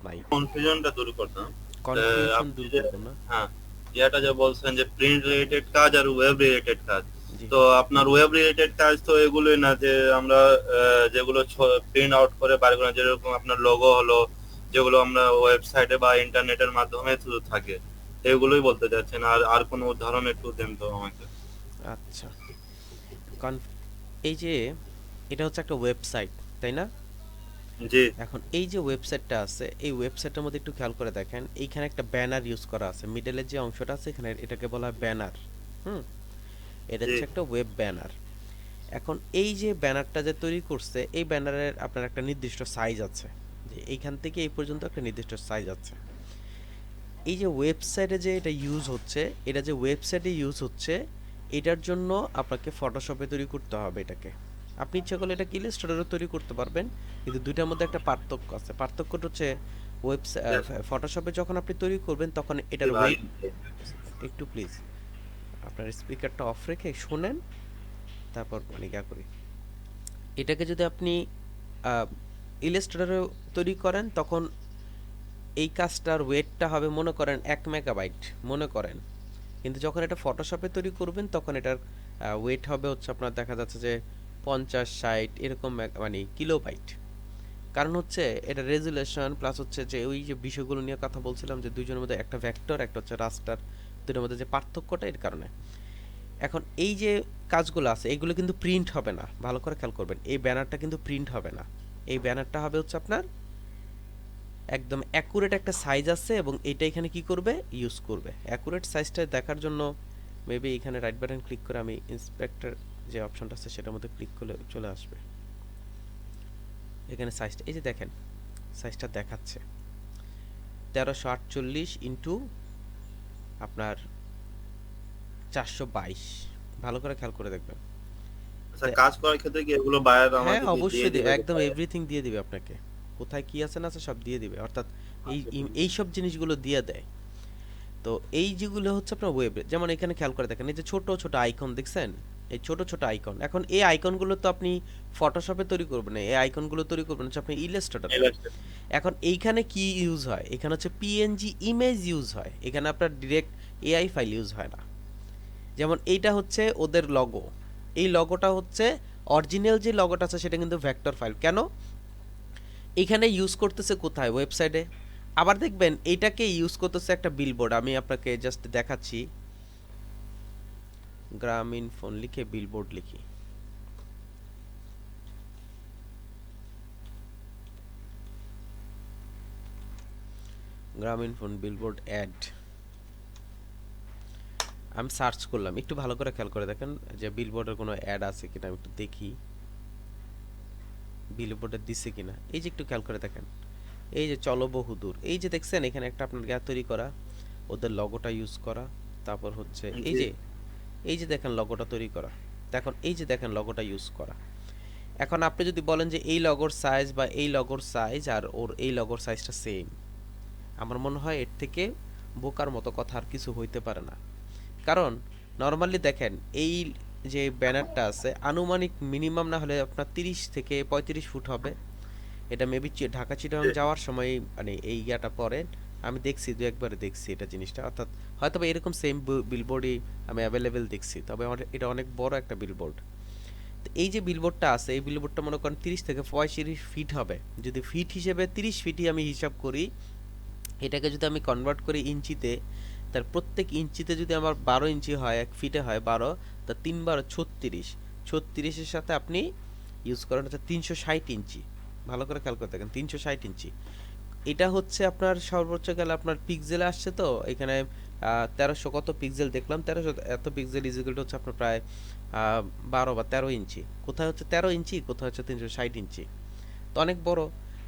নাই। কনফিউশনটা দূর করতাম। কনফিউশন আপনি দূর যে করবো না। হ্যাঁ, ইয়েটা যে বলছেন যে প্রিন্ট রিলেটেড কাজ আর ওয়েব রিলেটেড কাজ। জি। তো আপনার ওয়েব রিলেটেড কাজ তো এগুলোই না যে আমরা যেগুলো প্রিন্ট আউট করে বার করা, যেরকম আপনার লোগো হলো, যেগুলো আমরা ওয়েবসাইটে বা ইন্টারনেটের মাধ্যমে শুধু থাকে, এগুলোই বলতে চাচ্ছেন। আর আর কোনো উদাহরণ একটু দেন তো আমাকে। আচ্ছা, এই যে এটা হচ্ছে একটা ওয়েবসাইট, তাই না? জি এখন এই যে ওয়েবসাইটটা আছে, এই ওয়েবসাইটের মধ্যে একটু খেয়াল করে দেখেন, এইখানে একটা ব্যানার ইউজ করা আছে, মিডলের যে অংশটা আছে এখানে, এটাকে বলা হয় ব্যানার। হুম, এটা জি হচ্ছে একটা ওয়েব ব্যানার। এখন এই যে ব্যানারটা যে তৈরি করছে, এই ব্যানারের আপনার একটা নির্দিষ্ট সাইজ আছে, যে এইখান থেকে এই পর্যন্ত একটা নির্দিষ্ট সাইজ আছে। এই যে ওয়েবসাইটে যে এটা ইউজ হচ্ছে, এটা যে ওয়েবসাইটে ইউজ হচ্ছে, এটার জন্য আপনাকে ফটোশপে তৈরি করতে হবে এটাকে। আপনি ইচ্ছা করলে এটা ইলাস্ট্রেটরে তৈরি করতে পারবেন, কিন্তু দুইটার মধ্যে একটা পার্থক্য আছে। পার্থক্যটা হচ্ছে ওয়েবসাইট ফটোশপে যখন আপনি তৈরি করবেন তখন জি এটার ভাই। ওয়েট, একটু প্লিজ আপনার স্পিকারটা অফ রেখে শোনেন, তারপর মানে ইয়া করি। এটাকে যদি আপনি ইলাস্ট্রেটরে তৈরি করেন তখন এই কাজটার ওয়েটটা হবে মনে করেন 1 মেগাবাইট মনে করেন, কিন্তু যখন এটা ফটোশপে তৈরি করবেন তখন এটার ওয়েট হবে হচ্ছে আপনার দেখা যাচ্ছে যে 50-60 এরকম মানে কিলোবাইট। কারণ হচ্ছে এটা রেজুলেশন প্লাস হচ্ছে যে ওই যে বিষয়গুলো নিয়ে কথা বলছিলাম, যে দুইজনের মধ্যে একটা ভেক্টর একটা হচ্ছে রাস্টার, দুটোর মধ্যে যে পার্থক্যটা এর কারণে। এখন এই যে কাজগুলো আছে এগুলো কিন্তু প্রিন্ট হবে না, ভালো করে খেয়াল করবেন, এই ব্যানারটা কিন্তু প্রিন্ট হবে না। এই ব্যানারটা হবে হচ্ছে আপনার একদম অ্যাকুরেট একটা সাইজ আছে, এবং এটা এখানে কি করবে, ইউজ করবে অ্যাকুরেট সাইজটা দেখার জন্য। মেবি এখানে রাইট বাটন ক্লিক করে আমি ইন্সপেক্টর যে অপশনটা আছে সেটার মধ্যে ক্লিক করলে চলে আসবে। এখানে সাইজটা এই যে দেখেন, সাইজটা দেখাচ্ছে 1348 ইন্টু আপনার 422। ভালো করে খেয়াল করে দেখবেন। আচ্ছা, কাজ করার ক্ষেত্রে কি এগুলো বায়ার হ্যাঁ, আমাকে কি দিয়ে অবশ্যই দিবে একদম কোথায়? এভরিথিং দিয়ে দিবে আপনাকে, কোথায় কি আছে না আছে সব দিয়ে দিবে, অর্থাৎ এই আচ্ছা ঠিক এই আছে। সব জিনিসগুলো দিয়ে দেয়। তো এই যেগুলো হচ্ছে আপনার ওয়েবে, যেমন এখানে খেয়াল করে দেখেন, এই যে ছোট ছোট আইকন দেখছেন, এই ছোট ছোট আইকন, এখন এই আইকনগুলো তো আপনি ফটোশপে তৈরি করবেন না, এই আইকনগুলো তৈরি করবেন হচ্ছে আপনি ইলাস্ট্রেটরে। ইলাস্ট্রেটর। এখন এইখানে কি ইউজ হয়, এখানে হচ্ছে পিএনজি ইমেজ ইউজ হয়, এখানে আপনার ডিরেক্ট এআই ফাইল ইউজ হয় না। যেমন এইটা হচ্ছে ওদের লগো, এই লগোটা হচ্ছে অরিজিনাল যে লগোটা আছে সেটা কিন্তু ভেক্টর ফাইল। কেন এখানে ইউজ করতেছে, কোথায়, ওয়েবসাইটে। আবার দেখবেন এইটাকে ইউজ করতেছে একটা বিলবোর্ড, আমি আপনাকে জাস্ট দেখাচ্ছি। গ্রামীণ ফোন লিখে বিলবোর্ড লিখি, গ্রামীণ ফোন বিলবোর্ড অ্যাড, আমি সার্চ করলাম, একটু ভালো করে খেয়াল করে দেখেন যে বিলবোর্ডের কোনো অ্যাড আছে কিনা, আমি একটু দেখি বিলবোর্ডে দিছে কিনা। এই যে একটু খেয়াল করে দেখেন, এই যে চলো বহুদূর, এই যে দেখছেন এখানে একটা আপনার গ্যাপ তৈরি করা, ওদের লগোটা ইউজ করা, তারপর হচ্ছে এই জি যে, এই যে দেখেন লগোটা তৈরি করা, দেখুন এই যে দেখেন লগোটা ইউজ করা। এখন আপনি যদি বলেন যে এই লগোর সাইজ বা এই লগোর সাইজ আর ওর এই লগোর সাইজটা সেম, আমার মনে হয় এর থেকে বোকার মতো কথা আর কিছু হইতে পারে না। কারণ নর্মালি দেখেন এই যে ব্যানারটা আছে আনুমানিক মিনিমাম না হলে আপনার 30 থেকে 35 ফুট হবে। এটা মেবি ঢাকা চিটাগাং জি। যাওয়ার সময় মানে এই ইয়াটা পরে আমি দেখছি, দু একবারে দেখছি এটা জিনিসটা, অর্থাৎ হয়তো বা এরকম সেম বিলবোর্ডই আমি অ্যাভেলেবেল দেখছি, তবে এটা অনেক বড় একটা বিলবোর্ড। তো এই যে বিলবোর্ডটা আছে, এই বিলবোর্ডটা মনে করেন 30 থেকে 35 ফিট হবে। যদি ফিট হিসেবে 30 ফিটই আমি হিসাব করি, এটাকে যদি আমি কনভার্ট করি ইঞ্চিতে, তার প্রত্যেক ইঞ্চিতে যদি আমার 12 ইঞ্চি হয়, 1 ফিটে হয় 12, তা 3 × 12 = 36। 36-এর সাথে আপনি ইউজ করেন হচ্ছে 360 ইঞ্চি। ভালো করে খেয়াল করে দেখেন 360 ইঞ্চি। এটা হচ্ছে আপনার সর্বোচ্চ গেলে আপনার পিক্সেলে আসছে, তো এখানে 1300 কত পিক্সেল দেখলাম, 1300 এত পিক্সেল ইজিক্যাল টু হচ্ছে আপনার প্রায় 12 বা 13 ইঞ্চি। কোথায় হচ্ছে 13 ইঞ্চি, কোথায় হচ্ছে 360 ইঞ্চি, তো অনেক বড়।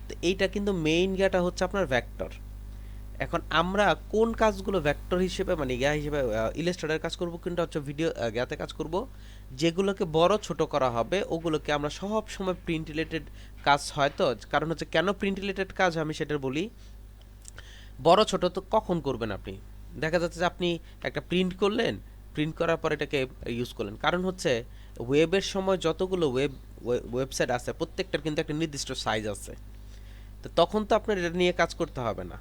তো এইটা কিন্তু মেইন গিয়াটা হচ্ছে আপনার ভেক্টর। এখন আমরা কোন কাজগুলো ভেক্টর হিসেবে মানে ইয়া হিসেবে ইলাস্ট্রেটরে কাজ করব, কিন্তু হচ্ছে ভিডিও ইয়াতে কাজ করব, যেগুলোকে বড় ছোট করা হবে ওগুলোকে আমরা সব সময় প্রিন্ট রিলেটেড কাজ হয়। তো কারণ হচ্ছে কেন প্রিন্ট রিলেটেড কাজ আমি সেটা বলি। বড় ছোট তো কখন করবেন আপনি, দেখা যাচ্ছে যে আপনি একটা প্রিন্ট করলেন, প্রিন্ট করার পর এটাকে ইউজ করলেন, কারণ হচ্ছে ওয়েবের সময় যতগুলো ওয়েবসাইট আছে প্রত্যেকটার কিন্তু একটা নির্দিষ্ট সাইজ আছে। তো তখন তো আপনার এটা নিয়ে কাজ করতে হবে না।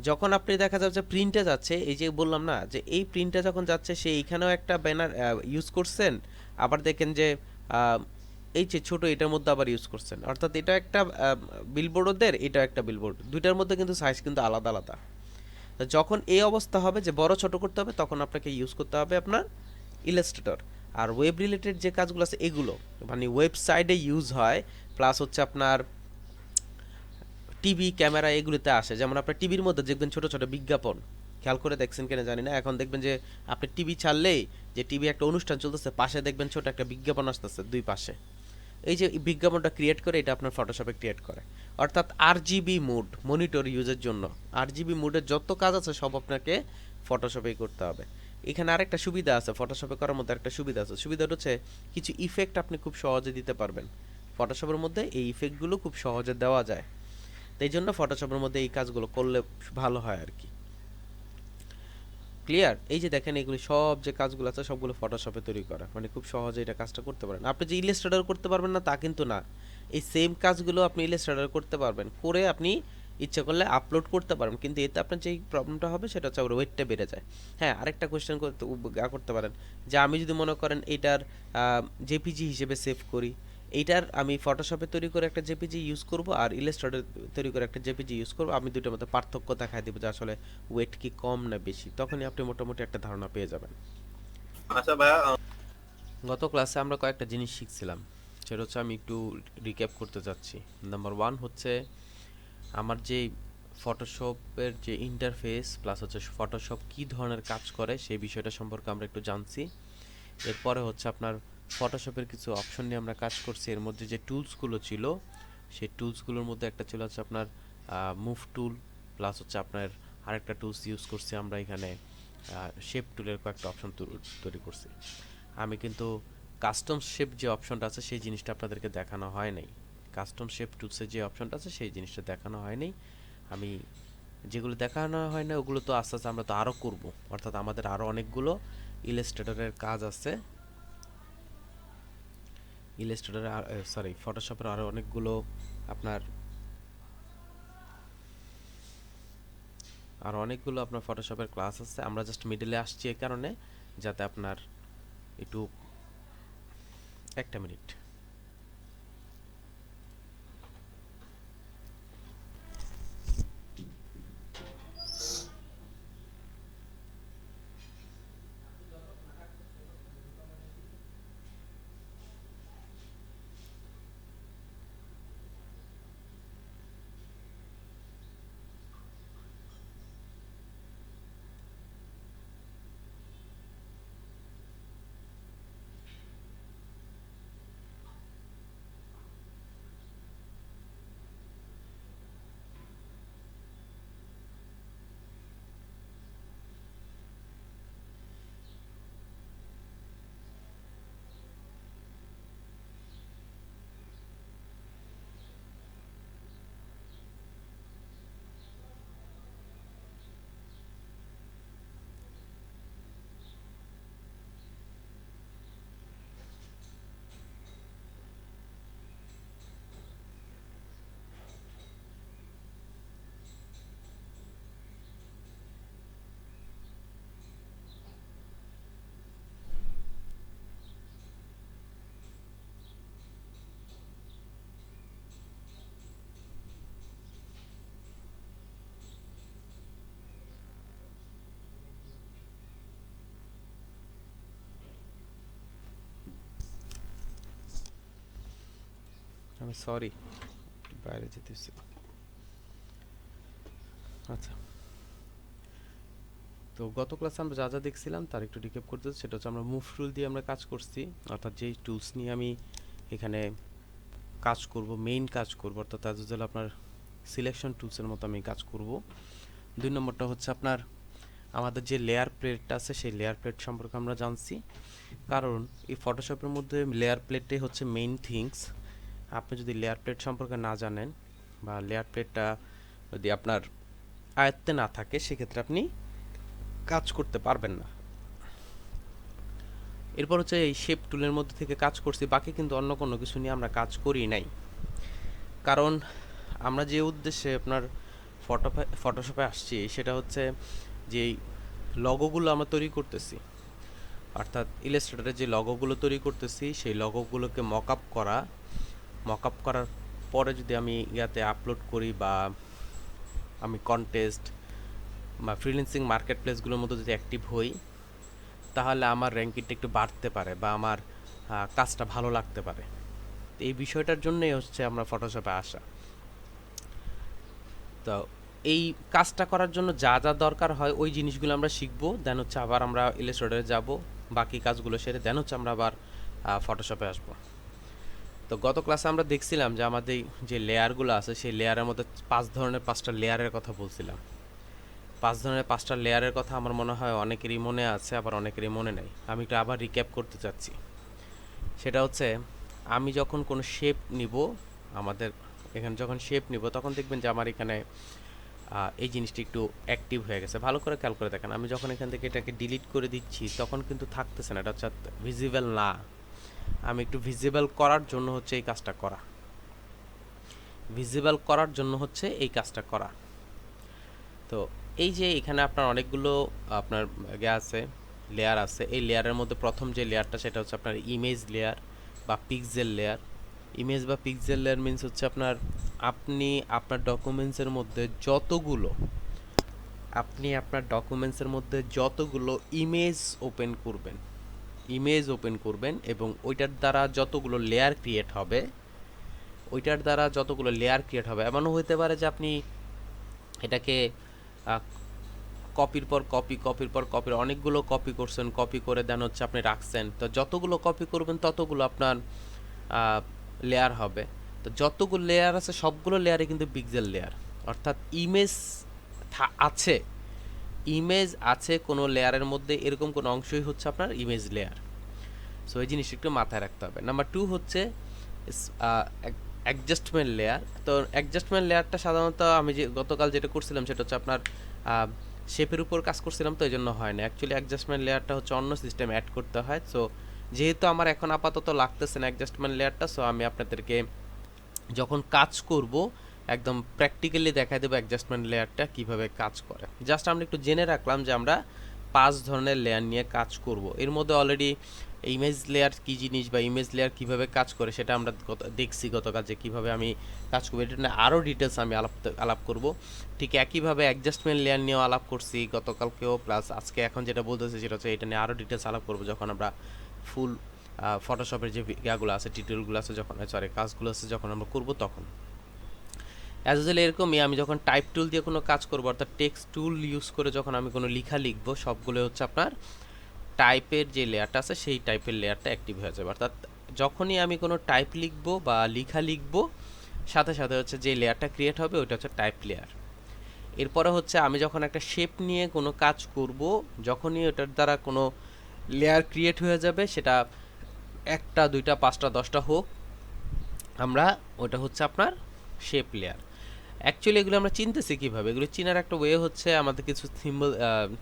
যখন আপনি দেখা যাচ্ছে প্রিন্টে যাচ্ছে, এই যে বললাম না যে এই প্রিন্টে যখন যাচ্ছে সে এইখানেও একটা ব্যানার ইউজ করছেন, আবার দেখেন যে আহ, এই যে ছোট এটার মধ্যে আবার ইউজ করছেন, অর্থাৎ এটা একটা বিলবোর্ড ওদের, এটা একটা বিলবোর্ড, দুইটার মধ্যে কিন্তু সাইজ কিন্তু আলাদা আলাদা। তো যখন এই অবস্থা হবে যে বড় ছোট করতে হবে, তখন আপনাকে ইউজ করতে হবে আপনার ইলাস্ট্রেটর। আর ওয়েব রিলেটেড যে কাজগুলো আছে এগুলো মানে ওয়েবসাইটে ইউজ হয়, প্লাস হচ্ছে আপনার টিভি ক্যামেরা এগুলোতে আসে। যেমন আপনার টিভির মধ্যে দেখবেন ছোট ছোট বিজ্ঞাপন, খেয়াল করে দেখছেন কিনা জানি না, এখন দেখবেন যে আপনি টিভি ছাড়লেই যে টিভি একটা অনুষ্ঠান চলতেছে, পাশে দেখবেন ছোট একটা বিজ্ঞাপন আসতেছে দুই পাশে। এই যে বিজ্ঞাপনটা ক্রিয়েট করে, এটা আপনার ফটোশপে ক্রিয়েট করে। অর্থাৎ আরজিবি মুড মনিটর ইউজের জন্য আরজিবি মুডের যত কাজ আছে সব আপনাকে ফটোশপেই করতে হবে। এখানে আরেকটা সুবিধা আছে ফটোশপে করার মধ্যে, একটা সুবিধা আছে, সুবিধাটা হচ্ছে কিছু ইফেক্ট আপনি খুব সহজে দিতে পারবেন। ফটোশপের মধ্যে এই ইফেক্টগুলো খুব সহজে দেওয়া যায়, তাই জন্য ফটোশপের মধ্যে এই কাজগুলো করলে ভালো হয় আর কি। ক্লিয়ার? এই যে দেখেন এগুলি সব যে কাজগুলো আছে সবগুলো ফটোশপে তৈরি করা, মানে খুব সহজে এটা কাজটা করতে পারেন। আপনি যে ইলাস্ট্রেটর করতে পারবেন না তা কিন্তু না, এই সেম কাজগুলো আপনি ইলাস্ট্রেটর করতে পারবেন, করে আপনি ইচ্ছা করলে আপলোড করতে পারবেন। কিন্তু এতে আপনার যেই প্রবলেমটা হবে সেটা হচ্ছে আবার ওয়েটটা বেড়ে যায়। হ্যাঁ, আরেকটা কোয়েশ্চেন করতে পারেন যে আমি যদি মনে করেন এটার জেপিজি হিসেবে সেভ করি, এইটার আমি ফটোশপে তৈরি করে একটা জেপিজি ইউজ করব আর ইলাস্ট্রেটর তৈরি করে একটা জেপিজি ইউজ করব, আমি দুটোর মধ্যে পার্থক্য দেখাই দেবো যে আসলে ওয়েট কি কম না বেশি, তখনই আপনি মোটামুটি একটা ধারণা পেয়ে যাবেন। আচ্ছা ভাইয়া, গত ক্লাসে আমরা কয়েকটা জিনিস শিখছিলাম, সেটা হচ্ছে আমি একটু রিক্যাপ করতে চাচ্ছি। নাম্বার ওয়ান হচ্ছে আমার যে ফটোশপের যে ইন্টারফেস প্লাস হচ্ছে ফটোশপ কী ধরনের কাজ করে সেই বিষয়টা সম্পর্কে আমরা একটু জানছি। এরপরে হচ্ছে আপনার ফটোশপের কিছু অপশন নিয়ে আমরা কাজ করছি, এর মধ্যে যে টুলসগুলো ছিল সেই টুলসগুলোর মধ্যে একটা ছিল হচ্ছে আপনার মুভ টুল, প্লাস হচ্ছে আপনার আরেকটা টুলস ইউজ করছি আমরা এখানে শেপ টুলের কয়েকটা অপশন তৈরি করছি। আমি কিন্তু কাস্টম শেপ যে অপশনটা আছে সেই জিনিসটা আপনাদেরকে দেখানো হয় নাই। কাস্টম শেপ টুলসের যে অপশনটা আছে সেই জিনিসটা দেখানো হয়নি। আমি যেগুলো দেখানো হয় না ওগুলো তো আস্তে আস্তে আমরা তো আরও করব, অর্থাৎ আমাদের আরও অনেকগুলো ইলাস্ট্রেটরের কাজ আছে, ইলাস্ট্রেটরের সরি ফটোশপের আরও অনেকগুলো আপনার ফটোশপের ক্লাস আছে। আমরা জাস্ট মিডলে আসছি এই কারণে যাতে আপনার একটু, একটা মিনিট। আমি সরি, বাইরে যেতেছি। আচ্ছা, তো গত ক্লাসে আমরা যা যা দেখছিলাম তার একটু রিক্যাপ করতে, সেটা হচ্ছে আমরা মুভ টুল দিয়ে আমরা কাজ করছি, অর্থাৎ যেই টুলস নিয়ে আমি এখানে কাজ করব, মেইন কাজ করব, অর্থাৎ আজ হচ্ছে আপনার সিলেকশন টুলসের মতো আমি কাজ করব। দুই নম্বরটা হচ্ছে আপনার আমাদের যে লেয়ার প্লেটটা আছে সেই লেয়ার প্লেট সম্পর্কে আমরা জানছি, কারণ এই ফটোশপের মধ্যে লেয়ার প্লেটটাই হচ্ছে মেইন থিংস। আপনি যদি লেয়ার প্লেট সম্পর্কে না জানেন বা লেয়ার প্লেটটা যদি আপনার আয়ত্তে না থাকে সেক্ষেত্রে আপনি কাজ করতে পারবেন না। এরপর হচ্ছে এই শেপ টুলের মধ্যে থেকে কাজ করছি, বাকি কিন্তু অন্য কোনো কিছু নিয়ে আমরা কাজ করি নাই, কারণ আমরা যে উদ্দেশ্যে আপনার ফটোশপে আসছি সেটা হচ্ছে যে লগোগুলো আমরা তৈরি করতেছি, অর্থাৎ ইলাস্ট্রেটরে যে লগোগুলো তৈরি করতেছি সেই লগোগুলোকে মক আপ করার পরে যদি আমি ইয়াতে আপলোড করি বা আমি কন্টেস্ট বা ফ্রিল্যান্সিং মার্কেট প্লেসগুলোর মধ্যে যদি অ্যাক্টিভ হই, তাহলে আমার র্যাঙ্কিংটা একটু বাড়তে পারে বা আমার কাজটা ভালো লাগতে পারে। তো এই বিষয়টার জন্যই হচ্ছে আমরা ফটোশপে আসা। তো এই কাজটা করার জন্য যা যা দরকার হয় ওই জিনিসগুলো আমরা শিখবো, দেন হচ্ছে আবার আমরা ইলাস্ট্রেটরে যাব, বাকি কাজগুলো সেরে দেন হচ্ছে আমরা আবার ফটোশপে আসবো। তো গত ক্লাসে আমরা দেখছিলাম যে আমাদের যে লেয়ারগুলো আছে সেই লেয়ারের মধ্যে 5টা লেয়ারের কথা বলছিলাম। 5টা লেয়ারের কথা আমার মনে হয় অনেকেরই মনে আছে, আবার অনেকেরই মনে নেই। আমি একটু আবার রিক্যাপ করতে চাচ্ছি। সেটা হচ্ছে আমি যখন কোনো শেপ নিব, আমাদের এখানে যখন শেপ নিব তখন দেখবেন যে আমার এখানে এই জিনিসটি একটু অ্যাক্টিভ হয়ে গেছে। ভালো করে খেয়াল করে দেখেন, আমি যখন এখান থেকে এটাকে ডিলিট করে দিচ্ছি তখন কিন্তু থাকতেছে না, এটা হচ্ছে ভিজিবল না। আমি একটু ভিজিবল করার জন্য হচ্ছে এই কাজটা করা, তো এই যে এখানে আপনার অনেকগুলো আপনার আছে, লেয়ার আছে। এই লেয়ারের মধ্যে প্রথম যে লেয়ারটা সেটা হচ্ছে আপনার ইমেজ লেয়ার বা পিক্সেল লেয়ার। ইমেজ বা পিক্সেল লেয়ার মিন্স হচ্ছে আপনি আপনার ডকুমেন্টসের মধ্যে যতগুলো ইমেজ ওপেন করবেন এবং ওইটার দ্বারা যতগুলো লেয়ার ক্রিয়েট হবে, এমনও হতে পারে যে আপনি এটাকে কপির অনেকগুলো কপি করছেন, কপি করে দেন হচ্ছে আপনি রাখছেন। তো যতগুলো কপি করবেন ততগুলো আপনার লেয়ার হবে। তো যতগুলো লেয়ার আছে সবগুলো লেয়ারে কিন্তু পিক্সেল লেয়ার, অর্থাৎ ইমেজ আছে কোনো লেয়ারের মধ্যে, এরকম কোনো অংশই হচ্ছে আপনার ইমেজ লেয়ার। সো এই জিনিসটা একটু মাথায় রাখতে হবে। নাম্বার 2 হচ্ছে অ্যাডজাস্টমেন্ট লেয়ার। তো অ্যাডজাস্টমেন্ট লেয়ারটা সাধারণত আমি যে গতকাল যেটা করছিলাম সেটা হচ্ছে আপনার শেপের উপর কাজ করছিলাম, তো এই জন্য হয় না। অ্যাকচুয়ালি অ্যাডজাস্টমেন্ট লেয়ারটা হচ্ছে অন্য সিস্টেম অ্যাড করতে হয়। সো যেহেতু আমার এখন আপাতত লাগতেছে না অ্যাডজাস্টমেন্ট লেয়ারটা, সো আমি আপনাদেরকে যখন কাজ করব একদম প্র্যাকটিক্যালি দেখাই দেবো অ্যাডজাস্টমেন্ট লেয়ারটা কিভাবে কাজ করে। জাস্ট আমরা একটু জেনে রাখলাম যে আমরা 5 ধরনের লেয়ার নিয়ে কাজ করব। এর মধ্যে অলরেডি ইমেজ লেয়ার কী জিনিস বা ইমেজ লেয়ার কীভাবে কাজ করে সেটা আমরা দেখছি গতকাল, যে কীভাবে আমি কাজ করবো। এটা নিয়ে আরও ডিটেলস আমি আলাপ করব। ঠিক একইভাবে অ্যাডজাস্টমেন্ট লেয়ার নিয়েও আলাপ করছি গতকালকেও, প্লাস আজকে এখন যেটা বলতেছি সেটা হচ্ছে এটা নিয়ে আরও ডিটেলস আলাপ করবো যখন আমরা ফুল ফটোশপের যে ইয়াগুলো আছে, টিউটোরিয়ালগুলো আছে, কাজগুলো আছে যখন আমরা করবো তখন। অ্যাজ ইউজুয়াল এরকমই আমি যখন টাইপ টুল দিয়ে কোনো কাজ করবো, অর্থাৎ টেক্সট টুল ইউজ করে যখন আমি কোনো লেখা লিখবো, সবগুলো হচ্ছে আপনার টাইপের যে লেয়ারটা আছে সেই টাইপের লেয়ারটা অ্যাক্টিভ হয়ে যাবে। অর্থাৎ যখনই আমি কোনো টাইপ লিখবো বা লেখা লিখবো, সাথে সাথে হচ্ছে যে লেয়ারটা ক্রিয়েট হবে ওইটা হচ্ছে টাইপ লেয়ার। এরপরে হচ্ছে আমি যখন একটা শেপ নিয়ে কোনো কাজ করব, যখনই ওটার দ্বারা কোনো লেয়ার ক্রিয়েট হয়ে যাবে, সেটা 1টা 2টা 5টা 10টা হোক, ওটা হচ্ছে আপনার শেপ লেয়ার। অ্যাকচুয়ালি এগুলো আমরা চিনতেছি কীভাবে? এগুলো চিনার একটা ওয়ে হচ্ছে আমাদের কিছু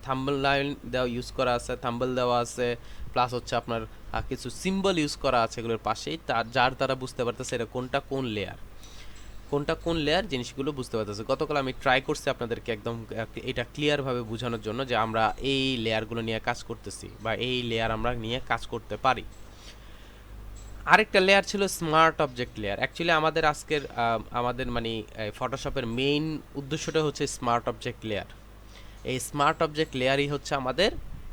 থাম্বল লাইন দেওয়া ইউজ করা আছে, থাম্বল দেওয়া আছে, প্লাস হচ্ছে আপনার কিছু সিম্বল ইউজ করা আছে এগুলোর পাশেই, যার দ্বারা বুঝতে পারতেছে এটা কোনটা কোন লেয়ার জিনিসগুলো বুঝতে পারতেছে। গতকাল আমি ট্রাই করছি আপনাদেরকে একদম এটা ক্লিয়ারভাবে বোঝানোর জন্য যে আমরা এই লেয়ারগুলো নিয়ে কাজ করতেছি বা এই লেয়ার আমরা নিয়ে কাজ করতে পারি। আরেকটা লেয়ার ছিল স্মার্ট অবজেক্ট লেয়ার। অ্যাকচুয়ালি আমাদের মানে ফটোশপের মেইন উদ্দেশ্যটা হচ্ছে স্মার্ট অবজেক্ট লেয়ার। এই স্মার্ট অবজেক্ট লেয়ারই হচ্ছে আমাদের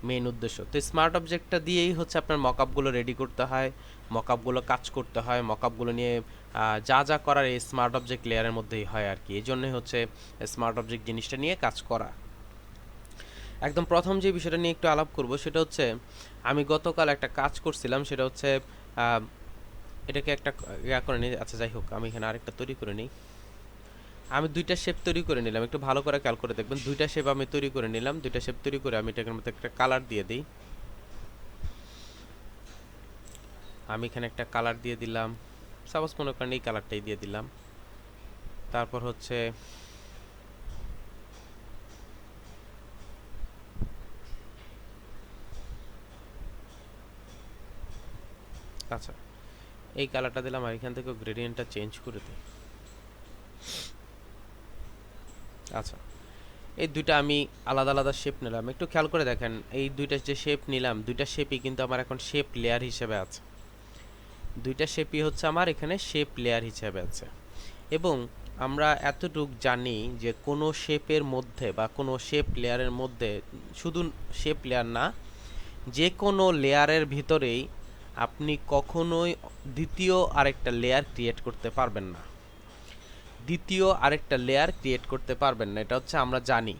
মেইন উদ্দেশ্য। তো স্মার্ট অবজেক্টটা দিয়েই হচ্ছে আপনার মকআপগুলো রেডি করতে হয়, মকআপগুলো কাজ করতে হয়, মকআপগুলো নিয়ে যা যা করার এই স্মার্ট অবজেক্ট লেয়ারের মধ্যেই হয় আর কি। এই জন্যই হচ্ছে স্মার্ট অবজেক্ট জিনিসটা নিয়ে কাজ করা। একদম প্রথম যে বিষয়টা নিয়ে একটু আলাপ করব সেটা হচ্ছে আমি গতকাল একটা কাজ করছিলাম, সেটা হচ্ছে এটাকে একটা করে নিই। আচ্ছা যাই হোক, আমি এখানে আরেকটা তৈরি করে নিই। আমি 2টা শেপ তৈরি করে নিলাম, একটু ভালো করে খেয়াল করে দেখবেন। 2টা শেপ আমি তৈরি করে নিলাম, 2টা শেপ তৈরি করে আমি এটার মধ্যে একটা কালার দিয়ে দিই। আমি এখানে একটা কালার দিয়ে দিলাম, সাপোজ মনে করেন এই কালারটাই দিয়ে দিলাম। তারপর হচ্ছে আচ্ছা এই কালারটা দিলাম, আর এখান থেকে গ্রেডিয়েন্টটা চেঞ্জ করে দিই। আচ্ছা, এই দুইটা আমি আলাদা আলাদা শেপ নিলাম, একটু খেয়াল করে দেখেন এই দুইটা যে শেপ নিলাম দুইটা শেপই কিন্তু আমার এখন শেপ লেয়ার হিসেবে আছে, দুইটা শেপই হচ্ছে আমার এখানে শেপ লেয়ার হিসেবে আছে। এবং আমরা এতটুক জানি যে কোনো শেপের মধ্যে বা কোনো শেপ লেয়ারের মধ্যে, শুধু শেপ লেয়ার না, যে কোনো লেয়ারের ভিতরেই আপনি কখনোই দ্বিতীয় আরেকটা লেয়ার ক্রিয়েট করতে পারবেন না, দ্বিতীয় আরেকটা লেয়ার ক্রিয়েট করতে পারবেন না, এটা হচ্ছে আমরা জানি।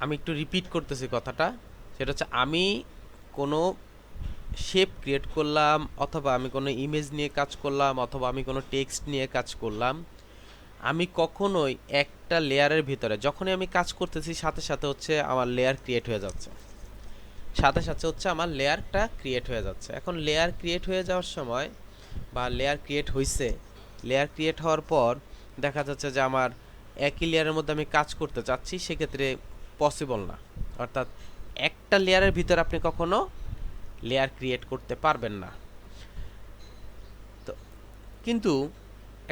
আমি একটু রিপিট করতেছি কথাটা, সেটা হচ্ছে আমি কোনো শেপ ক্রিয়েট করলাম অথবা আমি কোনো ইমেজ নিয়ে কাজ করলাম অথবা আমি কোনো টেক্সট নিয়ে কাজ করলাম, আমি কখনোই একটা লেয়ারের ভিতরে যখনই আমি কাজ করতেছি সাথে সাথে হচ্ছে আমার লেয়ার ক্রিয়েট হয়ে যাচ্ছে, সাথে সাথে হচ্ছে আমার লেয়ারটা ক্রিয়েট হয়ে যাচ্ছে। এখন লেয়ার ক্রিয়েট হয়ে যাওয়ার সময় বা লেয়ার ক্রিয়েট হয়েছে, লেয়ার ক্রিয়েট হওয়ার পর দেখা যাচ্ছে যে আমার একই লেয়ারের মধ্যে আমি কাজ করতে চাচ্ছি, সেক্ষেত্রে পসিবল না। অর্থাৎ একটা লেয়ারের ভিতরে আপনি কখনো লেয়ার ক্রিয়েট করতে পারবেন না। তো কিন্তু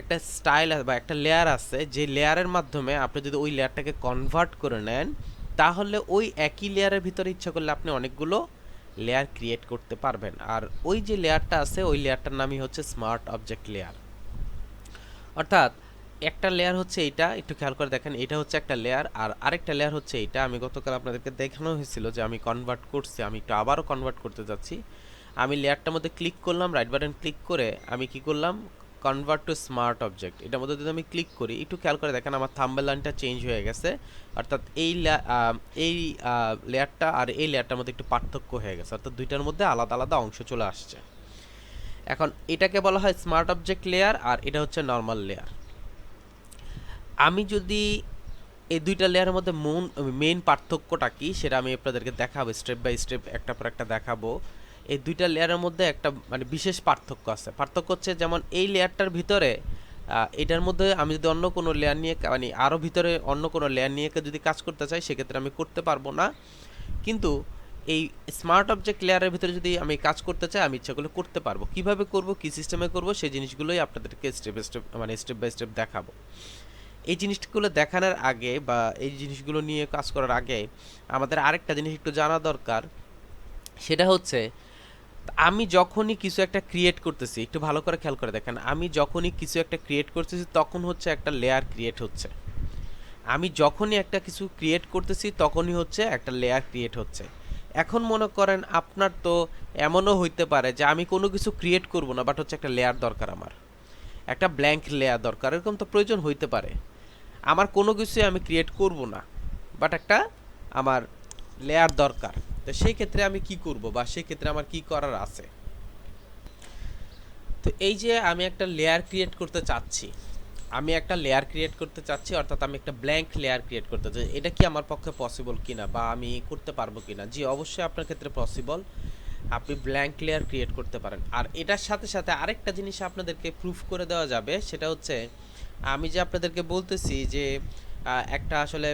একটা স্টাইল বা একটা লেয়ার আছে, যে লেয়ারের মাধ্যমে আপনি যদি ওই লেয়ারটাকে কনভার্ট করে নেন, তাহলে ওই একই লেয়ারের ভিতরে ইচ্ছা করলে আপনি অনেকগুলো লেয়ার ক্রিয়েট করতে পারবেন। আর ওই যে লেয়ারটা আছে ওই লেয়ারটার নামই হচ্ছে স্মার্ট অবজেক্ট লেয়ার। অর্থাৎ একটা লেয়ার হচ্ছে এইটা, একটু খেয়াল করে দেখেন, এটা হচ্ছে একটা লেয়ার, আর আরেকটা লেয়ার হচ্ছে এইটা। আমি গতকাল আপনাদেরকে দেখানো হয়েছিল যে আমি কনভার্ট করছি, আমি একটু আবারও কনভার্ট করতে যাচ্ছি। আমি লেয়ারটার মধ্যে ক্লিক করলাম, রাইট বাটন ক্লিক করে আমি কি করলাম, কনভার্ট টু স্মার্ট অবজেক্ট, এটার মধ্যে যদি আমি ক্লিক করি, একটু খেয়াল করে দেখেন আমার থাম্বনেল লাইনটা চেঞ্জ হয়ে গেছে। অর্থাৎ এই লেয়ারটা আর এই লেয়ারটার মধ্যে একটু পার্থক্য হয়ে গেছে, অর্থাৎ দুইটার মধ্যে আলাদা আলাদা অংশ চলে আসছে। এখন এটাকে বলা হয় স্মার্ট অবজেক্ট লেয়ার, আর এটা হচ্ছে নর্মাল লেয়ার। আমি যদি এই দুইটা লেয়ারের মধ্যে মেইন পার্থক্যটা কি সেটা আমি আপনাদেরকে দেখাবো, স্টেপ বাই স্টেপ একটা পর একটা দেখাবো। এই দুইটা লেয়ারের মধ্যে একটা মানে বিশেষ পার্থক্য আছে। পার্থক্য হচ্ছে যেমন এই লেয়ারটার ভিতরে এটার মধ্যে আমি যদি অন্য কোনো লেয়ার নিয়ে মানে আরও ভিতরে অন্য কোনো লেয়ার নিয়ে যদি কাজ করতে চাই সেক্ষেত্রে আমি করতে পারবো না। কিন্তু এই স্মার্ট অবজেক্ট লেয়ারের ভিতরে যদি আমি কাজ করতে চাই আমি ইচ্ছা করলে করতে পারবো। কিভাবে করব, কি সিস্টেমে করব, সেই জিনিসগুলোই আপনাদেরকে স্টেপ বাই স্টেপ দেখাবো। এই জিনিসগুলো দেখানোর আগে বা এই জিনিসগুলো নিয়ে কাজ করার আগে আমাদের আরেকটা জিনিস একটু জানা দরকার, সেটা হচ্ছে আমি যখনই কিছু একটা ক্রিয়েট করতেছি, একটু ভালো করে খেয়াল করে দেখেন, আমি যখনই কিছু একটা ক্রিয়েট করতেছি তখন হচ্ছে একটা লেয়ার ক্রিয়েট হচ্ছে। আমি যখনই একটা কিছু ক্রিয়েট করতেছি তখনই হচ্ছে একটা লেয়ার ক্রিয়েট হচ্ছে। এখন মনে করেন আপনার তো এমনও হইতে পারে যে আমি কোনো কিছু ক্রিয়েট করব না, বাট হচ্ছে একটা লেয়ার দরকার, আমার একটা ব্ল্যাঙ্ক লেয়ার দরকার, এরকম তো প্রয়োজন হইতে পারে। আমার কোনো কিছুই আমি ক্রিয়েট করব না, বাট একটা আমার লেয়ার দরকার। তো সেই ক্ষেত্রে আমি কি করব বা সেই ক্ষেত্রে আমার কি করার আছে। তো এই যে আমি একটা লেয়ার ক্রিয়েট করতে চাচ্ছি, অর্থাৎ আমি একটা ব্ল্যাঙ্ক লেয়ার ক্রিয়েট করতে চাই, এটা কি আমার পক্ষে পসিবল কিনা বা আমি করতে পারবো কিনা? জি অবশ্যই আপনার ক্ষেত্রে পসিবল, আপনি ব্ল্যাঙ্ক লেয়ার ক্রিয়েট করতে পারেন। আর এটার সাথে সাথে আরেকটা জিনিস আপনাদেরকে প্রুফ করে দেওয়া যাবে, সেটা হচ্ছে আমি যে আপনাদেরকে বলতেছি যে একটা আসলে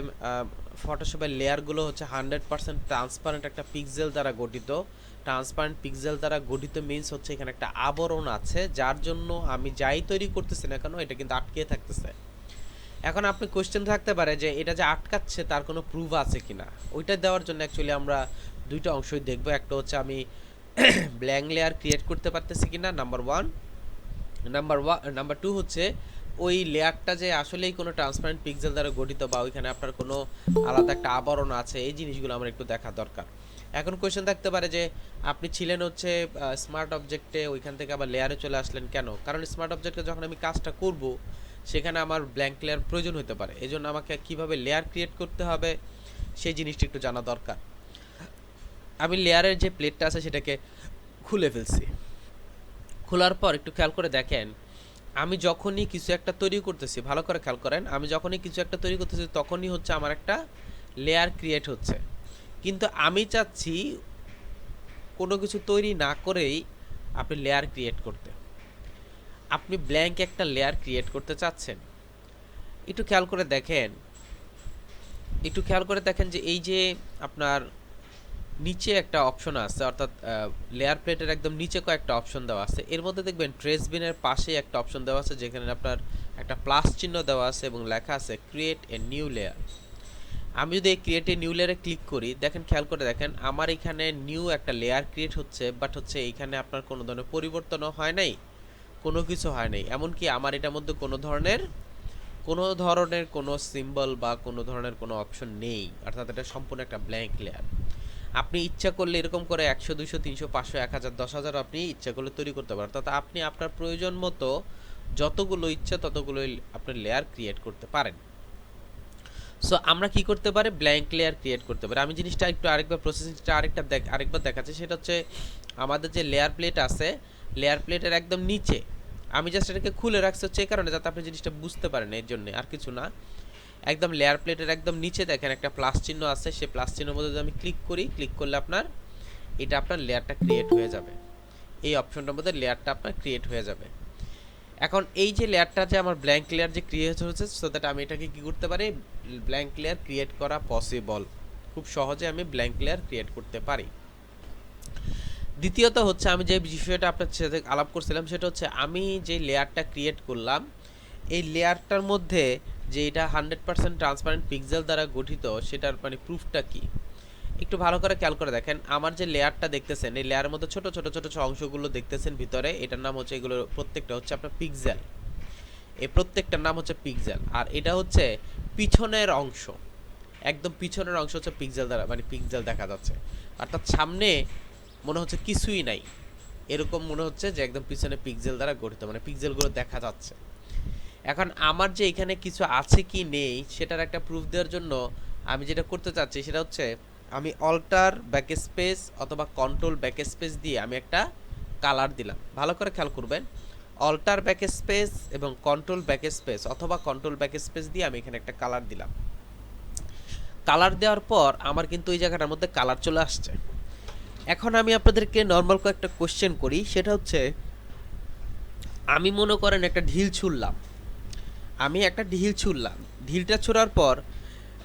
ফটোশপের লেয়ারগুলো হচ্ছে 100% ট্রান্সপারেন্ট একটা পিক্সেল দ্বারা গঠিত। ট্রান্সপারেন্ট পিক্সেল দ্বারা গঠিত মিন্স হচ্ছে এখানে একটা আবরণ আছে, যার জন্য আমি যাই তৈরি করতেছি না কেন এটা কিন্তু আটকে থাকতেছে। এখন আপনি কোশ্চেন থাকতে পারে যে এটা যে আটকাচ্ছে তার কোনো প্রুফ আছে কিনা, ওইটা দেওয়ার জন্য অ্যাকচুয়ালি আমরা দুইটা অংশই দেখবো। একটা হচ্ছে আমি ব্ল্যাঙ্ক লেয়ার ক্রিয়েট করতে পারতেছি কিনা, নাম্বার ওয়ান। নাম্বার টু হচ্ছে ওই লেয়ারটা যে আসলেই কোনো ট্রান্সপারেন্ট পিক্সেল দ্বারা গঠিত বা ওইখানে আপনার কোনো আলাদা একটা আবরণ আছে, এই জিনিসগুলো আমার একটু দেখা দরকার। এখন কোয়েশ্চেন থাকতে পারে যে আপনি ছিলেন হচ্ছে স্মার্ট অবজেক্টে, ওইখান থেকে আবার লেয়ারে চলে আসলেন কেন? কারণ স্মার্ট অবজেক্টে যখন আমি কাজটা করব সেখানে আমার ব্ল্যাঙ্ক লেয়ার প্রয়োজন হতে পারে, এই জন্য আমাকে কীভাবে লেয়ার ক্রিয়েট করতে হবে সেই জিনিসটা একটু জানা দরকার। আমি লেয়ারের যে প্লেটটা আছে সেটাকে খুলে ফেলছি, খোলার পর একটু খেয়াল করে দেখেন আমি যখনই কিছু একটা তৈরি করতেছি, ভালো করে খেয়াল করেন, আমি যখনই কিছু একটা তৈরি করতেছি তখনই হচ্ছে আমার একটা লেয়ার ক্রিয়েট হচ্ছে। কিন্তু আমি চাচ্ছি কোনো কিছু তৈরি না করেই আপনি লেয়ার ক্রিয়েট করতে। আপনি ব্ল্যাঙ্ক একটা লেয়ার ক্রিয়েট করতে চাচ্ছেন, একটু খেয়াল করে দেখেন, যে এই যে আপনার নিচে একটা অপশন আছে, অর্থাৎ লেয়ার প্লেটের একদম নিচে কয়েকটা অপশন দেওয়া আছে, এর মধ্যে দেখবেন ট্রেস বিনের পাশে একটা অপশন দেওয়া আছে যেখানে আপনার একটা প্লাস চিহ্ন দেওয়া আছে এবং লেখা আছে ক্রিয়েট এ নিউ লেয়ার। আমি যদি এই ক্রিয়েট এ নিউ লেয়ারে ক্লিক করি, দেখেন খেয়াল করে দেখেন আমার এখানে নিউ একটা লেয়ার ক্রিয়েট হচ্ছে, বাট হচ্ছে এইখানে আপনার কোনো ধরনের পরিবর্তনও হয় নাই, কোনো কিছু হয় নাই, এমনকি আমার এটার মধ্যে কোনো সিম্বল বা কোনো ধরনের কোনো অপশন নেই, অর্থাৎ এটা সম্পূর্ণ একটা ব্ল্যাঙ্ক লেয়ার। আপনি ইচ্ছা করলে এরকম করে 100 200 300 500 1000 10000 আপনি ইচ্ছা করলে তৈরি করতে পারেন, অর্থাৎ আপনি আপনার প্রয়োজন মতো যতগুলো ইচ্ছা ততগুলো আপনি লেয়ার ক্রিয়েট করতে পারেন। সো আমরা কি করতে পারি, ব্ল্যাঙ্ক লেয়ার ক্রিয়েট করতে পারি। আমি জিনিসটা একটু আরেকবার প্রসেসিংটা আরেকবার দেখাচ্ছি। সেটা হচ্ছে আমাদের যে লেয়ার প্লেট আছে, লেয়ার প্লেটের একদম নিচে আমি জাস্ট এটাকে খুলে রাখছি হচ্ছে এই কারণে যাতে আপনি জিনিসটা বুঝতে পারেন, এর জন্য আর কিছু না। একদম লেয়ার প্লেটের একদম নিচে দেখেন একটা প্লাস চিহ্ন আছে, সেই প্লাস চিহ্নের মধ্যে যদি আমি ক্লিক করি, ক্লিক করলে আপনার আপনার লেয়ারটা ক্রিয়েট হয়ে যাবে, এই অপশনটার মধ্যে লেয়ারটা আপনার ক্রিয়েট হয়ে যাবে। এখন এই যে লেয়ারটা যে আমার ব্ল্যাঙ্ক লেয়ার যে ক্রিয়েট হয়েছে, সো দ্যাট আমি এটাকে কি করতে পারি, ব্ল্যাঙ্ক লেয়ার ক্রিয়েট করা পসিবল, খুব সহজে আমি ব্ল্যাঙ্ক লেয়ার ক্রিয়েট করতে পারি। দ্বিতীয়ত হচ্ছে আমি যে বিষয়টা আপনার সাথে আলাপ করছিলাম, সেটা হচ্ছে আমি যে লেয়ারটা ক্রিয়েট করলাম, এই লেয়ারটার মধ্যে যে এটা 100% ট্রান্সপারেন্ট পিক্সেল দ্বারা গঠিত, সেটার মানে প্রুফটা কি, একটু ভালো করে খেয়াল করে দেখেন। আমার যে লেয়ারটা দেখতেছেন, এই লেয়ারের মধ্যে ছোট ছোট ছোট ছোট অংশগুলো দেখতেছেন ভিতরে, এটার নাম হচ্ছে, এগুলো প্রত্যেকটা হচ্ছে আপনার পিক্সেল, এই প্রত্যেকটার নাম হচ্ছে পিক্সেল। আর এটা হচ্ছে পিছনের অংশ, একদম পিছনের অংশ হচ্ছে পিক্সেল দ্বারা মানে পিক্সেল দেখা যাচ্ছে, অর্থাৎ সামনে মনে হচ্ছে কিছুই নাই, এরকম মনে হচ্ছে যে একদম পিছনে পিক্সেল দ্বারা গঠিত, মানে পিক্সেলগুলো দেখা যাচ্ছে। এখন আমার যে এখানে কিছু আছে কি নেই সেটার একটা প্রুফ দেওয়ার জন্য আমি যেটা করতে চাচ্ছি সেটা হচ্ছে আমি অল্টার ব্যাকস্পেস অথবা কন্ট্রোল ব্যাকস্পেস দিয়ে আমি একটা কালার দিলাম। ভালো করে খেয়াল করবেন, অল্টার ব্যাকস্পেস এবং কন্ট্রোল ব্যাকস্পেস অথবা কন্ট্রোল ব্যাকস্পেস দিয়ে আমি এখানে একটা কালার দিলাম। কালার দেওয়ার পর আমার কিন্তু এই জায়গাটার মধ্যে কালার চলে আসছে। এখন আমি আপনাদেরকে নর্মাল কয়েকটা কোশ্চেন করি, সেটা হচ্ছে আমি মনে করেন একটা ঢিল ছুঁড়লাম, ঢিলটা ছোড়ার পর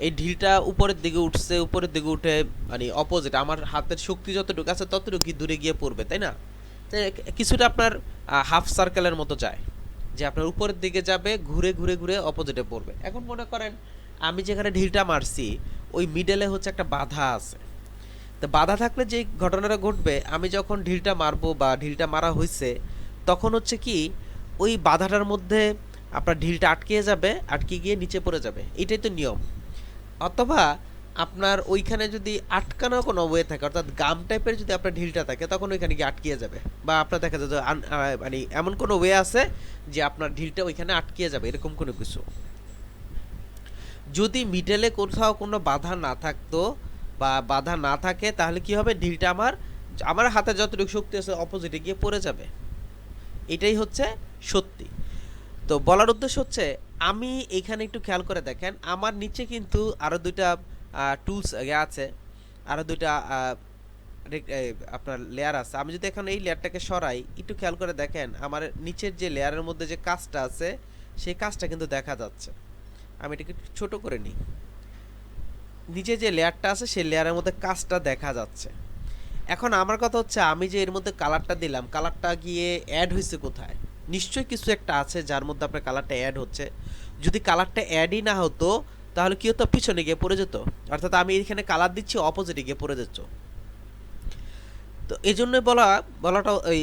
এই ঢিলটা উপরের দিকে উঠছে, উপরের দিকে উঠে মানে অপোজিট আমার হাতের শক্তি যতটুকু আছে ততটুকু দূরে গিয়ে পড়বে, তাই না? তো কিছুটা আপনার হাফ সার্কেলের মতো যায়, যে আপনার উপরের দিকে যাবে, ঘুরে ঘুরে ঘুরে অপোজিটে পড়বে। এখন মনে করেন আমি যেখানে ঢিলটা মারছি ওই মিডলে হচ্ছে একটা বাধা আছে, তো বাধা থাকলে যে ঘটনাটা ঘটবে, আমি যখন ঢিলটা মারবো বা ঢিলটা মারা হয়েছে তখন হচ্ছে কি ওই বাধাটার মধ্যে আপনার ঢিলটা আটকে যাবে, আটকে গিয়ে নিচে পড়ে যাবে, এটাই তো নিয়ম। অথবা আপনার ওইখানে যদি আটকানো কোনো ওয়ে থাকে, অর্থাৎ গাম টাইপের যদি আপনার ঢিলটা থাকে তখন ওইখানে গিয়ে আটকিয়ে যাবে, বা আপনার দেখা যাবে মানে এমন কোনো ওয়ে আছে যে আপনার ঢিলটা ওইখানে আটকিয়ে যাবে, এরকম কোনো কিছু। যদি মিডলে কোথাও কোনো বাধা না থাকতো বা বাধা না থাকে তাহলে কি হবে, ঢিলটা আমার হাতে যতটুকু শক্তি আছে অপোজিটে গিয়ে পড়ে যাবে, এটাই হচ্ছে সত্যি। তো বলার উদ্দেশ্য হচ্ছে আমি এখানে একটু খেয়াল করে দেখেন আমার নিচে কিন্তু আরও দুইটা টুলস আছে, আরও দুইটা আপনার লেয়ার আছে। আমি যদি এখন এই লেয়ারটাকে সরাই, একটু খেয়াল করে দেখেন আমার নিচের যে লেয়ারের মধ্যে যে কাজটা আছে সেই কাজটা কিন্তু দেখা যাচ্ছে। আমি এটাকে একটু ছোটো করে নিই, নিচে যে লেয়ারটা আছে সেই লেয়ারের মধ্যে কাজটা দেখা যাচ্ছে। এখন আমার কথা হচ্ছে আমি যে এর মধ্যে কালারটা দিলাম, কালারটা গিয়ে অ্যাড হয়েছে কোথায়? নিশ্চয়ই কিছু একটা আছে যার মধ্যে আপনার কালারটা অ্যাড হচ্ছে। যদি কালারটা অ্যাডই না হতো তাহলে কি হতো, পিছনে গিয়ে পড়ে যেত, অর্থাৎ আমি এখানে কালার দিচ্ছি অপোজিটে গিয়ে পড়ে যাচ্ছ। তো এই জন্যই বলাটা ওই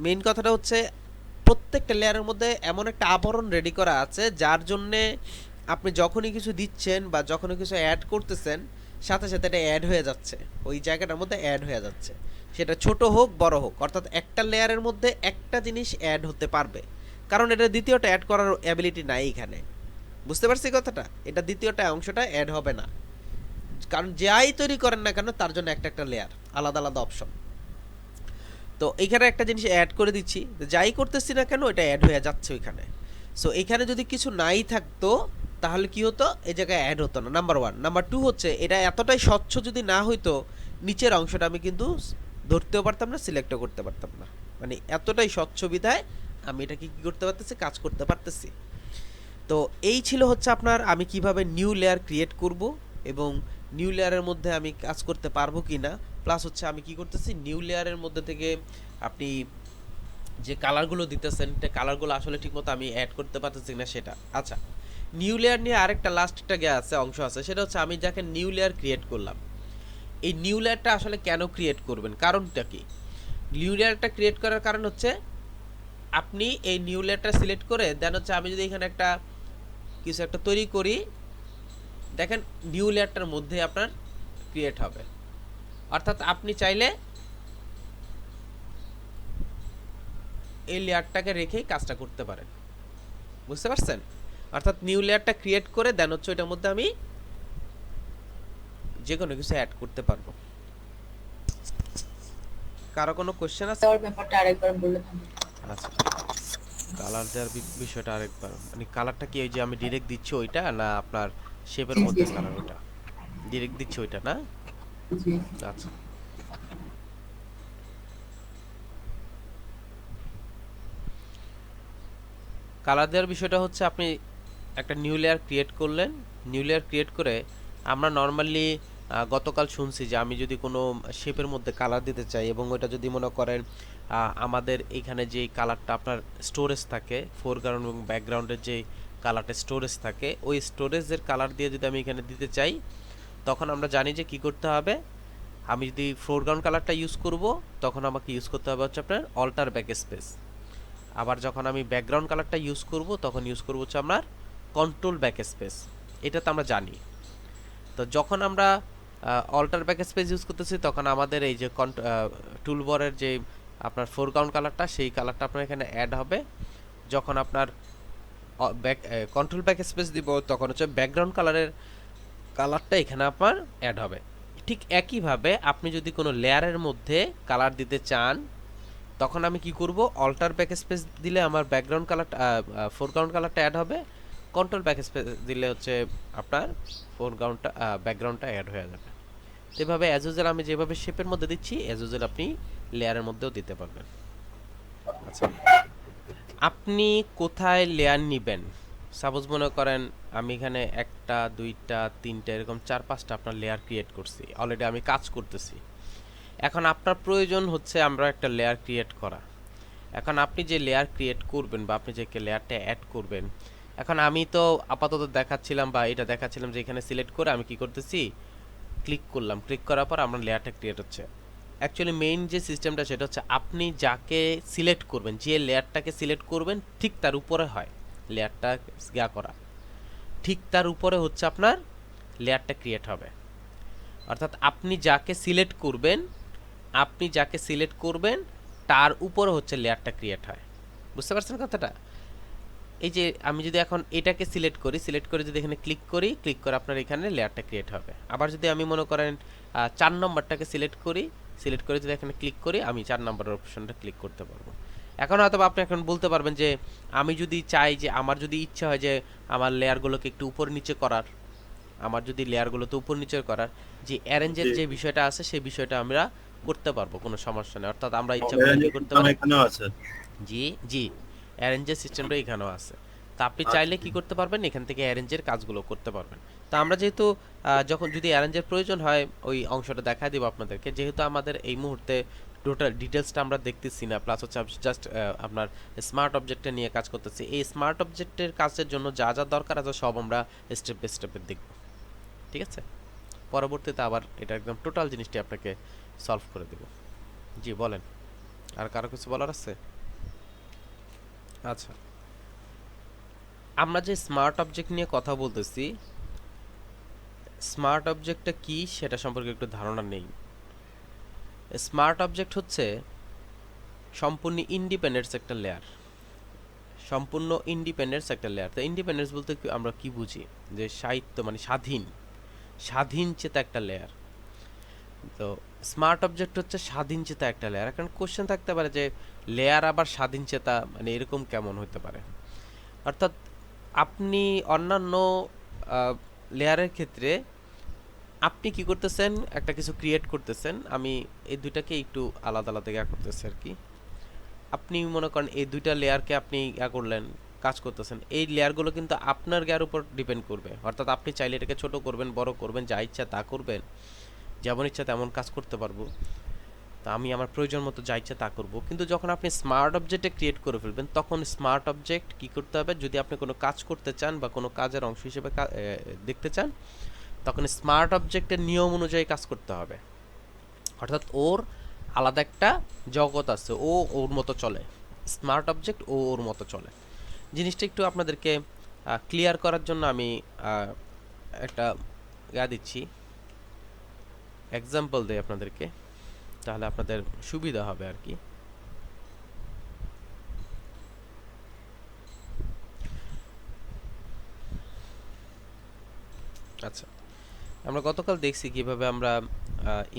মেইন কথাটা হচ্ছে প্রত্যেকটা লেয়ারের মধ্যে এমন একটা আবরণ রেডি করা আছে যার জন্যে আপনি যখনই কিছু দিচ্ছেন বা যখনই কিছু অ্যাড করতেছেন সাথে সাথে এটা অ্যাড হয়ে যাচ্ছে, ওই জায়গাটার মধ্যে অ্যাড হয়ে যাচ্ছে, সেটা ছোট হোক বড় হোক, অর্থাৎ একটা লেয়ারের মধ্যে একটা জিনিস অ্যাড হতে পারবে, কারণ এটা দ্বিতীয়টা অ্যাড করার অ্যাবিলিটি নাই এখানে। বুঝতে পারছি কথাটা? এটা দ্বিতীয়টা অংশটা অ্যাড হবে না, কারণ যাই তৈরি করেন না কেন তার জন্য একটা একটা লেয়ার, আলাদা আলাদা অপশন। তো এইখানে একটা জিনিস অ্যাড করে দিচ্ছি, যাই করতেছি না কেন এটা অ্যাড হয়ে যাচ্ছে ওইখানে। সো এখানে যদি কিছু নাই থাকতো তাহলে কি হতো, এই জায়গায় অ্যাড হতো না, নাম্বার ওয়ান। নাম্বার টু হচ্ছে এটা এতটাই স্বচ্ছ যদি না হইতো নিচের অংশটা আমি কিন্তু ধরতেও পারতাম না, সিলেক্টও করতে পারতাম না, মানে এতটাই স্বচ্ছ বিধায় আমি এটাকে কী করতে পারতেছি, কাজ করতে পারতেছি। তো এই ছিল হচ্ছে আপনার আমি কিভাবে নিউ লেয়ার ক্রিয়েট করব এবং নিউ লেয়ারের মধ্যে আমি কাজ করতে পারবো কি না, প্লাস হচ্ছে আমি কি করতেছি নিউ লেয়ারের মধ্যে থেকে আপনি যে কালারগুলো দিতেছেন কালারগুলো আসলে ঠিকমতো আমি অ্যাড করতে পারতেছি না সেটা। আচ্ছা, নিউ লেয়ার নিয়ে আরেকটা লাস্ট একটা আছে অংশ আছে, সেটা হচ্ছে আমি যাকে নিউ লেয়ার ক্রিয়েট করলাম, এই নিউ লেয়ারটা আসলে কেন ক্রিয়েট করবেন, কারণটা কি? নিউ লেয়ারটা ক্রিয়েট করার কারণ হচ্ছে আপনি এই নিউ লেয়ারটা সিলেক্ট করে দেন হচ্ছে আমি যদি এখানে একটা কিছু একটা তৈরি করি, দেখেন নিউ লেয়ারটার মধ্যে আপনার ক্রিয়েট হবে। অর্থাৎ আপনি চাইলে এই লেয়ারটাকে রেখেই কাজটা করতে পারেন, বুঝতে পারছেন? অর্থাৎ নিউ লেয়ারটা ক্রিয়েট করে দেন হচ্ছে ওইটার মধ্যে আমি যে কোনো কিছু অ্যাড করতে পারবো। কারো কোনো কোশ্চেন আছে? দেওয়ার ব্যাপারটা আরেকবার বললে ভালো হতো। আচ্ছা, কালার দেওয়ার বিষয়টা আরেকবার, মানে কালারটা কি ওই যে আমি ডিরেক্ট দিচ্ছি ওইটা, না আপনার শেপের জি জি মধ্যে জি কালার ওইটা ডিরেক্ট দিচ্ছি ওইটা, না? জি। আচ্ছা, কালার দেওয়ার বিষয়টা হচ্ছে আপনি একটা নিউ লেয়ার ক্রিয়েট করলেন। নিউ লেয়ার ক্রিয়েট করে আমরা নর্মালি গতকাল শুনছি যে আমি যদি কোনো শেপের মধ্যে কালার দিতে চাই এবং ওইটা যদি মনে করেন আমাদের এখানে যে কালারটা আপনার স্টোরেজ থাকে, ফোরগ্রাউন্ড এবং ব্যাকগ্রাউন্ডের যে কালারটা স্টোরেজ থাকে, ওই স্টোরেজের কালার দিয়ে যদি আমি এখানে দিতে চাই, তখন আমরা জানি যে কি করতে হবে। আমি যদি ফোরগ্রাউন্ড কালারটা ইউজ করব, তখন আমাকে ইউজ করতে হবে হচ্ছে আপনার অল্টার ব্যাক স্পেস। আবার যখন আমি ব্যাকগ্রাউন্ড কালারটা ইউজ করব, তখন ইউজ করব হচ্ছে আপনার কন্ট্রোল ব্যাক স্পেস। এটা তো আমরা জানি। তো যখন আমরা অল্টার ব্যাক স্পেস ইউজ করতেছি, তখন আমাদের এই যে টুলবারের যে আপনার ফোরগ্রাউন্ড কালারটা, সেই কালারটা আপনার এখানে অ্যাড হবে। যখন আপনার ব্যাক কন্ট্রোল ব্যাক স্পেস দিব, তখন হচ্ছে ব্যাকগ্রাউন্ড কালারের কালারটা এখানে আপনার অ্যাড হবে। ঠিক একইভাবে আপনি যদি কোনো লেয়ারের মধ্যে কালার দিতে চান, তখন আমি কি করব, অল্টার ব্যাক স্পেস দিলে আমার ব্যাকগ্রাউন্ড কালারটা ফোরগ্রাউন্ড কালারটা অ্যাড হবে, কন্ট্রোল ব্যাক স্পেস দিলে হচ্ছে আপনার ফোরগ্রাউন্ডটা ব্যাকগ্রাউন্ডটা অ্যাড হয়ে যাবে। তো এভাবে অ্যাজ ইউজুয়াল আমি যেভাবে শেপের মধ্যে দিচ্ছি, অ্যাজ ইউজুয়াল আপনি লেয়ারের মধ্যেও দিতে পারবেন। আচ্ছা, আপনি কোথায় লেয়ার নিবেন? সাপোজ মনে করেন আমি এখানে একটা দুইটা তিনটা এরকম চার পাঁচটা আপনার লেয়ার ক্রিয়েট করছি, অলরেডি আমি কাজ করতেছি। এখন আপনার প্রয়োজন হচ্ছে আমরা একটা লেয়ার ক্রিয়েট করা। এখন আপনি যে লেয়ার ক্রিয়েট করবেন বা আপনি যে লেয়ারটা অ্যাড করবেন, এখন আমি তো আপাতত দেখাচ্ছিলাম বা এটা দেখাচ্ছিলাম যে এখানে সিলেক্ট করে আমি কি করতেছি, ক্লিক করলাম, ক্লিক করার পর আমার লেয়ারটা ক্রিয়েট হচ্ছে। অ্যাকচুয়ালি মেইন যে সিস্টেমটা সেটা হচ্ছে আপনি যাকে সিলেক্ট করবেন, যে লেয়ারটাকে সিলেক্ট করবেন ঠিক তার উপরে হয় লেয়ারটা করা, ঠিক তার উপরে হচ্ছে আপনার লেয়ারটা ক্রিয়েট হবে। অর্থাৎ আপনি যাকে সিলেক্ট করবেন, আপনি যাকে সিলেক্ট করবেন তার উপরে হচ্ছে লেয়ারটা ক্রিয়েট হয়। বুঝতে পারছেন কথাটা? এই যে আমি যদি এখন এটাকে সিলেক্ট করি, সিলেক্ট করে যদি এখানে ক্লিক করি, ক্লিক করে আপনার এখানে লেয়ারটা ক্রিয়েট হবে। আবার যদি আমি মনে করেন 4 নম্বরটাকে সিলেক্ট করি, সিলেক্ট করে যদি এখানে ক্লিক করি, আমি 4 নম্বরের অপশনটা ক্লিক করতে পারবো। এখন হয়তো আপনি এখন বলতে পারবেন যে আমি যদি চাই যে আমার যদি ইচ্ছা হয় যে আমার লেয়ারগুলোকে একটু উপর নিচে করার, আমার যদি লেয়ারগুলোতে উপর নিচে করার যে অ্যারেঞ্জের জি যে বিষয়টা আছে, সেই বিষয়টা আমরা করতে পারবো, কোনো সমস্যা নেই। অর্থাৎ আমরা ইচ্ছা করলে কি অ্যারেঞ্জের করতে সিস্টেম পারি, এখানেও আছে। জি জি, অ্যারেঞ্জের সিস্টেমটা এখানেও আছে। তা আপনি চাইলে আচ্ছা কি করতে পারবেন, এখান থেকে অ্যারেঞ্জের কাজগুলো করতে পারবেন। তা আমরা যেহেতু যখন যদি অ্যারেঞ্জের প্রয়োজন হয় ওই অংশটা দেখা দিব আপনাদেরকে, যেহেতু আমাদের এই মুহূর্তে টোটাল ডিটেলসটা আমরা দেখতেছি না, প্লাস হচ্ছে জাস্ট আপনার স্মার্ট অবজেক্টে নিয়ে কাজ করতেছি। এই স্মার্ট অবজেক্টের কাজের জন্য যা যা দরকার আছে সব আমরা স্টেপ বাই স্টেপে দেখব, ঠিক আছে? পরবর্তীতে আবার এটা একদম টোটাল জিনিসটি আপনাকে সলভ করে দেব। জি বলেন, আর কারো কিছু বলার আছে? আচ্ছা, আমরা যে স্মার্ট অবজেক্ট নিয়ে কথা বলতেছি, স্মার্ট অবজেক্টটা কি সেটা সম্পর্কে একটু ধারণা নেই। স্মার্ট অবজেক্ট হচ্ছে সম্পূর্ণ ইন্ডিপেন্ডেন্স একটা লেয়ার, সম্পূর্ণ ইন্ডিপেন্ডেন্স একটা লেয়ার। তো ইন্ডিপেন্ডেন্স বলতে আমরা কি বুঝি, যে সাহিত্য মানে স্বাধীন, স্বাধীন চেতা একটা লেয়ার। তো স্মার্ট অবজেক্ট হচ্ছে স্বাধীন চেতা একটা লেয়ার। এখন কোশ্চেন থাকতে পারে যে লেয়ার আবার স্বাধীন চেতা মানে এরকম কেমন হতে পারে? অর্থাৎ আপনি অন্যান্য লেয়ারের ক্ষেত্রে আপনি কি করতেছেন, একটা কিছু ক্রিয়েট করতেছেন, আমি এই দুইটাকে একটু আলাদা আলাদা করতেছি আর কি। আপনি মনে করেন এই দুইটা লেয়ারকে আপনি করলেন, কাজ করতেছেন, এই লেয়ারগুলো কিন্তু আপনার গেয়ার উপর ডিপেন্ড করবে। অর্থাৎ আপনি চাইলে এটাকে ছোট করবেন, বড় করবেন, যা ইচ্ছা তা করবেন, যেমন ইচ্ছা তেমন কাজ করতে পারবো। তো আমি আমার প্রয়োজন মতো যা ইচ্ছা তা করব। কিন্তু যখন আপনি স্মার্ট অবজেক্টে ক্রিয়েট করে ফেলবেন তখন স্মার্ট অবজেক্ট কি করতে হবে, যদি আপনি কোনো কাজ করতে চান বা কোনো কাজের অংশ হিসেবে দেখতে চান, তখন স্মার্ট অবজেক্টের নিয়ম অনুযায়ী কাজ করতে হবে। অর্থাৎ ওর আলাদা একটা জগৎ আছে, ও ওর মতো চলে, স্মার্ট অবজেক্ট ও ওর মতো চলে। জিনিসটা একটু আপনাদেরকে ক্লিয়ার করার জন্য আমি একটা দিচ্ছি, এক্সাম্পল দেই আপনাদেরকে, তাহলে আপনাদের সুবিধা হবে আর কি। আচ্ছা, আমরা গতকাল দেখছি কিভাবে আমরা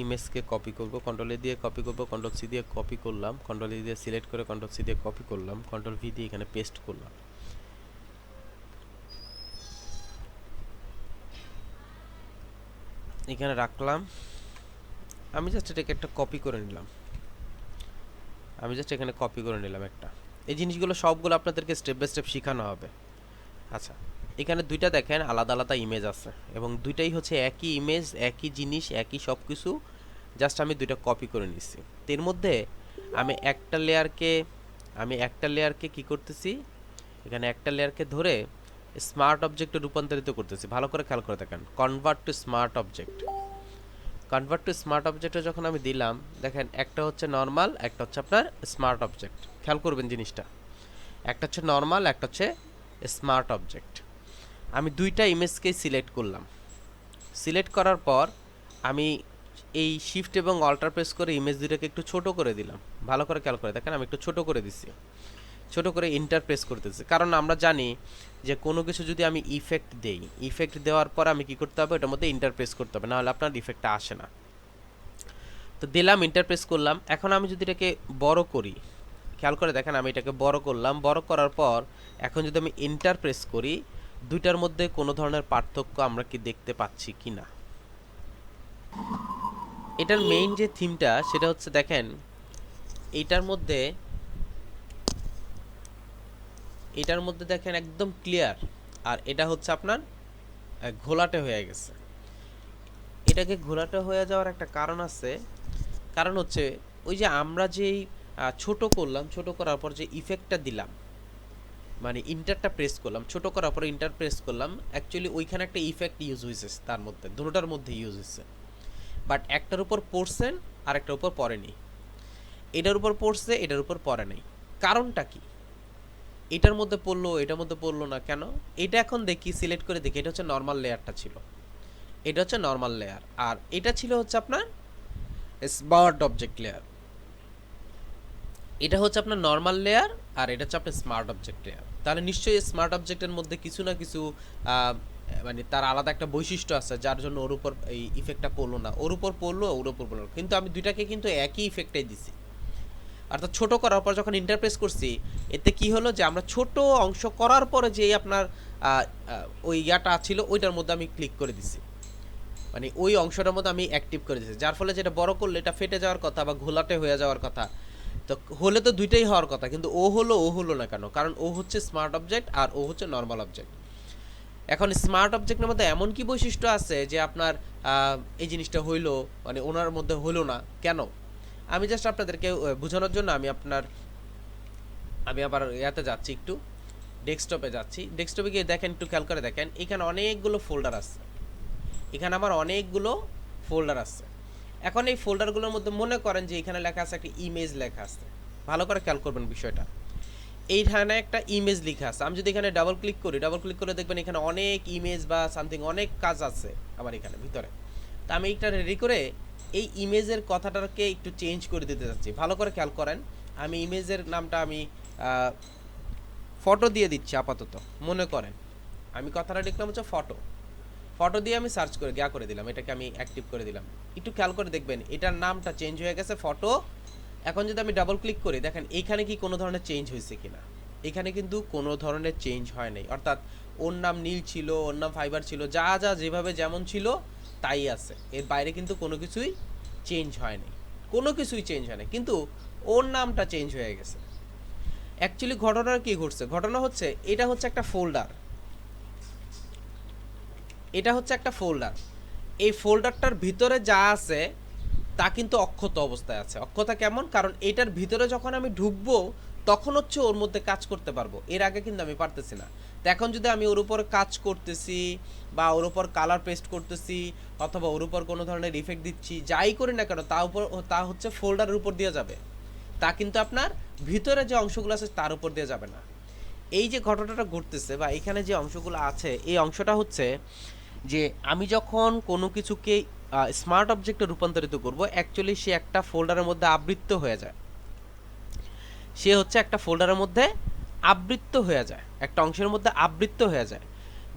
ইমেজকে কপি করব। কন্ট্রোল এ দিয়ে কপি করব, কন্ট্রোল সি দিয়ে কপি করলাম, কন্ট্রোল এ দিয়ে সিলেক্ট করে কন্ট্রোল সি দিয়ে কপি করলাম, কন্ট্রোল ভি দিয়ে এখানে পেস্ট করলাম। এখানে রাখলাম, আমি জাস্ট এটাকে একটা কপি করে নিলাম, আমি জাস্ট এখানে কপি করে নিলাম একটা। এই জিনিসগুলো সবগুলো আপনাদেরকে স্টেপ বাই স্টেপ শেখানো হবে। আচ্ছা, এখানে দুইটা দেখেন আলাদা আলাদা ইমেজ আছে এবং দুইটাই হচ্ছে একই ইমেজ, একই জিনিস, একই সব কিছু, জাস্ট আমি দুইটা কপি করে নিচ্ছি। তো এর মধ্যে আমি একটা লেয়ারকে কি করতেছি, এখানে একটা লেয়ারকে ধরে স্মার্ট অবজেক্টে রূপান্তরিত করতেছি। ভালো করে খেয়াল করে দেখেন, convert to smart object. Convert to smart অবজেক্টে যখন আমি দিলাম, দেখেন একটা হচ্ছে নর্মাল, একটা হচ্ছে আপনার স্মার্ট অবজেক্ট। খেয়াল করবেন জিনিসটা, একটা হচ্ছে নর্মাল, একটা হচ্ছে স্মার্ট অবজেক্ট। আমি দুইটা ইমেজকেই সিলেক্ট করলাম। সিলেক্ট করার পর আমি এই শিফট এবং অল্টার প্রেস করে ইমেজ দুটোকে একটু ছোট করে দিলাম। ভালো করে খেয়াল করে দেখেন, আমি একটু ছোট করে দিচ্ছি, ছোট করে ইন্টার প্রেস করতেছি, কারণ আমরা জানি যে কোনো কিছু যদি আমি ইফেক্ট দেই, ইফেক্ট দেওয়ার পর আমি কি করতে হবে, ওটার মধ্যে ইন্টার প্রেস করতে হবে, নাহলে আপনার ইফেক্টটা আসে না। তো দিলাম, ইন্টার প্রেস করলাম। এখন আমি যদি এটাকে বড় করি, খেয়াল করে দেখেন, আমি এটাকে বড় করলাম। বড় করার পর এখন যদি আমি ইন্টার প্রেস করি, দুইটার মধ্যে কোনো ধরনের পার্থক্য আমরা কি দেখতে পাচ্ছি কি না। এটার মেইন যে থিমটা সেটা হচ্ছে দেখেন, এটার মধ্যে দেখেন একদম ক্লিয়ার, আর এটা হচ্ছে আপনার ঘোলাটে হয়ে গেছে। এটাকে ঘোলাটে হয়ে যাওয়ার একটা কারণ আছে, কারণ হচ্ছে ওই যে আমরা যেই ছোট করলাম, ছোট করার পর যে ইফেক্টটা দিলাম, মানে ইন্টারটা প্রেস করলাম, ছোট করার পর ইন্টার প্রেস করলাম, অ্যাকচুয়ালি ওইখানে একটা ইফেক্ট ইউজ হয়েছে, তার মধ্যে দুটোটার মধ্যে ইউজ হয়েছে, বাট একটার উপর পড়ছেন আর একটার উপর পড়েনি। এটার উপর পড়ছে, এটার উপর পড়ে নাই। কারণটা কি? এটার মধ্যে পড়লো, এটার মধ্যে পড়লো না কেন? এটা এখন দেখি, সিলেক্ট করে দেখি, এটা হচ্ছে নর্মাল লেয়ারটা ছিল, এটা হচ্ছে নর্মাল লেয়ার, আর এটা ছিল হচ্ছে আপনার স্মার্ট অবজেক্ট লেয়ার। এটা হচ্ছে আপনার নর্মাল লেয়ার, আর এটা হচ্ছে আপনার স্মার্ট অবজেক্ট লেয়ার। তাহলে নিশ্চয়ই স্মার্ট অবজেক্টের মধ্যে কিছু না কিছু মানে তার আলাদা একটা বৈশিষ্ট্য আছে, যার জন্য ওর উপর এই ইফেক্টটা পড়লো না, ওর উপর পড়লো, ওর উপর পড়লো। কিন্তু আমি দুইটাকে কিন্তু একই ইফেক্টটাই দিছি। অর্থাৎ ছোট করার পর যখন ইন্টারপ্রেস করছি, এতে কি হলো যে আমরা ছোট অংশ করার পরে যে আপনার ওই ইয়াটা ছিল, ওইটার মধ্যে আমি ক্লিক করে দিছি, মানে ওই অংশটার মধ্যে আমি অ্যাক্টিভ করে দিয়েছি, যার ফলে যেটা বড় করলে এটা ফেটে যাওয়ার কথা বা ঘোলাটে হয়ে যাওয়ার কথা। তো হলে তো দুইটাই হওয়ার কথা, কিন্তু ও হলো না কেন? কারণ ও হচ্ছে স্মার্ট অবজেক্ট আর ও হচ্ছে নর্মাল অবজেক্ট। এখন স্মার্ট অবজেক্টের মধ্যে এমন কি বৈশিষ্ট্য আছে যে আপনার এই জিনিসটা হইলো, মানে ওনার মধ্যে হলো না কেন? আমি জাস্ট আপনাদেরকে বোঝানোর জন্য আমি আবার ইয়াতে যাচ্ছি, একটু ডেস্কটপে যাচ্ছি। ডেস্কটপে গিয়ে দেখেন, একটু খেয়াল করে দেখেন, এখানে অনেকগুলো ফোল্ডার আছে, এখানে আমার অনেকগুলো ফোল্ডার আছে। এখন এই ফোল্ডারগুলোর মধ্যে মনে করেন যে এখানে লেখা আছে, একটা ইমেজ লেখা আছে। ভালো করে খেয়াল করবেন বিষয়টা, এইখানে একটা ইমেজ লেখা আছে। আমি যদি এখানে ডাবল ক্লিক করে দেখবেন এখানে অনেক ইমেজ বা সামথিং অনেক কাজ আছে আমার এখানে ভিতরে। তা আমি এইটা রেডি করে এই ইমেজের কথাটাকে একটু চেঞ্জ করে দিতে যাচ্ছি। ভালো করে খেয়াল করেন, আমি ইমেজের নামটা আমি ফটো দিয়ে দিচ্ছি আপাতত। মনে করেন আমি কথাটা লিখলাম হচ্ছে ফটো দিয়ে আমি সার্চ করে করে দিলাম, এটাকে আমি অ্যাক্টিভ করে দিলাম। একটু খেয়াল করে দেখবেন এটার নামটা চেঞ্জ হয়ে গেছে ফটো। এখন যদি আমি ডাবল ক্লিক করি, দেখেন এইখানে কি কোনো ধরনের চেঞ্জ হয়েছে কিনা? এখানে কিন্তু কোনো ধরনের চেঞ্জ হয় নাই, অর্থাৎ ওর নাম নীল ছিল, ওর নাম ফাইবার ছিল, যা যেভাবে যেমন ছিল তাই আছে, এর বাইরে কিন্তু কোনো কিছুই চেঞ্জ হয় নাই, কিন্তু ওর নামটা চেঞ্জ হয়ে গেছে। অ্যাকচুয়ালি ঘটনা কি ঘটছে? ঘটনা হচ্ছে এটা হচ্ছে একটা ফোল্ডার, এই ফোল্ডারটার ভিতরে যা আছে তা কিন্তু অক্ষত অবস্থায় আছে। অক্ষতা কেমন? কারণ এটার ভিতরে যখন আমি ঢুকবো তখন হচ্ছে ওর মধ্যে কাজ করতে পারবো, এর আগে কিন্তু আমি পারতেছি না। তো এখন যদি আমি ওর উপর কাজ করতেছি বা ওর উপর কালার পেস্ট করতেছি অথবা ওর উপর কোনো ধরনের ইফেক্ট দিচ্ছি, যাই করি না কেন তা হচ্ছে ফোল্ডারের উপর দিয়ে যাবে, তা কিন্তু আপনার ভিতরে যে অংশগুলো আছে তার উপর দিয়ে যাবে না। এই যে ঘটনাটা ঘটতেছে বা এখানে যে অংশগুলো আছে, এই অংশটা হচ্ছে যে আমি যখন কোনো কিছুকে স্মার্ট অবজেক্টে রূপান্তরিত করব, অ্যাকচুয়ালি সে একটা ফোল্ডারের মধ্যে আবৃত্ত হয়ে যায়, সে হচ্ছে একটা ফোল্ডারের মধ্যে আবৃত্ত হয়ে যায়, একটা অংশের মধ্যে আবৃত্ত হয়ে যায়,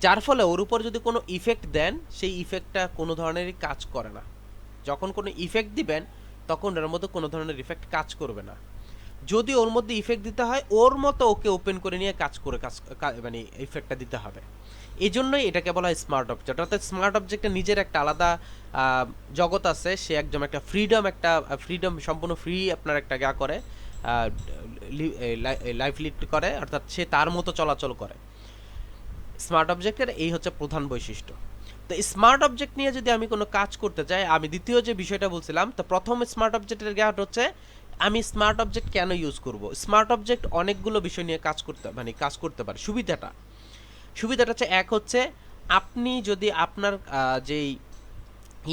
যার ফলে ওর উপর যদি কোনো ইফেক্ট দেন সেই ইফেক্টটা কোনো ধরনেরই কাজ করে না। যখন কোনো ইফেক্ট দিবেন তখন ওর মধ্যে কোনো ধরনের ইফেক্ট কাজ করবে না। যদি ওর মধ্যে ইফেক্ট দিতে হয় ওর মতো ওকে ওপেন করে নিয়ে মানে ইফেক্টটা দিতে হবে। এই জন্যই এটাকে বলা হয় স্মার্ট অবজেক্ট। অর্থাৎ স্মার্ট অবজেক্টের নিজের একটা আলাদা জগৎ আছে, সে একদম একটা ফ্রিডম সম্পূর্ণ ফ্রি আপনার একটা গা করে, লাইফ লিড করে, অর্থাৎ সে তার মতো চলাচল করে। স্মার্ট অবজেক্টের এই হচ্ছে প্রধান বৈশিষ্ট্য। তো স্মার্ট অবজেক্ট নিয়ে যদি আমি কোনো কাজ করতে চাই, আমি দ্বিতীয় যে বিষয়টা বলছিলাম, তো প্রথম স্মার্ট অবজেক্টের জ্ঞান হচ্ছে আমি স্মার্ট অবজেক্ট কেন ইউজ করব। স্মার্ট অবজেক্ট অনেকগুলো বিষয় নিয়ে কাজ করতে পারে। সুবিধাটা হচ্ছে, এক হচ্ছে আপনি যদি আপনার যেই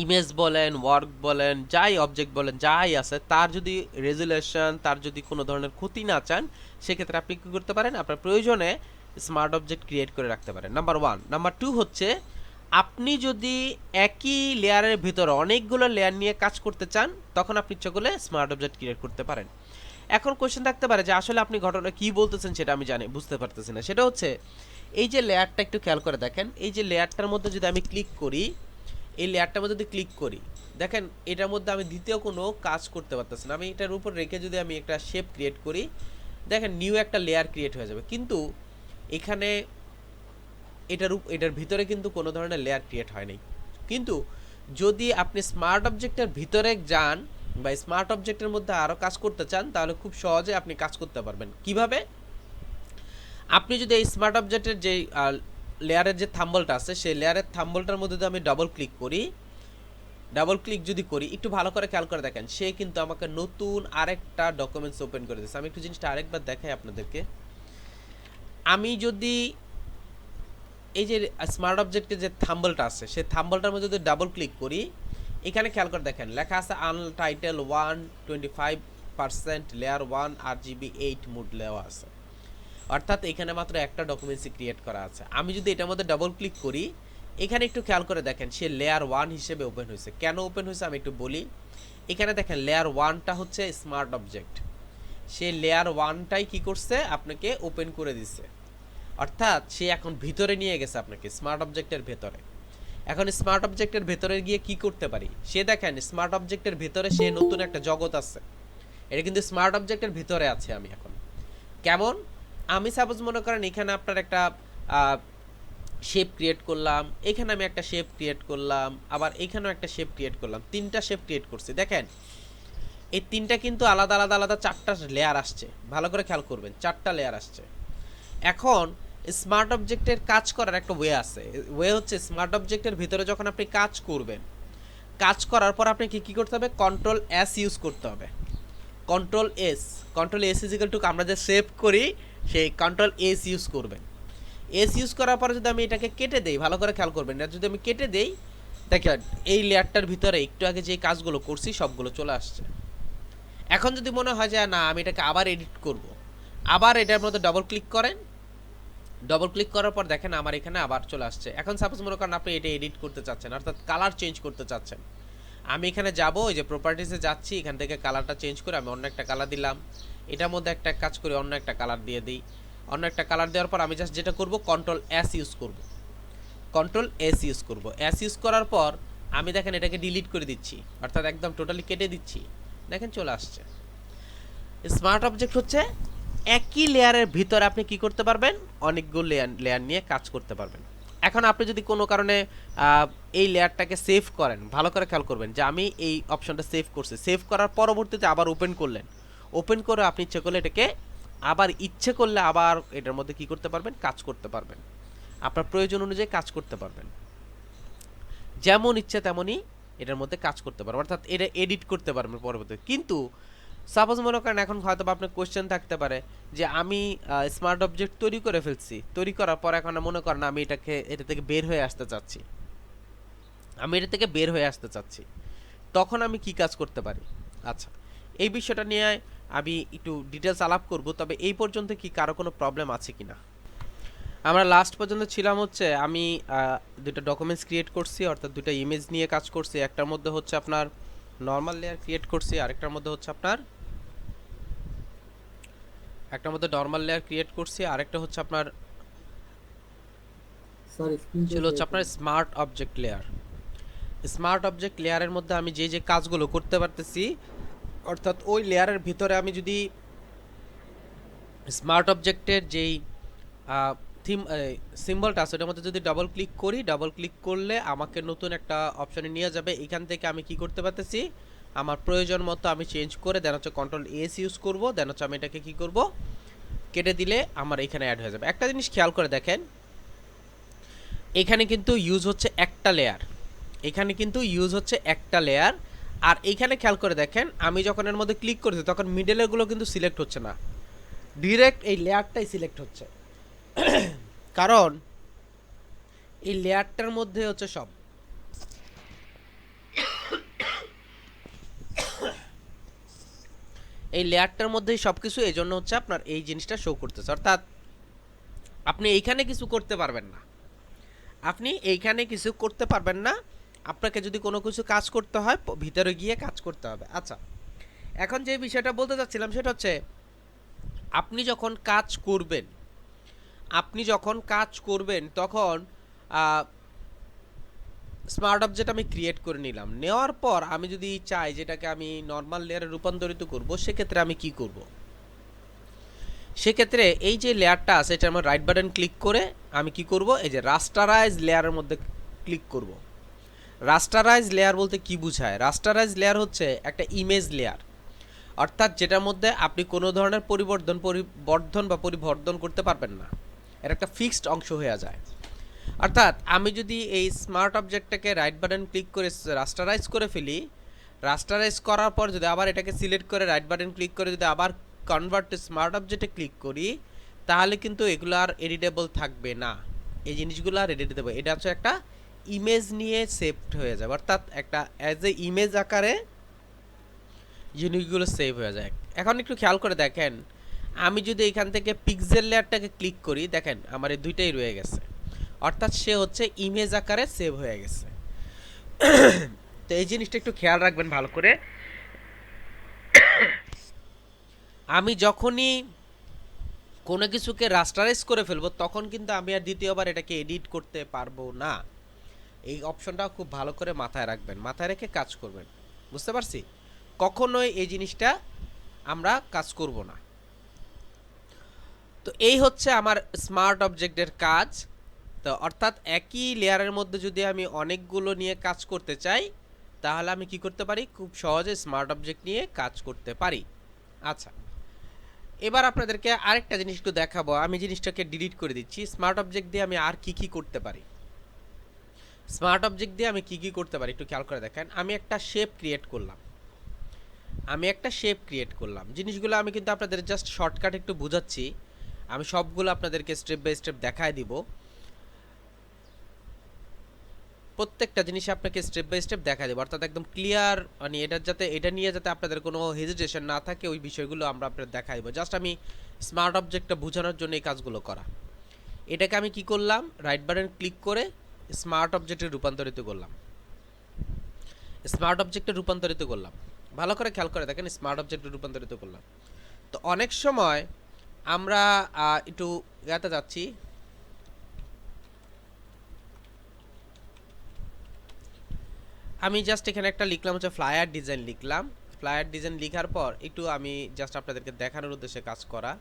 ইমেজ বলেন, ওয়ার্ক বলেন, যাই অবজেক্ট বলেন, যাই আছে তার যদি রেজুলেশন, তার যদি কোনো ধরনের ক্ষতি না চান, সেক্ষেত্রে আপনি কী করতে পারেন, আপনার প্রয়োজনে স্মার্ট অবজেক্ট ক্রিয়েট করে রাখতে পারেন, নাম্বার ওয়ান। নাম্বার টু হচ্ছে আপনি যদি একই লেয়ারের ভিতরে অনেকগুলো লেয়ার নিয়ে কাজ করতে চান, তখন আপনি ইচ্ছা করলে স্মার্ট অবজেক্ট ক্রিয়েট করতে পারেন। এখন কোয়েশ্চেন থাকতে পারে যে আসলে আপনি ঘটনা কী বলতেছেন সেটা আমি বুঝতে পারতেছি না। সেটা হচ্ছে এই যে লেয়ারটা একটু খেয়াল করে দেখেন, এই যে লেয়ারটার মধ্যে যদি আমি ক্লিক করি, এই লেয়ারটার মধ্যে যদি ক্লিক করি, দেখেন এটার মধ্যে আমি দ্বিতীয় কোনো কাজ করতে পারতেছি না। আমি এটার উপর রেখে যদি আমি একটা শেপ ক্রিয়েট করি, দেখেন নিউ একটা লেয়ার ক্রিয়েট হয়ে যাবে, কিন্তু এখানে এটার ভিতরে কিন্তু কোনো ধরনের লেয়ার ক্রিয়েট হয় নাই। কিন্তু যদি আপনি স্মার্ট অবজেক্টের ভিতরে যান বা স্মার্ট অবজেক্টের মধ্যে আরও কাজ করতে চান, তাহলে খুব সহজে আপনি কাজ করতে পারবেন। কিভাবে? আপনি যদি এই স্মার্ট অবজেক্টের যে লেয়ারের যে থাম্বলটা আছে, সেই লেয়ারের থাম্বলটার মধ্যে যদি আমি ডাবল ক্লিক যদি করি, একটু ভালো করে খেয়াল করে দেখেন, সে কিন্তু আমাকে নতুন আরেকটা ডকুমেন্টস ওপেন করে দিচ্ছে। আমি একটু জিনিসটা আরেকবার দেখাই আপনাদেরকে। আমি যদি এই যে স্মার্ট অবজেক্টের যে থাম্বলটা আছে, সেই থাম্বলটার মধ্যে যদি ডাবল ক্লিক করি, এখানে খেয়াল করে দেখেন লেখা আছে আনটাইটেল 125% লেয়ার 1 RGB 8 মুড লেওয়া আছে, অর্থাৎ এখানে মাত্র একটা ডকুমেন্টসই ক্রিয়েট করা আছে। আমি যদি এটার মধ্যে ডাবল ক্লিক করি, এখানে একটু খেয়াল করে দেখেন সে লেয়ার 1 হিসেবে ওপেন হয়েছে। কেন ওপেন হয়েছে আমি একটু বলি। এখানে দেখেন লেয়ার 1টা হচ্ছে স্মার্ট অবজেক্ট, সে লেয়ার 1টাই কি করছে, আপনাকে ওপেন করে দিচ্ছে, অর্থাৎ সে এখন ভিতরে নিয়ে গেছে আপনাকে স্মার্ট অবজেক্টের ভেতরে। এখন স্মার্ট অবজেক্টের ভেতরে গিয়ে কি করতে পারি, সে দেখেন স্মার্ট অবজেক্টের ভেতরে সে নতুন একটা জগৎ আছে, এটা কিন্তু স্মার্ট অবজেক্টের ভিতরে আছে। আমি এখন কেমন, আমি সাপোজ মনে করেন এখানে আপনার একটা শেপ ক্রিয়েট করলাম, এখানে আমি একটা শেপ ক্রিয়েট করলাম, আবার এখানেও একটা শেপ ক্রিয়েট করলাম, তিনটা শেপ ক্রিয়েট করছি। দেখেন এই তিনটা কিন্তু আলাদা আলাদা আলাদা চারটা লেয়ার আসছে, ভালো করে খেয়াল করবেন, চারটা লেয়ার আসছে। এখন স্মার্ট অবজেক্টের কাজ করার একটা ওয়ে আছে। ওয়ে হচ্ছে স্মার্ট অবজেক্টের ভিতরে যখন আপনি কাজ করবেন, কাজ করার পর আপনি কি করতে হবে, কন্ট্রোল এস ইউজ করতে হবে। কন্ট্রোল এস ইজিক্যাল টু আমরা যে সেভ করি সেই কন্ট্রোল এস ইউজ করবেন। এস ইউজ করার পরে যদি আমি এটাকে কেটে দেই, ভালো করে খেয়াল করবেন, না যদি আমি কেটে দেই, দেখেন এই লেয়ারটার ভিতরে একটু আগে যে কাজগুলো করছি সবগুলো চলে আসছে। এখন যদি মনে হয় যে না আমি এটাকে আবার এডিট করব, আবার এটার মধ্যে ডবল ক্লিক করেন, ডবল ক্লিক করার পর দেখেন আমার এখানে আবার চলে আসছে। এখন সাপোজ মনে করেন আপনি এটা এডিট করতে চাচ্ছেন, অর্থাৎ কালার চেঞ্জ করতে চাচ্ছেন, আমি এখানে যাব, ওই যে প্রপার্টিসে যাচ্ছি, এখান থেকে কালারটা চেঞ্জ করে আমি অন্য একটা কালার দিলাম, এটার মধ্যে একটা কাজ করে অন্য একটা কালার দিয়ে দিই। অন্য একটা কালার দেওয়ার পর আমি জাস্ট যেটা করব, কন্ট্রোল এস ইউজ করব। এস ইউজ করার পর আমি দেখেন এটাকে ডিলিট করে দিচ্ছি, অর্থাৎ একদম টোটালি কেটে দিচ্ছি, দেখেন চলে আসছে। স্মার্ট অবজেক্ট হচ্ছে একই লেয়ারের ভিতরে আপনি কি করতে পারবেন, অনেকগুলো লেয়ার নিয়ে কাজ করতে পারবেন। এখন আপনি যদি কোনো কারণে এই লেয়ারটাকে সেভ করেন, ভালো করে খেয়াল করবেন যে আমি এই অপশনটা সেভ করছি, সেভ করার পরবর্তীতে আবার ওপেন করলেন, ওপেন করে আপনি ইচ্ছে করলে এটাকে আবার এটার মধ্যে কি করতে পারবেন, কাজ করতে পারবেন, আপনার প্রয়োজন অনুযায়ী কাজ করতে পারবেন, যেমন ইচ্ছে তেমনই এটার মধ্যে কাজ করতে পারবো, অর্থাৎ এটা এডিট করতে পারবেন পরবর্তীতে। কিন্তু সাপোজ মনে করেন এখন হয়তো আপনার কোশ্চেন থাকতে পারে যে আমি স্মার্ট অবজেক্ট তৈরি করে ফেলছি, তৈরি করার পর এখন মনে করেন আমি এটা থেকে বের হয়ে আসতে চাচ্ছি, তখন আমি কি কাজ করতে পারি? আচ্ছা, এই বিষয়টা নিয়ে আমি একটু ডিটেলস আলাপ করব, তবে এই পর্যন্ত কি কারো কোনো প্রবলেম আছে কিনা? আমরা লাস্ট পর্যন্ত ছিলাম হচ্ছে আমি দুটো ডকুমেন্টস ক্রিয়েট করছি, অর্থাৎ দুটো ইমেজ নিয়ে কাজ করছি। একটার মধ্যে হচ্ছে আপনার নর্মাল লেয়ার ক্রিয়েট করছি, আরেকটার মধ্যে হচ্ছে আপনার আরেকটা হচ্ছে আপনার সরি স্ক্রিন ছিল হচ্ছে আপনার smart object layer. Smart object লেয়ারের মধ্যে আমি যে কাজগুলো করতে পারতেছি, অর্থাৎ ওই লেয়ারের ভিতরে আমি যদি স্মার্ট অবজেক্টের যেই থিম সিম্বলটা আছে ওটার মধ্যে যদি ডাবল ক্লিক করি, ডাবল ক্লিক করলে আমাকে নতুন একটা অপশনে নিয়ে যাবে। এখান থেকে আমি কি করতে পারতেছি, আমার প্রয়োজন মতো আমি চেঞ্জ করে দেন হচ্ছে কন্ট্রোল এস ইউজ করব, দেন হচ্ছে আমি এটাকে কি করব, কেটে দিলে আমার এখানে অ্যাড হয়ে যাবে। একটা জিনিস খেয়াল করে দেখেন, এখানে কিন্তু ইউজ হচ্ছে একটা লেয়ার, আর এইখানে খেয়াল করে দেখেন আমি যখন এর মধ্যে ক্লিক করেছি তখন মিডলেরগুলো কিন্তু সিলেক্ট হচ্ছে না, ডিরেক্ট এই লেয়ারটাই সিলেক্ট হচ্ছে। কারণ এই লেয়ারটার মধ্যে হচ্ছে সব, এই লেয়ারটার মধ্যেই সব কিছু, এই জন্য হচ্ছে আপনার এই জিনিসটা শো করতেছে। অর্থাৎ আপনি এইখানে কিছু করতে পারবেন না, আপনাকে যদি কোনো কিছু কাজ করতে হয় ভিতরে গিয়ে কাজ করতে হবে। আচ্ছা, এখন যে বিষয়টা বলতে চাচ্ছিলাম সেটা হচ্ছে আপনি যখন কাজ করবেন তখন স্মার্ট অবজেক্ট আমি ক্রিয়েট করে নিলাম, নেওয়ার পর আমি যদি চাই যেটাকে আমি নর্মাল লেয়ারে রূপান্তরিত করব, সেক্ষেত্রে আমি কি করব? সেক্ষেত্রে এই যে লেয়ারটা আছে এটা আমার রাইট বাটন ক্লিক করে আমি কি করব, এই যে রাস্টারাইজ লেয়ারের মধ্যে ক্লিক করব। রাস্টারাইজ লেয়ার বলতে কি বোঝায়? রাস্টারাইজ লেয়ার হচ্ছে একটা ইমেজ লেয়ার, অর্থাৎ যেটার মধ্যে আপনি কোনো ধরনের পরিবর্ধন করতে পারবেন না, এর একটা ফিক্সড অংশ হয়ে যায়। অর্থাৎ আমি যদি এই স্মার্ট অবজেক্টটাকে রাইট বাটন ক্লিক করে রাস্টারাইজ করে ফেলি, রাস্টারাইজ করার পর যদি আবার এটাকে সিলেক্ট করে রাইট বাটন ক্লিক করে যদি আবার কনভার্ট টু স্মার্ট অবজেক্টে ক্লিক করি, তাহলে কিন্তু এগুলো আর এডিটেবল থাকবে না, এই জিনিসগুলো আর এডিটেবল, এটা হচ্ছে একটা ইমেজ নিয়ে সেভড হয়ে যাবে, অর্থাৎ একটা অ্যাজ এ ইমেজ আকারে জিনিসগুলো সেভ হয়ে যায়। এখন একটু খেয়াল করে দেখেন, আমি যদি এখান থেকে পিক্সেল লেয়ারটাকে ক্লিক করি, দেখেন আমার এই দুইটাই রয়ে গেছে, অর্থাৎ সে হচ্ছে ইমেজ আকারে সেভ হয়ে গেছে। তো এই জিনিসটা একটু খেয়াল রাখবেন ভালো করে। আমি যখনই কোনো কিছুকে রাস্টারাইজ করে ফেলবো তখন কিন্তু আমি আর দ্বিতীয়বার এটাকে এডিট করতে পারবো না। এই অপশনটাও খুব ভালো করে মাথায় রাখবেন, মাথায় রেখে কাজ করবেন। বুঝতে পারছি? কখনোই এই জিনিসটা আমরা কাজ করব না। তো এই হচ্ছে আমার স্মার্ট অবজেক্টের কাজ। তো অর্থাৎ একই লেয়ারের মধ্যে যদি আমি অনেকগুলো নিয়ে কাজ করতে চাই, তাহলে আমি কি করতে পারি, খুব সহজে স্মার্ট অবজেক্ট নিয়ে কাজ করতে পারি। আচ্ছা, এবার আপনাদেরকে আরেকটা জিনিস একটু দেখাবো, আমি জিনিসটাকে ডিলিট করে দিচ্ছি। স্মার্ট অবজেক্ট দিয়ে আমি আর কি করতে পারি, একটু খেয়াল করে দেখেন। আমি একটা শেপ ক্রিয়েট করলাম, জিনিসগুলো আমি কিন্তু আপনাদের জাস্ট শর্টকাট একটু বোঝাচ্ছি, আমি সবগুলো আপনাদেরকে স্টেপ বাই স্টেপ দেখায় দিব। প্রত্যেকটা জিনিস আপনাকে স্টেপ বাই স্টেপ দেখা দেবো, অর্থাৎ একদম ক্লিয়ার, মানে এটা নিয়ে যাতে আপনাদের কোনো হেজিটেশন না থাকে, ওই বিষয়গুলো আমরা আপনাদের দেখা দেবো। জাস্ট আমি স্মার্ট অবজেক্টটা বোঝানোর জন্য এই কাজগুলো করা। এটাকে আমি কি করলাম, রাইট বাটন ক্লিক করে স্মার্ট অবজেক্টে রূপান্তরিত করলাম। ভালো করে খেয়াল করে দেখেন, স্মার্ট অবজেক্টে রূপান্তরিত করলাম। তো অনেক সময় আমরা একটু ইয়াতে যাচ্ছি, আমি জাস্ট এখানে একটা লিখলাম হচ্ছে ফ্লায়ার ডিজাইন লিখার পর একটু আমি জাস্ট আপনাদেরকে দেখানোর উদ্দেশ্যে কাজ করা।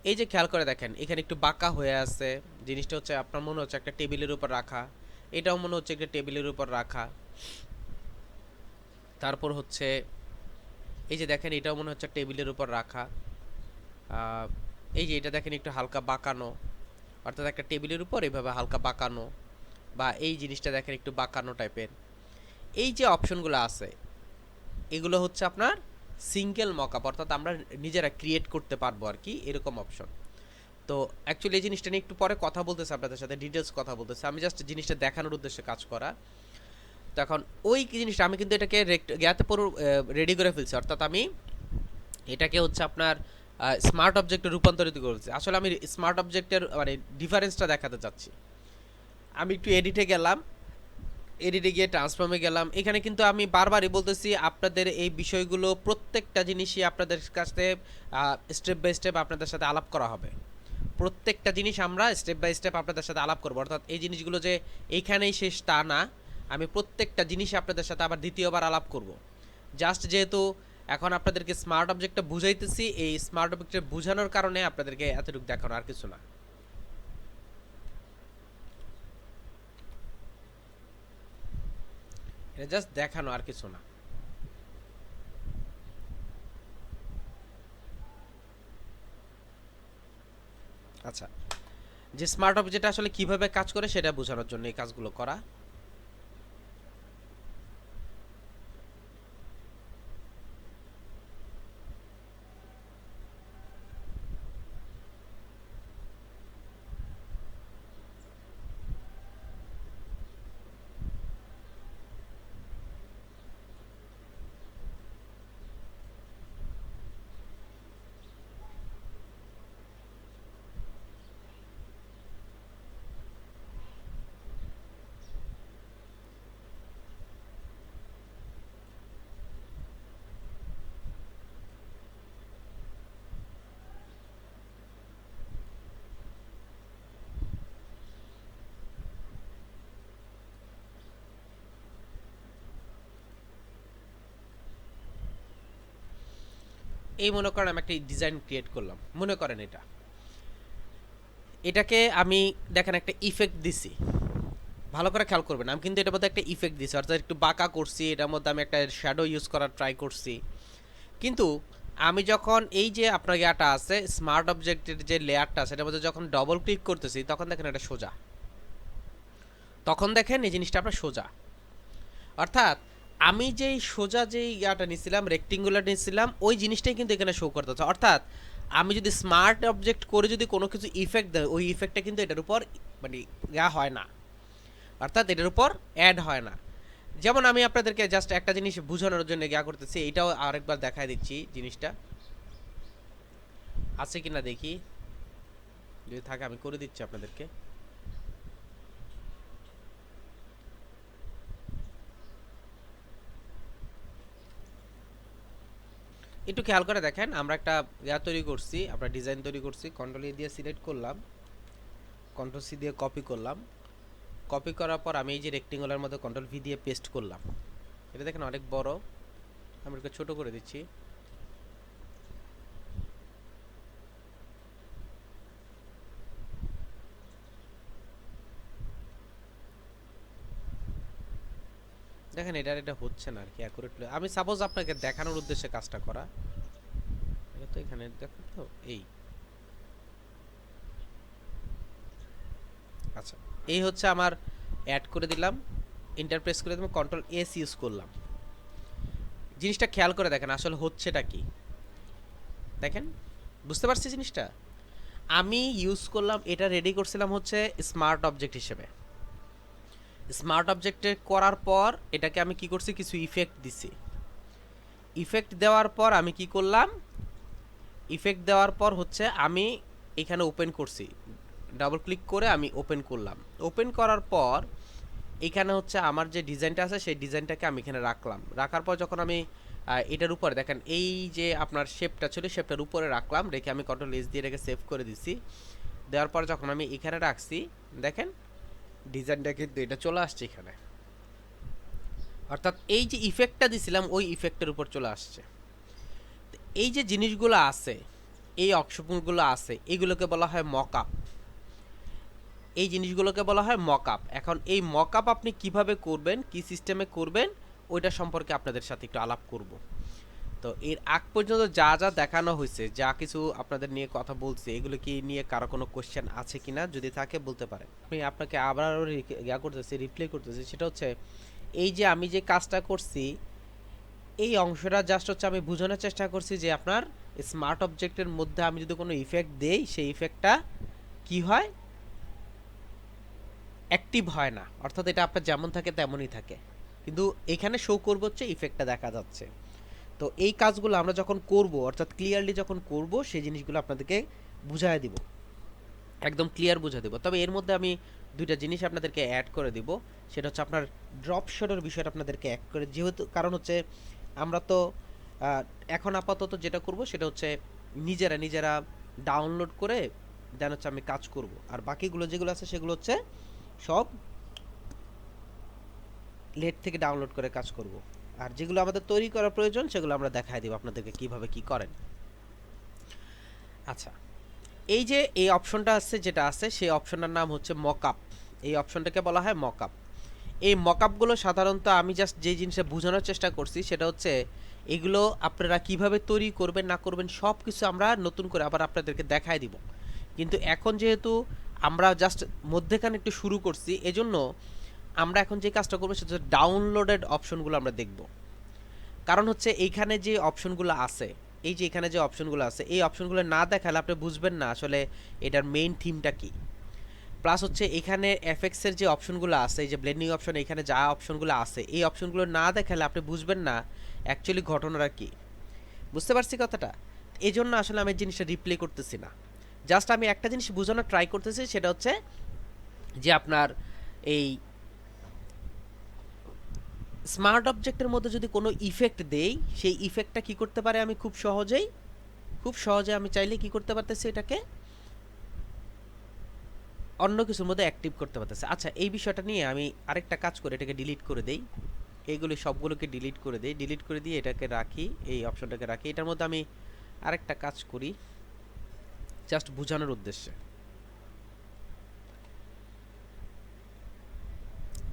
এই যে খেয়াল করে দেখেন, এখানে একটু বাঁকা হয়ে আছে, জিনিসটা হচ্ছে আপনার মনে হচ্ছে একটা টেবিলের উপর রাখা, এটাও মনে হচ্ছে একটা টেবিলের উপর রাখা। তারপর হচ্ছে এই যে দেখেন, এটাও মনে হচ্ছে টেবিলের উপর রাখা। এই যে এটা দেখেন একটু হালকা বাঁকানো, অর্থাৎ একটা টেবিলের উপর এইভাবে হালকা বাঁকানো, বা এই জিনিসটা দেখেন একটু বাঁকানো টাইপের। এই যে অপশনগুলো আছে এগুলো হচ্ছে আপনার সিঙ্গেল মকআপ, অর্থাৎ আমরা নিজেরা ক্রিয়েট করতে পারবো আর কি, এরকম অপশন। তো অ্যাকচুয়ালি এই জিনিসটা নিয়ে একটু পরে কথা বলতেছে আপনাদের সাথে, ডিটেলস কথা বলতেছে, আমি জাস্ট জিনিসটা দেখানোর উদ্দেশ্যে কাজ করা। তখন ওই জিনিসটা আমি কিন্তু এটাকে ইয়াতে পুরো রেডি করে ফেলছি, অর্থাৎ আমি এটাকে হচ্ছে আপনার স্মার্ট অবজেক্টে রূপান্তরিত করেছি। আসলে আমি স্মার্ট অবজেক্টের মানে ডিফারেন্সটা দেখাতে চাচ্ছি। আমি একটু এডিটে গেলাম, এডিটে গিয়ে ট্রান্সফর্মে গেলাম। এখানে কিন্তু আমি বারবারই বলতেছি আপনাদের এই বিষয়গুলো প্রত্যেকটা জিনিসই আপনাদের কাছে স্টেপ বাই স্টেপ আপনাদের সাথে আলাপ করা হবে। প্রত্যেকটা জিনিস আমরা স্টেপ বাই স্টেপ আপনাদের সাথে আলাপ করবো, অর্থাৎ এই জিনিসগুলো যে এইখানেই শেষ তা না, আমি প্রত্যেকটা জিনিসই আপনাদের সাথে আবার দ্বিতীয়বার আলাপ করব। জাস্ট যেহেতু এখন আপনাদেরকে স্মার্ট অবজেক্টটা বুঝাইতেছি, এই স্মার্ট অবজেক্টটা বোঝানোর কারণে আপনাদেরকে এতটুকু দেখানো, আর কিছু না। এটা জাস্ট দেখানো, আর কিছু না। আচ্ছা, যে স্মার্ট অবজেক্ট আসলে কিভাবে কাজ করে সেটা বোঝানোর জন্য এই কাজগুলো করা। এই মনে করেন আমি একটা ডিজাইন ক্রিয়েট করলাম, মনে করেন এটাকে আমি দেখেন একটা ইফেক্ট দিছি, ভালো করে খেয়াল করবেন। আমি কিন্তু এটার মধ্যে একটা ইফেক্ট দিছি, অর্থাৎ একটু বাঁকা করছি, এটার মধ্যে আমি একটা শ্যাডো ইউজ করার ট্রাই করছি। কিন্তু আমি যখন এই যে আপনার ইয়াটা আছে স্মার্ট অবজেক্টের যে লেয়ারটা আছে এটার মধ্যে যখন ডবল ক্লিক করতেছি তখন দেখেন এটা সোজা, তখন দেখেন এই জিনিসটা আপনার সোজা। অর্থাৎ আমি যেই সোজা যেই ইয়াটা নিছিলাম, রেক্টেঙ্গুলার নিছিলাম, ওই জিনিসটাই কিন্তু এখানে শো করতেছে। অর্থাৎ আমি যদি স্মার্ট অবজেক্ট করে যদি কোনো কিছু ইফেক্ট দেয়, ওই ইফেক্টটা কিন্তু এটার উপর মানে ইয়া হয় না, অর্থাৎ এটার উপর অ্যাড হয় না। যেমন আমি আপনাদেরকে জাস্ট একটা জিনিস বোঝানোর জন্য ইয়া করতেছি, এটাও আরেকবার দেখায় দিচ্ছি জিনিসটা আছে কিনা দেখি, যদি থাকে আমি করে দিচ্ছি আপনাদেরকে। একটু খেয়াল করে দেখেন, আমরা একটা ইয়া তৈরি করছি, আমরা ডিজাইন তৈরি করছি, কন্ট্রোল এ দিয়ে সিলেক্ট করলাম, কন্ট্রোল সি দিয়ে কপি করলাম, কপি করার পর আমি এই যে রেক্টেঙ্গুলার মধ্যে কন্ট্রোল ভি দিয়ে পেস্ট করলাম। এটা দেখেন অনেক বড়, আমি এটাকে ছোট করে দিচ্ছি। দেখেন এটা হচ্ছে না আর কি অ্যাকুরেটলি। আমি সাপোজ আপনাকে দেখানোর উদ্দেশ্যে কাজটা করা, এটা তো এখানে দেখেন তো এই। আচ্ছা, এই হচ্ছে আমার অ্যাড করে দিলাম, ইন্টারপ্রেস করে দিলাম, কন্ট্রোল এস ইউজ করলাম। জিনিসটা খেয়াল করে দেখেন আসলে হচ্ছেটা কি, দেখেন বুঝতে পারছি জিনিসটা। আমি ইউজ করলাম, এটা রেডি করছিলাম হচ্ছে স্মার্ট অবজেক্ট হিসেবে। স্মার্ট অবজেক্টে করার পর এটাকে আমি কি করছি, কিছু ইফেক্ট দিছি। ইফেক্ট দেওয়ার পর আমি কি করলাম, ইফেক্ট দেওয়ার পর হচ্ছে আমি এখানে ওপেন করছি, ডাবল ক্লিক করে আমি ওপেন করলাম। ওপেন করার পর এখানে হচ্ছে আমার যে ডিজাইনটা আছে সেই ডিজাইনটাকে আমি এখানে রাখলাম। রাখার পর যখন আমি এটার উপরে দেখেন এই যে আপনার শেপটা ছিল, শেপটার উপরে রাখলাম, রেখে আমি কন্ট্রোল এস দিয়ে রেখে সেভ করে দিছি। দেওয়ার পর যখন আমি এখানে রাখছি দেখেন ডিজাইনটা কিন্তু এটা চলে আসছে এখানে, অর্থাৎ এই যে ইফেক্টটা দিছিলাম ওই ইফেক্টের উপর চলে আসছে। এই যে জিনিসগুলো আছে, এই অংশগুলো আছে, এগুলোকে বলা হয় মকআপ। এই জিনিসগুলোকে বলা হয় মকআপ। এখন এই মকআপ আপনি কিভাবে করবেন, কি সিস্টেমে করবেন, ওইটা সম্পর্কে আপনাদের সাথে একটু আলাপ করব। তো এর আগ পর্যন্ত যা যা দেখানো হয়েছে, যা কিছু আপনাদের নিয়ে কথা বলছি, এগুলো কি নিয়ে কারো কোনো কোশ্চেন আছে কিনা, যদি থাকে বলতে পারেন। আমি আপনাকে আবারও ইয়া করতেছি, রিপ্লাই করতেছি, সেটা হচ্ছে এই যে আমি যে কাজটা করছি এই অংশটা জাস্ট হচ্ছে আমি বোঝানোর চেষ্টা করছি যে আপনার স্মার্ট অবজেক্টের মধ্যে আমি যদি কোনো ইফেক্ট দেই সেই ইফেক্টটা কি হয়, অ্যাক্টিভ হয় না, অর্থাৎ এটা আপনার যেমন থাকে তেমনই থাকে, কিন্তু এখানে শো করবো হচ্ছে ইফেক্টটা দেখা যাচ্ছে। তো এই কাজগুলো আমরা যখন করব, অর্থাৎ ক্লিয়ারলি যখন করব, সেই জিনিসগুলো আপনাদেরকে বুঝাই দিব, একদম ক্লিয়ার বুঝা দেব। তবে এর মধ্যে আমি দুইটা জিনিস আপনাদেরকে অ্যাড করে দিব, সেটা হচ্ছে আপনার ড্রপ শটের বিষয়টা আপনাদেরকে অ্যাড করে, যেহেতু কারণ হচ্ছে আমরা তো এখন আপাতত যেটা করব সেটা হচ্ছে নিজেরা নিজেরা ডাউনলোড করে দেন হচ্ছে আমি কাজ করব, আর বাকিগুলো যেগুলো আছে সেগুলো হচ্ছে সব লেট থেকে ডাউনলোড করে কাজ করব, আর যেগুলো আমাদের তৈরি করা প্রয়োজন সেগুলো আমরা দেখাই দিব আপনাদেরকে কিভাবে কি করেন। আচ্ছা, এই যে এই অপশনটা আছে যেটা আছে সেই অপশনটার নাম হচ্ছে মকআপ। এই অপশনটাকে বলা হয় মকআপ। এই মকআপগুলো সাধারণত আমি জাস্ট যে জিনিসটা বোঝানোর চেষ্টা করছি সেটা হচ্ছে এগুলো আপনারা কিভাবে তৈরি করবেন না করবেন সব কিছু আমরা নতুন করে আবার আপনাদেরকে দেখাই দিব। কিন্তু এখন যেহেতু আমরা জাস্ট মধ্যেখানে একটু শুরু করছি, এজন্য আমরা এখন যে কাজটা করবো সেটা হচ্ছে ডাউনলোডেড অপশনগুলো আমরা দেখব। কারণ হচ্ছে এইখানে যে অপশনগুলো আছে, এই যে এখানে যে অপশনগুলো আছে, এই অপশনগুলো না দেখালে আপনি বুঝবেন না আসলে এটার মেইন থিমটা কি। প্লাস হচ্ছে এখানে এফএক্সের যে অপশনগুলো আছে, এই যে ব্লেন্ডিং অপশন, এখানে যা অপশনগুলো আছে এই অপশনগুলো না দেখালে আপনি বুঝবেন না অ্যাকচুয়ালি ঘটনাটা কি। বুঝতে পারছি কথাটা? এই জন্য আসলে আমি জিনিসটা রিপ্লে করতেছি না, জাস্ট আমি একটা জিনিস বোঝানোর ট্রাই করতেছি, সেটা হচ্ছে যে আপনার এই স্মার্ট অবজেক্টের মধ্যে যদি কোনো ইফেক্ট দেই, সেই ইফেক্টটা কি করতে পারে আমি খুব সহজে আমি চাইলে কি করতে পারতেছি, এটাকে অন্য কিছুর মধ্যে অ্যাক্টিভ করতে পারতেছে। আচ্ছা, এই বিষয়টা নিয়ে আমি আরেকটা কাজ করে এটাকে ডিলিট করে দেই, এইগুলি সবগুলোকে ডিলিট করে দেই, ডিলিট করে দিয়ে এটাকে রাখি, এই অপশনটাকে রাখি। এটার মধ্যে আমি আরেকটা কাজ করি জাস্ট বোঝানোর উদ্দেশ্যে।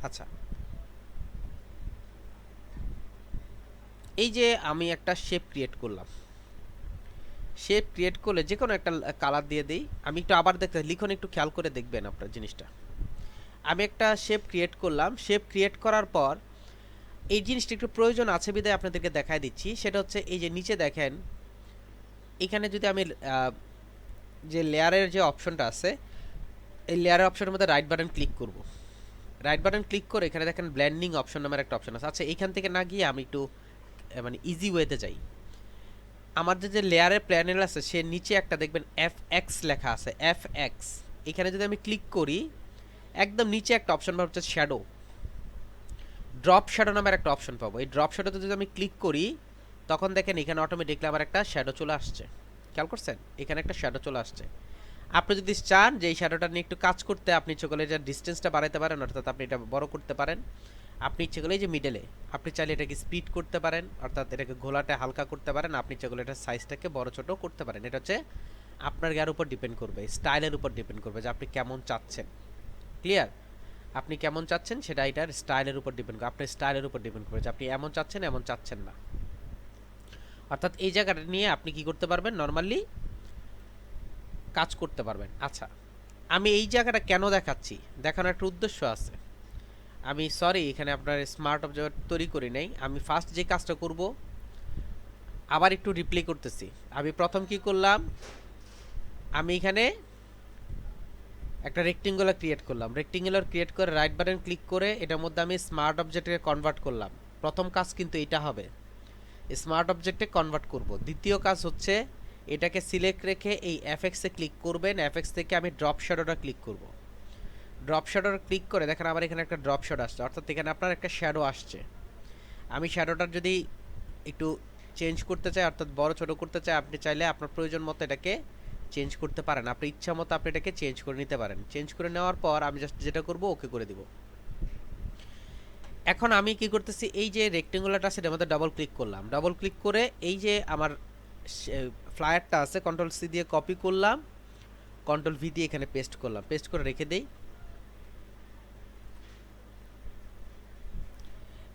আচ্ছা, এই যে আমি একটা শেপ ক্রিয়েট করলাম, শেপ ক্রিয়েট করলে যে কোনো একটা কালার দিয়ে দিই। আমি একটু আবার দেখতে লিখন একটু খেয়াল করে দেখবেন আপনার জিনিসটা। আমি একটা শেপ ক্রিয়েট করলাম, শেপ ক্রিয়েট করার পর এই জিনিসটা একটু প্রয়োজন আছে বিধায় আপনাদেরকে দেখাই দিচ্ছি। সেটা হচ্ছে এই যে নিচে দেখেন, এখানে যদি আমি যে লেয়ারের যে অপশনটা আছে, এই লেয়ারের অপশনের মধ্যে রাইট বাটন ক্লিক করব। রাইট বাটন ক্লিক করে এখানে দেখেন ব্লেন্ডিং অপশন নামের একটা অপশন আছে। আচ্ছা, এইখান থেকে না গিয়ে আমি একটু মানে ইজি ওয়েতে যাই। আমাদের যে লেয়ারের প্যানেল আছে সে নিচে একটা দেখবেন FX লেখা আছে, FX। এখানে যদি আমি ক্লিক করি, একদম নিচে একটা অপশন পাবো হচ্ছে শ্যাডো, ড্রপ শ্যাডো নামের একটা অপশন পাবো। এই ড্রপ শ্যাডোতে যদি আমি ক্লিক করি, তখন দেখেন এখানে অটোমেটিকলি আমার একটা শ্যাডো চলে আসছে। খেয়াল করছেন, এখানে একটা শ্যাডো চলে আসছে। আপনি যদি চান যে এই শ্যাডোটা নিয়ে একটু কাজ করতে, আপনি ইচ্ছে করলে এটার ডিস্টেন্সটা বাড়াতে পারেন, অর্থাৎ আপনি এটা বড় করতে পারেন। আপনি ইচ্ছে করলে এই যে মিডলে আপনি চাইলে এটাকে স্পিড করতে পারেন, অর্থাৎ এটাকে ঘোলাটে হালকা করতে পারেন। আপনি ইচ্ছে করলে এটার সাইজটাকে বড় ছোট করতে পারেন। এটা হচ্ছে আপনার গায়ের উপর ডিপেন্ড করবে, স্টাইলের উপর ডিপেন্ড করবে যে আপনি কেমন চাচ্ছেন। ক্লিয়ার? আপনি কেমন চাচ্ছেন সেটা এটার স্টাইলের উপর ডিপেন্ড করে, আপনার স্টাইলের উপর ডিপেন্ড করে যে আপনি এমন চাচ্ছেন এমন চাচ্ছেন না। অর্থাৎ এই জায়গাটা নিয়ে আপনি কি করতে পারবেন, নর্মালি কাজ করতে পারবেন। আচ্ছা, আমি এই জায়গাটা কেন দেখাচ্ছি, দেখানোর একটা উদ্দেশ্য আছে। আমি সরি এখানে আপনার স্মার্ট অবজেক্ট তৈরি করি নাই। আমি ফার্স্ট যে কাজটা করব, আবার একটু রিপ্লে করতেছি। আমি প্রথম কি করলাম, আমি এখানে একটা রেক্টেঙ্গুলার ক্রিয়েট করলাম। রেক্টেঙ্গুলার ক্রিয়েট করে রাইট বাটন ক্লিক করে এটার মধ্যে আমি স্মার্ট অবজেক্টকে কনভার্ট করলাম। প্রথম কাজ কিন্তু এটা হবে, স্মার্ট অবজেক্টে কনভার্ট করব। দ্বিতীয় কাজ হচ্ছে এটাকে সিলেক্ট রেখে এই এফএক্সে ক্লিক করবেন। এফএক্স থেকে আমি ড্রপ শ্যাডোটা ক্লিক করব। ড্রপ শ্যাডোটা ক্লিক করে দেখেন আমার এখানে একটা ড্রপ শ্যাডো আসছে, অর্থাৎ এখানে আপনার একটা শ্যাডো আসছে। আমি শ্যাডোটার যদি একটু চেঞ্জ করতে চাই, অর্থাৎ বড় ছোট করতে চাই, আপনি চাইলে আপনার প্রয়োজন মতো এটাকে চেঞ্জ করতে পারেন। আপনার ইচ্ছা মতো আপনি এটাকে চেঞ্জ করে নিতে পারেন। চেঞ্জ করে নেওয়ার পর আমি জাস্ট যেটা করব, ওকে করে দিব। এখন আমি কি করতেছি, এই যে রেক্টেঙ্গুলারটা আছে এটার মধ্যে ডাবল ক্লিক করলাম। ডাবল ক্লিক করে এই যে আমার ফ্লায়ারটা আছে, কন্ট্রোল সি দিয়ে কপি করলাম, কন্ট্রোল ভি দিয়ে এখানে পেস্ট করলাম, পেস্ট করে রেখে দেই।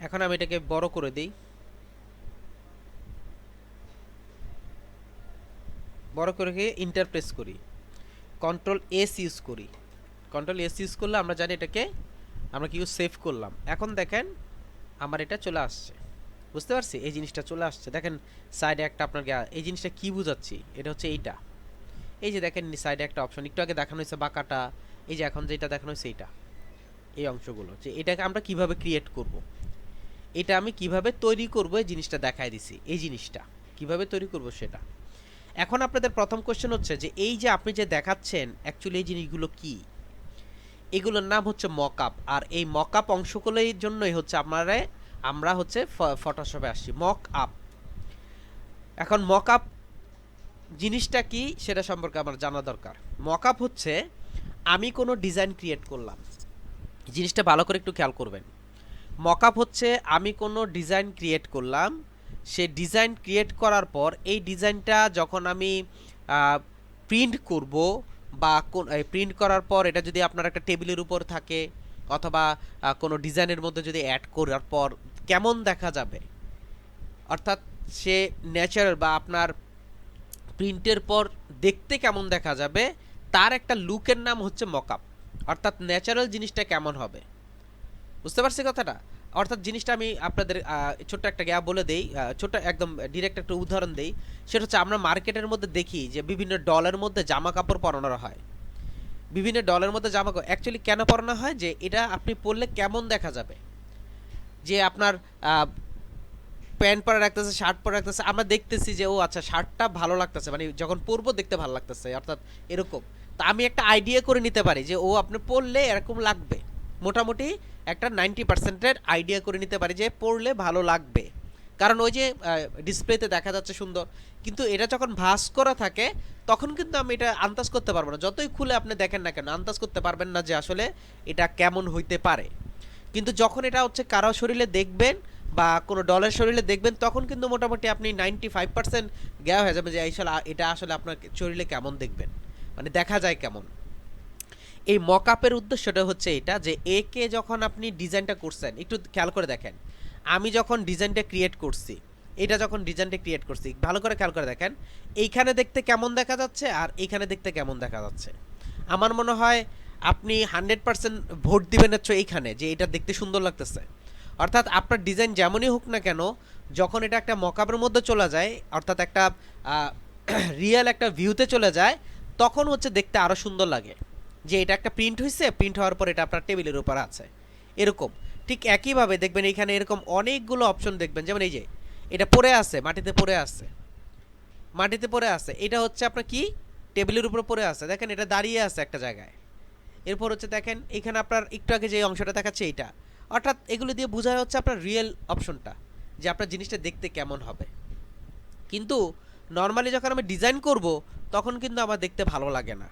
এখন আমি এটাকে বড় করে দিই, বড় করে ইন্টার প্রেস করি, কন্ট্রোল এস ইউজ করি। কন্ট্রোল এস ইউজ করলে আমরা জানি এটাকে আমরা কি সেভ করলাম। এখন দেখেন আমার এটা চলে আসছে, বুঝতে পারছি? এই জিনিসটা চলে আসছে, দেখেন সাইডে একটা আপনার এই জিনিসটা কি বুঝাচ্ছি, এটা হচ্ছে এইটা। এই যে দেখেন সাইডে একটা অপশন একটু আগে দেখানো হয়েছে বাঁকাটা, এই যে এখন যেটা দেখানো হয়েছে এইটা, এই অংশগুলো, যে এটাকে আমরা কিভাবে ক্রিয়েট করব, এটা আমি কিভাবে তৈরি করব এই জিনিসটা দেখাই দিছি। এই জিনিসটা কিভাবে তৈরি করব সেটা। এখন আপনাদের প্রথম কোশ্চেন হচ্ছে যে এই যে আপনি যে দেখাচ্ছেন অ্যাকচুয়ালি এই জিনিসগুলো কি? এগুলোর নাম হচ্ছে মকআপ। আর এই মকআপ অংশগুলোর জন্যই হচ্ছে আমরা হচ্ছে ফটোশপে আসছি মক আপ। এখন মকআপ জিনিসটা কি সেটা সম্পর্কে আমার জানা দরকার। মকআপ হচ্ছে আমি কোনো ডিজাইন ক্রিয়েট করলাম, জিনিসটা ভালো করে একটু খেয়াল করবেন। মকআপ হচ্ছে আমি কোনো ডিজাইন ক্রিয়েট করলাম, সে ডিজাইন ক্রিয়েট করার পর এই ডিজাইনটা যখন আমি প্রিন্ট করব, বা প্রিন্ট করার পর এটা যদি আপনার একটা টেবিলের উপর থাকে, অথবা কোনো ডিজাইনের মধ্যে যদি অ্যাড করার পর কেমন দেখা যাবে, অর্থাৎ সে ন্যাচারাল বা আপনার প্রিন্টের পর দেখতে কেমন দেখা যাবে, তার একটা লুকের নাম হচ্ছে মকআপ। অর্থাৎ ন্যাচারাল জিনিসটা কেমন হবে, বুঝতে পারছি কথাটা? অর্থাৎ জিনিসটা আমি আপনাদের ছোট্ট একটা গ্যাপ বলে দেই, ছোট্ট একদম ডিরেক্ট একটা উদাহরণ দেই। সেটা হচ্ছে আমরা মার্কেটের মধ্যে দেখি যে বিভিন্ন ডলের মধ্যে জামা কাপড় পরানো হয়, বিভিন্ন ডলের মধ্যে জামা কাপড় অ্যাকচুয়ালি কেন পরানো হয়, যে এটা আপনি পরলে কেমন দেখা যাবে। যে আপনার প্যান্ট পরে রাখতেছে, শার্ট পরে রাখতেছে, আমরা দেখতেছি যে ও আচ্ছা শার্টটা ভালো লাগতেছে, মানে যখন পরবো দেখতে ভালো লাগতেছে, অর্থাৎ এরকম। তা আমি একটা আইডিয়া করে নিতে পারি যে ও আপনি পরলে এরকম লাগবে, মোটামুটি একটা 90%-এর আইডিয়া করে নিতে পারি যে পরলে ভালো লাগবে, কারণ ওই যে ডিসপ্লেতে দেখা যাচ্ছে সুন্দর। কিন্তু এটা যখন ভাঁজ করা থাকে তখন কিন্তু আমি এটা আন্দাজ করতে পারবো না, যতই খুলে আপনি দেখেন না কেন আন্দাজ করতে পারবেন না যে আসলে এটা কেমন হইতে পারে। কিন্তু যখন এটা হচ্ছে কারো শরীরে দেখবেন বা কোনো ডলের শরীরে দেখবেন, তখন কিন্তু মোটামুটি আপনি 95% জ্ঞা হয়ে যাবে যে এটা আসলে আপনার শরীরে কেমন দেখবেন, মানে দেখা যায় কেমন। এই মকআপের উদ্দেশ্যটা হচ্ছে এটা, যে একে যখন আপনি ডিজাইনটা করছেন একটু খেয়াল করে দেখেন, আমি যখন ডিজাইনটা ক্রিয়েট করছি, এটা যখন ডিজাইনটা ক্রিয়েট করছি ভালো করে খেয়াল করে দেখেন, এইখানে দেখতে কেমন দেখা যাচ্ছে আর এইখানে দেখতে কেমন দেখা যাচ্ছে। আমার মনে হয় আপনি 100% ভোট দিবেন হচ্ছে এইখানে, যে এটা দেখতে সুন্দর লাগতেছে। অর্থাৎ আপনার ডিজাইন যেমনই হোক না কেন, যখন এটা একটা মকআপের মধ্যে চলে যায়, অর্থাৎ একটা রিয়েল একটা ভিউতে চলে যায়, তখন হচ্ছে দেখতে আরও সুন্দর লাগে, যে এটা একটা প্রিন্ট হয়েছে, প্রিন্ট হওয়ার পর এটা আপনার টেবিলের উপর আছে এরকম। ঠিক একইভাবে দেখবেন এখানে এরকম অনেকগুলো অপশন দেখবেন, যেমন এই যে এটা পড়ে আছে, মাটিতে পড়ে আছে, মাটিতে পড়ে আছে, এটা হচ্ছে আপনার কি টেবিলের উপর পড়ে আছে, দেখেন এটা দাঁড়িয়ে আছে একটা জায়গায়। এরপর হচ্ছে দেখেন এখানে আপনার একটু আগে যে অংশটা দেখাচ্ছে এইটা, অর্থাৎ এগুলো দিয়ে বোঝা হচ্ছে আপনার রিয়েল অপশনটা, যে আপনার জিনিসটা দেখতে কেমন হবে। কিন্তু নর্মালি যখন আমি ডিজাইন করব তখন কিন্তু আমার দেখতে ভালো লাগে না।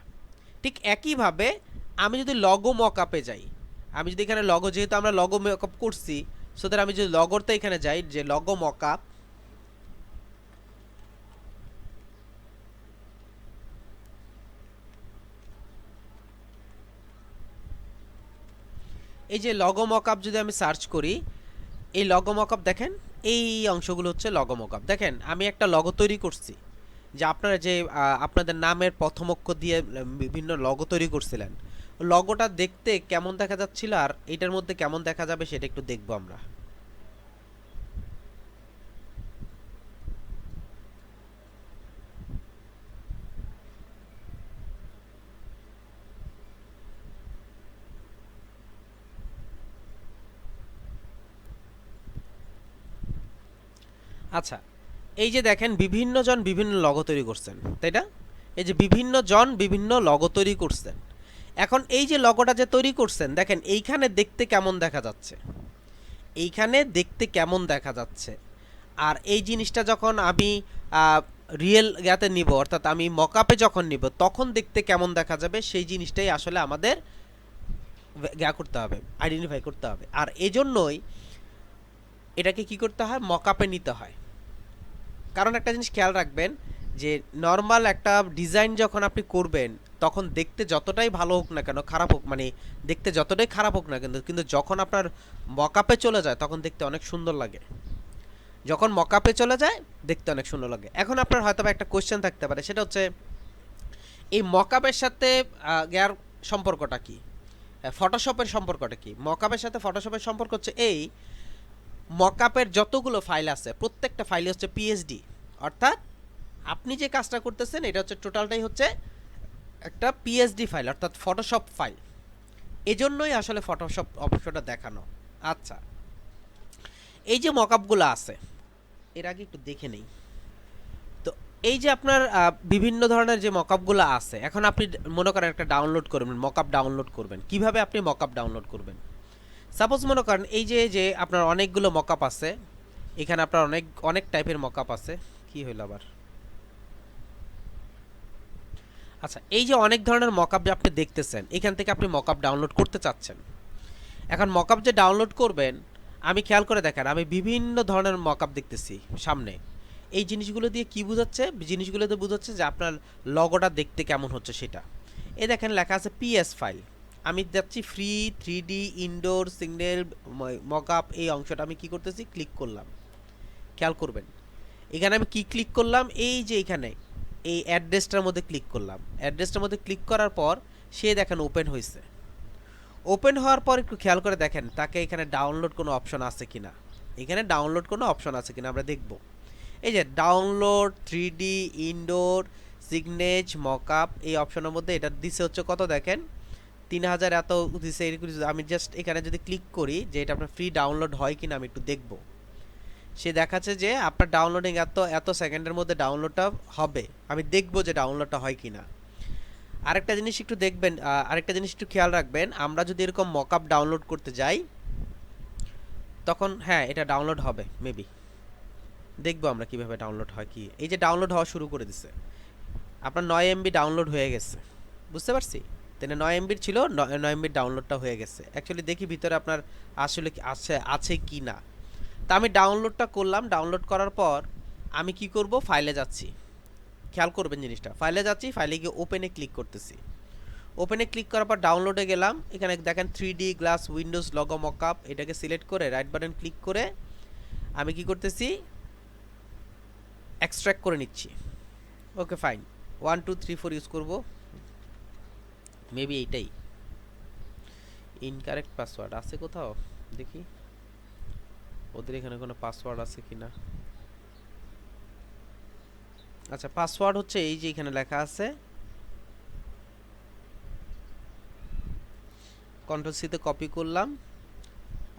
ঠিক একইভাবে আমি যদি লগো মকআপে যাই, আমি যদি এখানে লগো, যেহেতু আমরা লগো মকআপ করছি, সুতরাং আমি যদি লগোতে এখানে যাই, যে লগো মকআপ, এই যে লগো মকআপ যদি আমি সার্চ করি, এই লগো মকআপ দেখেন, এই অংশগুলো হচ্ছে লগো মকআপ। দেখেন আমি একটা লগো তৈরি করছি, যে আপনারা যে আপনাদের নামের প্রথম অক্ষর দিয়ে বিভিন্ন লগো তৈরি করছিলেন, লগোটা দেখতে কেমন দেখা যাচ্ছিল আর এটার মধ্যে কেমন দেখা যাবে সেটা একটু দেখবো আমরা। আচ্ছা, এই যে দেখেন বিভিন্ন জন বিভিন্ন লগো তৈরি করছেন, তাই না? এই যে বিভিন্ন জন বিভিন্ন লগো তৈরি করছেন। এখন এই যে লগোটা যে তৈরি করছেন, দেখেন এইখানে দেখতে কেমন দেখা যাচ্ছে, এইখানে দেখতে কেমন দেখা যাচ্ছে। আর এই জিনিসটা যখন আমি রিয়েল ইয়াতে নিব, অর্থাৎ আমি মকআপে যখন নিব, তখন দেখতে কেমন দেখা যাবে, সেই জিনিসটাই আসলে আমাদের করতে হবে, আইডেন্টিফাই করতে হবে। আর এজন্যই এটাকে কি করতে হয়, মকআপে নিতে হয়। কারণ একটা জিনিস খেয়াল রাখবেন, যে নর্মাল একটা ডিজাইন যখন আপনি করবেন, তখন দেখতে যতটাই ভালো হোক না কেন, খারাপ হোক, মানে দেখতে যতটাই খারাপ হোক না কিন্তু যখন আপনার মকআপে চলে যায় তখন দেখতে অনেক সুন্দর লাগে। যখন মকআপে চলে যায় দেখতে অনেক সুন্দর লাগে। এখন আপনার হয়তো একটা কোশ্চেন থাকতে পারে, সেটা হচ্ছে এই মকআপের সাথে ইয়ার সম্পর্কটা কি, ফটোশপের সম্পর্কটা কি? মকআপের সাথে ফটোশপের সম্পর্ক হচ্ছে এই, মকআপের যতগুলো ফাইল আছে প্রত্যেকটা ফাইল হচ্ছে পিএসডি, অর্থাৎ আপনি যে কাজটা করতেছেন এটা হচ্ছে টোটালটাই হচ্ছে একটা পিএসডি ফাইল, অর্থাৎ ফটোশপ ফাইল। এজন্যই আসলে ফটোশপ অপশনটা দেখানো। আচ্ছা, এই যে মকআপগুলো আছে এর আগে একটু দেখে নেই। তো এই যে আপনার বিভিন্ন ধরনের যে মকআপগুলো আছে, এখন আপনি মনে করেন একটা ডাউনলোড করবেন, মকআপ ডাউনলোড করবেন। কিভাবে আপনি মকআপ ডাউনলোড করবেন? সাপোজ মনে করেন এই যে আপনার অনেকগুলো মকআপ আছে, এখানে আপনার অনেক টাইপের মকআপ আছে। কি হইল আবার? আচ্ছা, এই যে অনেক ধরনের মকআপ যে আপনি দেখতেছেন, এখান থেকে আপনি মকআপ ডাউনলোড করতে চাচ্ছেন। এখন মকআপ যে ডাউনলোড করবেন, আমি খেয়াল করে দেখেন, আমি বিভিন্ন ধরনের মকআপ দেখতেছি সামনে। এই জিনিসগুলো দিয়ে কি বোঝাচ্ছে? জিনিসগুলো দিয়ে বোঝাচ্ছে যে আপনার লগোটা দেখতে কেমন হচ্ছে সেটা। এই দেখেন লেখা আছে পিএস ফাইল। আমি যাচ্ছি free 3D indoor signal mockup, এই অংশটা আমি কি করতেছি? ক্লিক করলাম। খেয়াল করবেন এখানে আমি কি ক্লিক করলাম? এই যে এখানে এই অ্যাড্রেসটার মধ্যে ক্লিক করলাম। অ্যাড্রেসটার মধ্যে ক্লিক করার পর সে দেখেন ওপেন হয়েছে। ওপেন হওয়ার পর একটু খেয়াল করে দেখেন তাকে এখানে ডাউনলোড কোনো অপশন আছে কিনা। এখানে ডাউনলোড কোনো অপশন আছে কিনা আমরা দেখব। এই যে ডাউনলোড 3D ইনডোর সিগনেচ মকআপ, এই অপশনের মধ্যে এটা দিছে হচ্ছে কত দেখেন, 3000 এত দিছে। আমি জাস্ট এখানে যদি ক্লিক করি যে এটা আপনার ফ্রি ডাউনলোড হয় কিনা আমি একটু দেখব। সে দেখাচ্ছে যে আপনার ডাউনলোডিং এত সেকেন্ডের মধ্যে ডাউনলোডটা হবে। আমি দেখব যে ডাউনলোডটা হয় কিনা। আরেকটা জিনিস একটু দেখবেন, আরেকটা জিনিস একটু খেয়াল রাখবেন, আমরা যদি এরকম মকআপ ডাউনলোড করতে যাই তখন হ্যাঁ এটা ডাউনলোড হবে মেবি। দেখবো আমরা কিভাবে ডাউনলোড হয়। কি এই যে ডাউনলোড হওয়া শুরু করে দিছে, আপনার 9 MB ডাউনলোড হয়ে গেছে, বুঝতে পারছি। তাহলে 9 MB ছিল, 9 MB ডাউনলোডটা হয়ে গেছে। অ্যাকচুয়ালি দেখি ভিতরে আপনার আসলে আছে কি না। তা আমি ডাউনলোডটা করলাম। ডাউনলোড করার পর আমি কি করব? ফাইলে যাচ্ছি। খেয়াল করবেন জিনিসটা, ফাইলে যাচ্ছি, ফাইলে গিয়ে ওপেনে ক্লিক করতেছি। ওপেনে ক্লিক করার পর ডাউনলোডে গেলাম। এখানে দেখেন 3D glass Windows logo mockup, এটাকে সিলেক্ট করে রাইট বাটন ক্লিক করে আমি কি করতেছি? এক্সট্রাক্ট করে নিচ্ছি। ওকে ফাইন, 1 2 3 4 ইউজ করব মেবি। এইটাই ইনকারেক্ট পাসওয়ার্ড আছে কোথাও, দেখি ওদের এখানে কোনো পাসওয়ার্ড আছে কিনা। আচ্ছা, পাসওয়ার্ড হচ্ছে এই যে এখানে লেখা আছে, কন্ট্রোল সি তে কপি করলাম।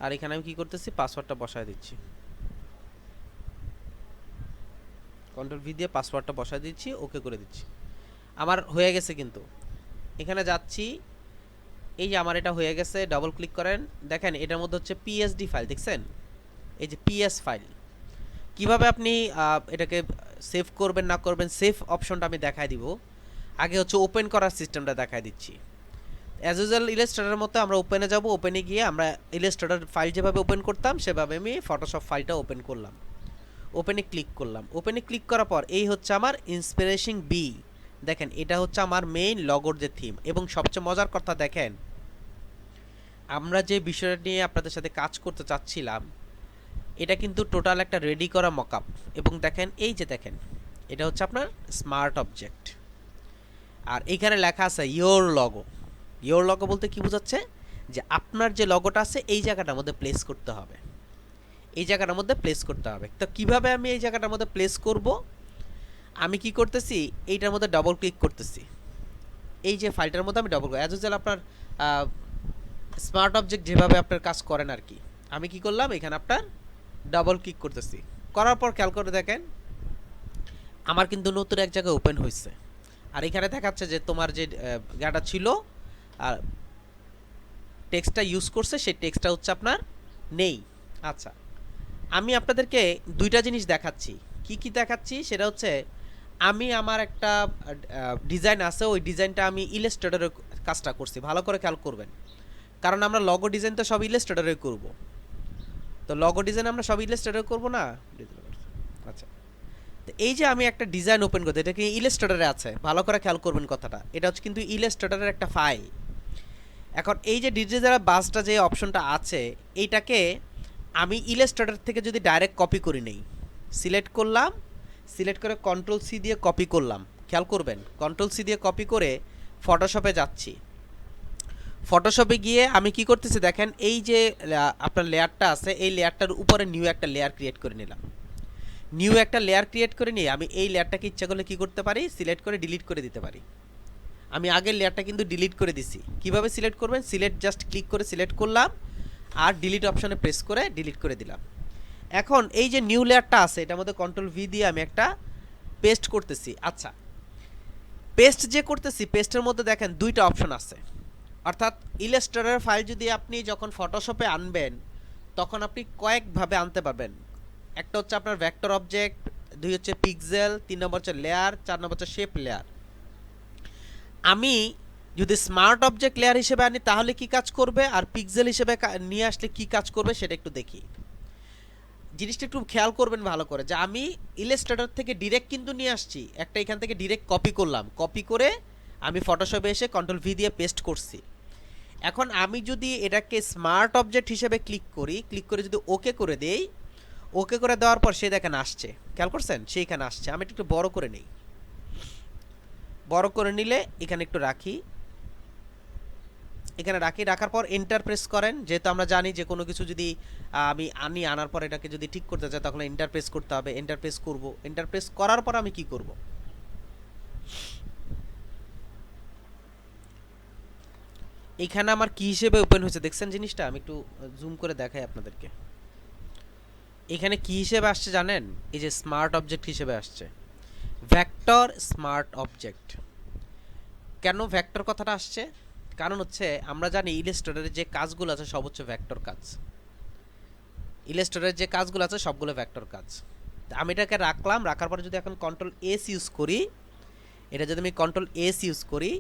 আর এখানে আমি কি করতেছি? পাসওয়ার্ডটা বসায় দিচ্ছি। কন্ট্রোল ভি দিয়ে পাসওয়ার্ডটা বসায় দিচ্ছি, ওকে করে দিচ্ছি। আমার হয়ে গেছে। কিন্তু এখানে যাচ্ছি, এই যে আমার এটা হয়ে গেছে। ডাবল ক্লিক করেন, দেখেন এটার মধ্যে হচ্ছে পিএসডি ফাইল, দেখছেন? এই যে পিএস ফাইল। কিভাবে আপনি এটাকে সেভ করবেন না করবেন, সেভ অপশনটা আমি দেখাই দিব। আগে হচ্ছে ওপেন করার সিস্টেমটা দেখাই দিচ্ছি। অ্যাজ ইউজুয়াল ইলাস্ট্রেটরের মতো আমরা ওপেনে যাব। ওপেনে গিয়ে আমরা ইলাস্ট্রেটর ফাইল যেভাবে ওপেন করতাম সেভাবে আমি ফটোশপ ফাইলটা ওপেন করলাম। ওপেনে ক্লিক করলাম। ওপেনে ক্লিক করার পর এই হচ্ছে আমার ইন্সপিরেশন বি। দেখেন এটা হচ্ছে আমার মেইন লগোর যে থিম। এবং সবচেয়ে মজার কথা দেখেন, আমরা যে বিষয়টা নিয়ে আপনাদের সাথে কাজ করতে চাচ্ছিলাম এটা কিন্তু টোটাল একটা রেডি করা মকআপ। এবং দেখেন এই যে দেখেন এটা হচ্ছে আপনার স্মার্ট অবজেক্ট। আর এখানে লেখা আছে ইয়োর লগো। ইয়োর লগো বলতে কি বোঝাচ্ছে? যে আপনার যে লগোটা আছে এই জায়গাটার মধ্যে প্লেস করতে হবে। এই জায়গাটার মধ্যে প্লেস করতে হবে। তো কিভাবে আমি এই জায়গাটার মধ্যে প্লেস করব? আমি কি করতেছি? এইটার মধ্যে ডাবল ক্লিক করতেছি। এই যে ফাইলটার মধ্যে আমি ডাবল অ্যাজ ইউজুয়াল আপনার স্মার্ট অবজেক্ট যেভাবে আপনার কাজ করেন আর কি। আমি কি করলাম? এখানে আপনার ডাবল ক্লিক করতেছি। করার পর খেয়াল করে দেখেন আমার কিন্তু নতুন এক জায়গায় ওপেন হয়েছে। আর এখানে দেখাচ্ছে যে তোমার যে গাটা ছিল আর টেক্সটটা ইউজ করছে সেই টেক্সটটা হচ্ছে আপনার নেই। আচ্ছা, আমি আপনাদেরকে দুইটা জিনিস দেখাচ্ছি। কি কি দেখাচ্ছি সেটা হচ্ছে, আমি আমার একটা ডিজাইন আছে, ওই ডিজাইনটা আমি ইলাস্ট্রেটরের কাজটা করছি। ভালো করে খেয়াল করবেন, কারণ আমরা লগো ডিজাইন তো সব ইলাস্ট্রেটরে করব। তো লগো ডিজাইন আমরা সব ইলাস্ট্রেটরে করব না। আচ্ছা, তো এই যে আমি একটা ডিজাইন ওপেন করতে, এটা কি ইলাস্ট্রেটরে আছে, ভালো করে খেয়াল করবেন কথাটা। এটা হচ্ছে কিন্তু ইলাস্ট্রেটরের একটা ফাইল। এখন এই যে ডিজিটাল বাসটা যে অপশনটা আছে, এইটাকে আমি ইলাস্ট্রেটর থেকে যদি ডাইরেক্ট কপি করি নেই, সিলেক্ট করলাম, সিলেক্ট করে কন্ট্রোল সি দিয়ে কপি করলাম। খেয়াল করবেন কন্ট্রোল সি দিয়ে কপি করে ফটোশপে যাচ্ছি। ফটোশপে গিয়ে আমি কি করতেছি দেখেন, এই যে আপনার লেয়ারটা আছে এই লেয়ারটার উপরে নিউ একটা লেয়ার ক্রিয়েট করে নিলাম। নিউ একটা লেয়ার ক্রিয়েট করে নিয়ে আমি এই লেয়ারটাকে ইচ্ছা করলে কি করতে পারি, সিলেক্ট করে ডিলিট করে দিতে পারি। আমি আগের লেয়ারটা কিন্তু ডিলিট করে দিছি। কিভাবে সিলেক্ট করবেন, সিলেক্ট জাস্ট ক্লিক করে সিলেক্ট করলাম আর ডিলিট অপশনে প্রেস করে ডিলিট করে দিলাম। এখন এই যে নিউ লেয়ারটা আছে এটার মধ্যে কন্ট্রোল ভি দিয়ে আমি একটা পেস্ট করতেছি। আচ্ছা, পেস্ট যে করতেছি পেস্টের মধ্যে দেখেন দুইটা অপশন আছে, অর্থাৎ ইলাস্ট্রেটর ফাইল যদি আপনি যখন ফটোশপে আনবেন তখন আপনি কয়েকভাবে আনতে পারবেন। একটা হচ্ছে আপনার ভেক্টর অবজেক্ট, দুই হচ্ছে পিক্সেল, তিন নম্বর হচ্ছে লেয়ার, চার নম্বর হচ্ছে শেপ লেয়ার। আমি যদি স্মার্ট অবজেক্ট লেয়ার হিসেবে আনি তাহলে কি কাজ করবে, আর পিক্সেল হিসেবে নিয়ে আসলে কি কাজ করবে সেটা একটু দেখি। জিনিসটা একটু খেয়াল করবেন ভালো করে, যে আমি ইলাস্ট্রেটর থেকে ডিরেক্ট কিন্তু নিয়ে আসছি, একটা এখান থেকে ডিরেক্ট কপি করলাম, কপি করে আমি ফটোশপে এসে কন্ট্রোল ভি দিয়ে পেস্ট করছি। এখন আমি যদি এটাকে স্মার্ট অবজেক্ট হিসেবে ক্লিক করি, ক্লিক করে যদি ওকে করে দেই, ওকে করে দেওয়ার পর সে দেখেন আসছে, খেয়াল করছেন সেইখানে আসছে। আমি একটু বড় করে নেই, বড় করে নিলে এখানে একটু রাখি, এখানে রাখি, রাখার পর এন্টার প্রেস করেন। যেহেতু আমরা জানি যে কোনো কিছু যদি আমি আনার পর এটাকে যদি ঠিক করতে চাই তখন এন্টার প্রেস করতে হবে। এন্টার প্রেস করব, এন্টার প্রেস করার পর আমি কি করব, এখানে আমার কি হিসেবে ওপেন হয়েছে দেখছেন জিনিসটা, আমি একটু জুম করে দেখাই আপনাদেরকে। এখানে কি হিসেবে আসছে জানেন, এই যে স্মার্ট অবজেক্ট হিসেবে আসছে, ভেক্টর স্মার্ট অবজেক্ট। কেন ভেক্টর কথাটা আসছে, কারণ হচ্ছে আমরা জানি ইলাস্ট্রেটরের যে কাজগুলো আছে সব হচ্ছে ভেক্টর কাজ। ইলাস্ট্রেটরের যে কাজগুলো আছে সবগুলো ভেক্টর কাজ। আমি এটাকে রাখলাম, রাখার পরে যদি এখন কন্ট্রোল এস ইউজ করি, এটা যদি আমি কন্ট্রোল এস ইউজ করি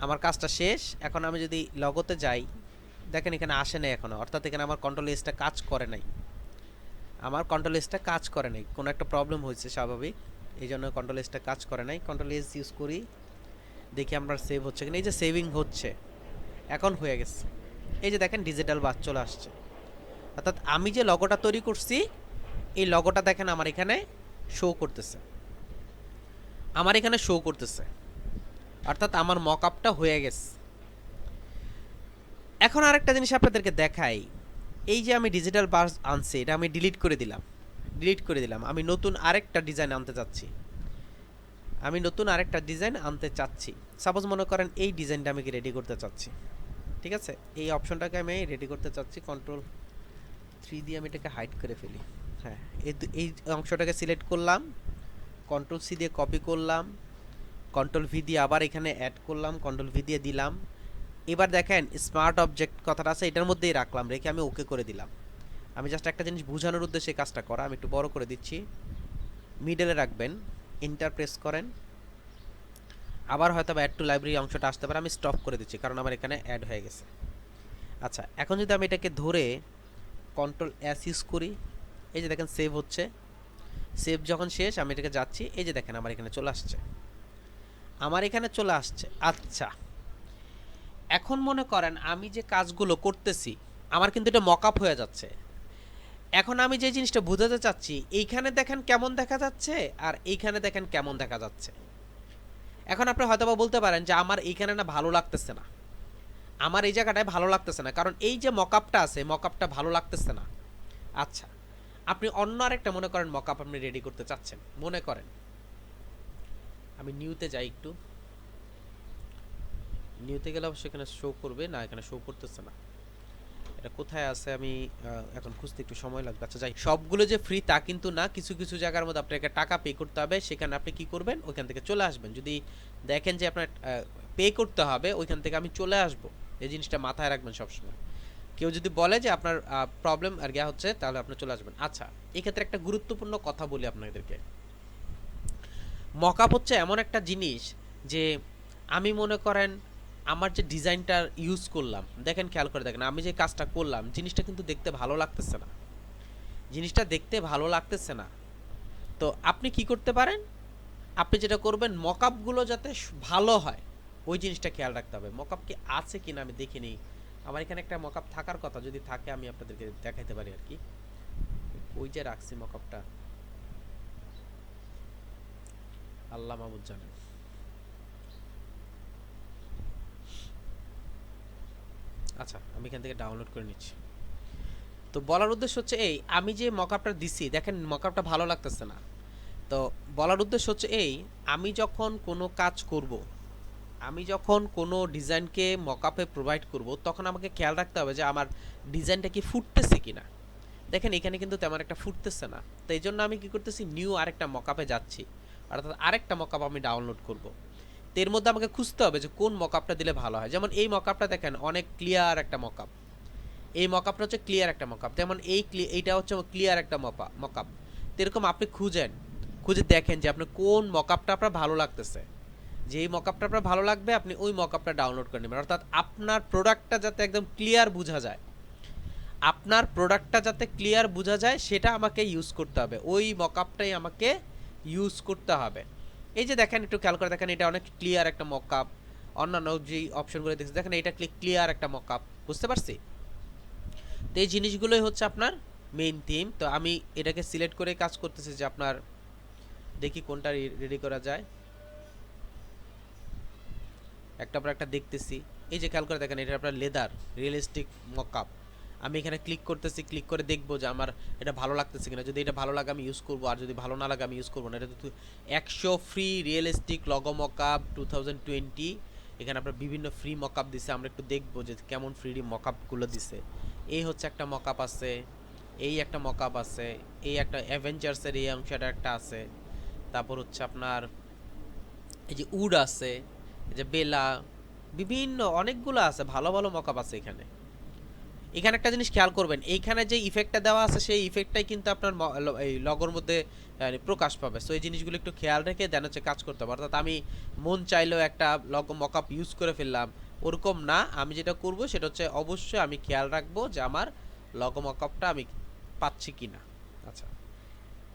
আমার কাজটা শেষ। এখন আমি যদি লগোতে যাই দেখেন এখানে আসে নাই এখনো, অর্থাৎ এখানে আমার কন্ট্রোল এসটা কাজ করে নাই, আমার কন্ট্রোল এসটা কাজ করে নাই, কোনো একটা প্রবলেম হয়েছে স্বাভাবিক, এই জন্য কন্ট্রোল এসটা কাজ করে নাই। কন্ট্রোল এস ইউজ করি, দেখি আমরা সেভ হচ্ছে কিনা, এই যে সেভিং হচ্ছে, এখন হয়ে গেছে। এই যে দেখেন ডিজিটাল বাস চলে আসছে, অর্থাৎ আমি যে লগোটা তৈরি করছি এই লগোটা দেখেন আমার এখানে শো করতেছে, আমার এখানে শো করতেছে, অর্থাৎ আমার মকআপটা হয়ে গেছে। এখন আরেকটা জিনিস আপনাদেরকে দেখাই, এই যে আমি ডিজিটাল বাস আনছি এটা আমি ডিলিট করে দিলাম, ডিলিট করে দিলাম। আমি নতুন আরেকটা ডিজাইন আনতে চাচ্ছি, আমি নতুন আরেকটা ডিজাইন আনতে চাচ্ছি। সাপোজ মনে করেন এই ডিজাইনটা আমি রেডি করতে চাচ্ছি, ঠিক আছে, এই অপশনটাকে আমি রেডি করতে চাচ্ছি। কন্ট্রোল 3 দিয়ে আমি এটাকে হাইড করে ফেলি। হ্যাঁ, এই অংশটাকে সিলেক্ট করলাম, কন্ট্রোল সি দিয়ে কপি করলাম, কন্ট্রোল ভি দিয়ে আবার এখানে অ্যাড করলাম, কন্ট্রোল ভি দিয়ে দিলাম। এবার দেখেন স্মার্ট অবজেক্ট কথাটা আছে এটার মধ্যেই রাখলাম, রেখে আমি ওকে করে দিলাম। আমি জাস্ট একটা জিনিস বোঝানোর উদ্দেশ্যে কাজটা করা, আমি একটু বড় করে দিচ্ছি, মিডলে রাখবেন, এন্টার প্রেস করেন, আবার হয়তো অ্যাড টু লাইব্রেরি অংশটা আসতে পারে, আমি স্টপ করে দিচ্ছি কারণ আমার এখানে অ্যাড হয়ে গেছে। আচ্ছা, এখন যদি আমি এটাকে ধরে কন্ট্রোল এস ইউজ করি, এই যে দেখেন সেভ হচ্ছে, সেভ যখন শেষ আমি এটাকে যাচ্ছি, এই যে দেখেন আমার এখানে চলে আসছে, আমার এখানে চলে আসছে। আচ্ছা, এখন মনে করেন আমি যে কাজগুলো করতেছি আমার কিন্তু এটা মকআপ হয়ে যাচ্ছে। এখন আমি যে জিনিসটা বোঝাতে চাচ্ছি, এইখানে দেখেন কেমন দেখা যাচ্ছে আর এইখানে দেখেন কেমন দেখা যাচ্ছে। এখন আপনি হয়তোবা বলতে পারেন যে আমার এইখানে না ভালো লাগতেছে না, আমার এই জায়গাটায় ভালো লাগতেছে না, কারণ এই যে মকআপটা আছে মকআপটা ভালো লাগতেছে না। আচ্ছা, আপনি অন্য আরেকটা মনে করেন মকআপ আপনি রেডি করতে চাচ্ছেন, মনে করেন আমি নিউতে যাই, একটু নিউতে গেলে অবশ্যই এখানে শো করবে না, এখানে শো করতেছে না, এটা কোথায় আছে আমি এখন খুঁজতে একটু সময় লাগবে। আচ্ছা যাই, সবগুলো যে ফ্রি তা কিন্তু না, কিছু কিছু জায়গার মধ্যে আপনাকে টাকা পে করতে হবে, সেখানে আপনি কি করবেন ওইখান থেকে চলে আসবেন। যদি দেখেন যে আপনার পে করতে হবে ওইখান থেকে আমি চলে আসবো, এই জিনিসটা মাথায় রাখবেন সবসময়। কেউ যদি বলে যে আপনার প্রবলেম আর গিয়া হচ্ছে তাহলে আপনি চলে আসবেন। আচ্ছা, এক্ষেত্রে একটা গুরুত্বপূর্ণ কথা বলি আপনাদেরকে, মকআপ হচ্ছে এমন একটা জিনিস যে আমি মনে করেন আমার যে ডিজাইনটা ইউজ করলাম, দেখেন খেয়াল করে দেখেন আমি যে কাজটা করলাম জিনিসটা কিন্তু দেখতে ভালো লাগতেছে না, জিনিসটা দেখতে ভালো লাগতেছে না। তো আপনি কি করতে পারেন, আপনি যেটা করবেন মকআপগুলো যাতে ভালো হয় ওই জিনিসটা খেয়াল রাখতে হবে। মকআপ কি আছে কিনা আমি দেখিনি, আমার এখানে একটা মকআপ থাকার কথা, যদি থাকে আমি আপনাদেরকে দেখাইতে পারি আর কি। ওই যে রাখছি মকআপটা, আল্লাহ মাহমুদ জানেন। আচ্ছা, আমি এখান থেকে ডাউনলোড করে নিচ্ছি। তো বলার উদ্দেশ্য হচ্ছে এই, আমি যে মকআপটা দিছি দেখেন মকআপটা ভালো লাগতেছে না। তো বলার উদ্দেশ্য হচ্ছে এই, আমি যখন কোনো কাজ করব, আমি যখন কোনো ডিজাইনকে মকআপে প্রোভাইড করব, তখন আমাকে খেয়াল রাখতে হবে যে আমার ডিজাইনটা কি ফুটতেছে কিনা। দেখেন এখানে কিন্তু তেমন একটা ফুটতেছে না, তো এই জন্য আমি কি করতেছি, নিউ আরেকটা মকআপে যাচ্ছি, অর্থাৎ আরেকটা মকআপ আমি ডাউনলোড করব। তো এর মধ্যে আমাকে খুঁজতে হবে যে কোন মকআপটা দিলে ভালো হয়। যেমন এই মকআপটা দেখেন অনেক ক্লিয়ার একটা মকআপ, এই মকআপটা হচ্ছে ক্লিয়ার একটা মকআপ, যেমন এইটা হচ্ছে ক্লিয়ার একটা মকআপ। তো এরকম আপনি খুঁজে দেখেন যে আপনার কোন মকআপটা আপনার ভালো লাগতেছে, যেই মকআপটা আপনার ভালো লাগবে আপনি ওই মকআপটা ডাউনলোড করে নেবেন। অর্থাৎ আপনার প্রোডাক্টটা যাতে একদম ক্লিয়ার বোঝা যায়, আপনার প্রোডাক্টটা যাতে ক্লিয়ার বোঝা যায় সেটা আমাকে ইউজ করতে হবে, ওই মকআপটাই আমাকে ইউজ করতে হবে। এই যে দেখেন একটু খেয়াল করে দেখেন, এটা অনেক ক্লিয়ার একটা মকআপ। অন্যান্য যে অপশনগুলো দেখছি দেখেন এটা ক্লিয়ার একটা মকআপ, বুঝতে পারছি? তো এই জিনিসগুলোই হচ্ছে আপনার মেইন থিম। তো আমি এটাকে সিলেক্ট করে কাজ করতেছি যে আপনার দেখি কোনটা রেডি করা যায়, একটা পর একটা দেখতেছি। এই যে খেয়াল করে দেখেন এটা আপনার লেদার রিয়েলিস্টিক মকআপ। আমি এখানে ক্লিক করতেছি, ক্লিক করে দেখবো যে আমার এটা ভালো লাগতেছে কিনা। যদি এটা ভালো লাগে আমি ইউজ করবো, আর যদি ভালো না লাগে আমি ইউজ করবো না। এটা তো 100 ফ্রি রিয়েলিস্টিক লগো মকআপ 2020। এখানে আপনার বিভিন্ন ফ্রি মকআপ দিছে, আমরা একটু দেখবো যে কেমন ফ্রি মকআপগুলো দিছে। এই হচ্ছে একটা মকআপ আছে, এই একটা মকআপ আছে, এই একটা অ্যাভেঞ্জার্সের এই অংশটা একটা আছে, তারপর হচ্ছে আপনার এই যে উড আছে, এই যে বেলা, বিভিন্ন অনেকগুলো আছে, ভালো ভালো মকআপ আছে এখানে। এখানে একটা জিনিস খেয়াল করবেন, এইখানে যে ইফেক্টটা দেওয়া আছে সেই ইফেক্টটাই কিন্তু আপনার এই লগোর মধ্যে প্রকাশ পাবে। সো এই জিনিসগুলো একটু খেয়াল রেখে দেন হচ্ছে কাজ করতে হবে। অর্থাৎ আমি মন চাইলেও একটা লগো মকআপ ইউজ করে ফেললাম ওরকম না। আমি যেটা করব সেটা হচ্ছে অবশ্যই আমি খেয়াল রাখবো যে আমার লগো মকআপটা আমি পাচ্ছি কিনা। আচ্ছা,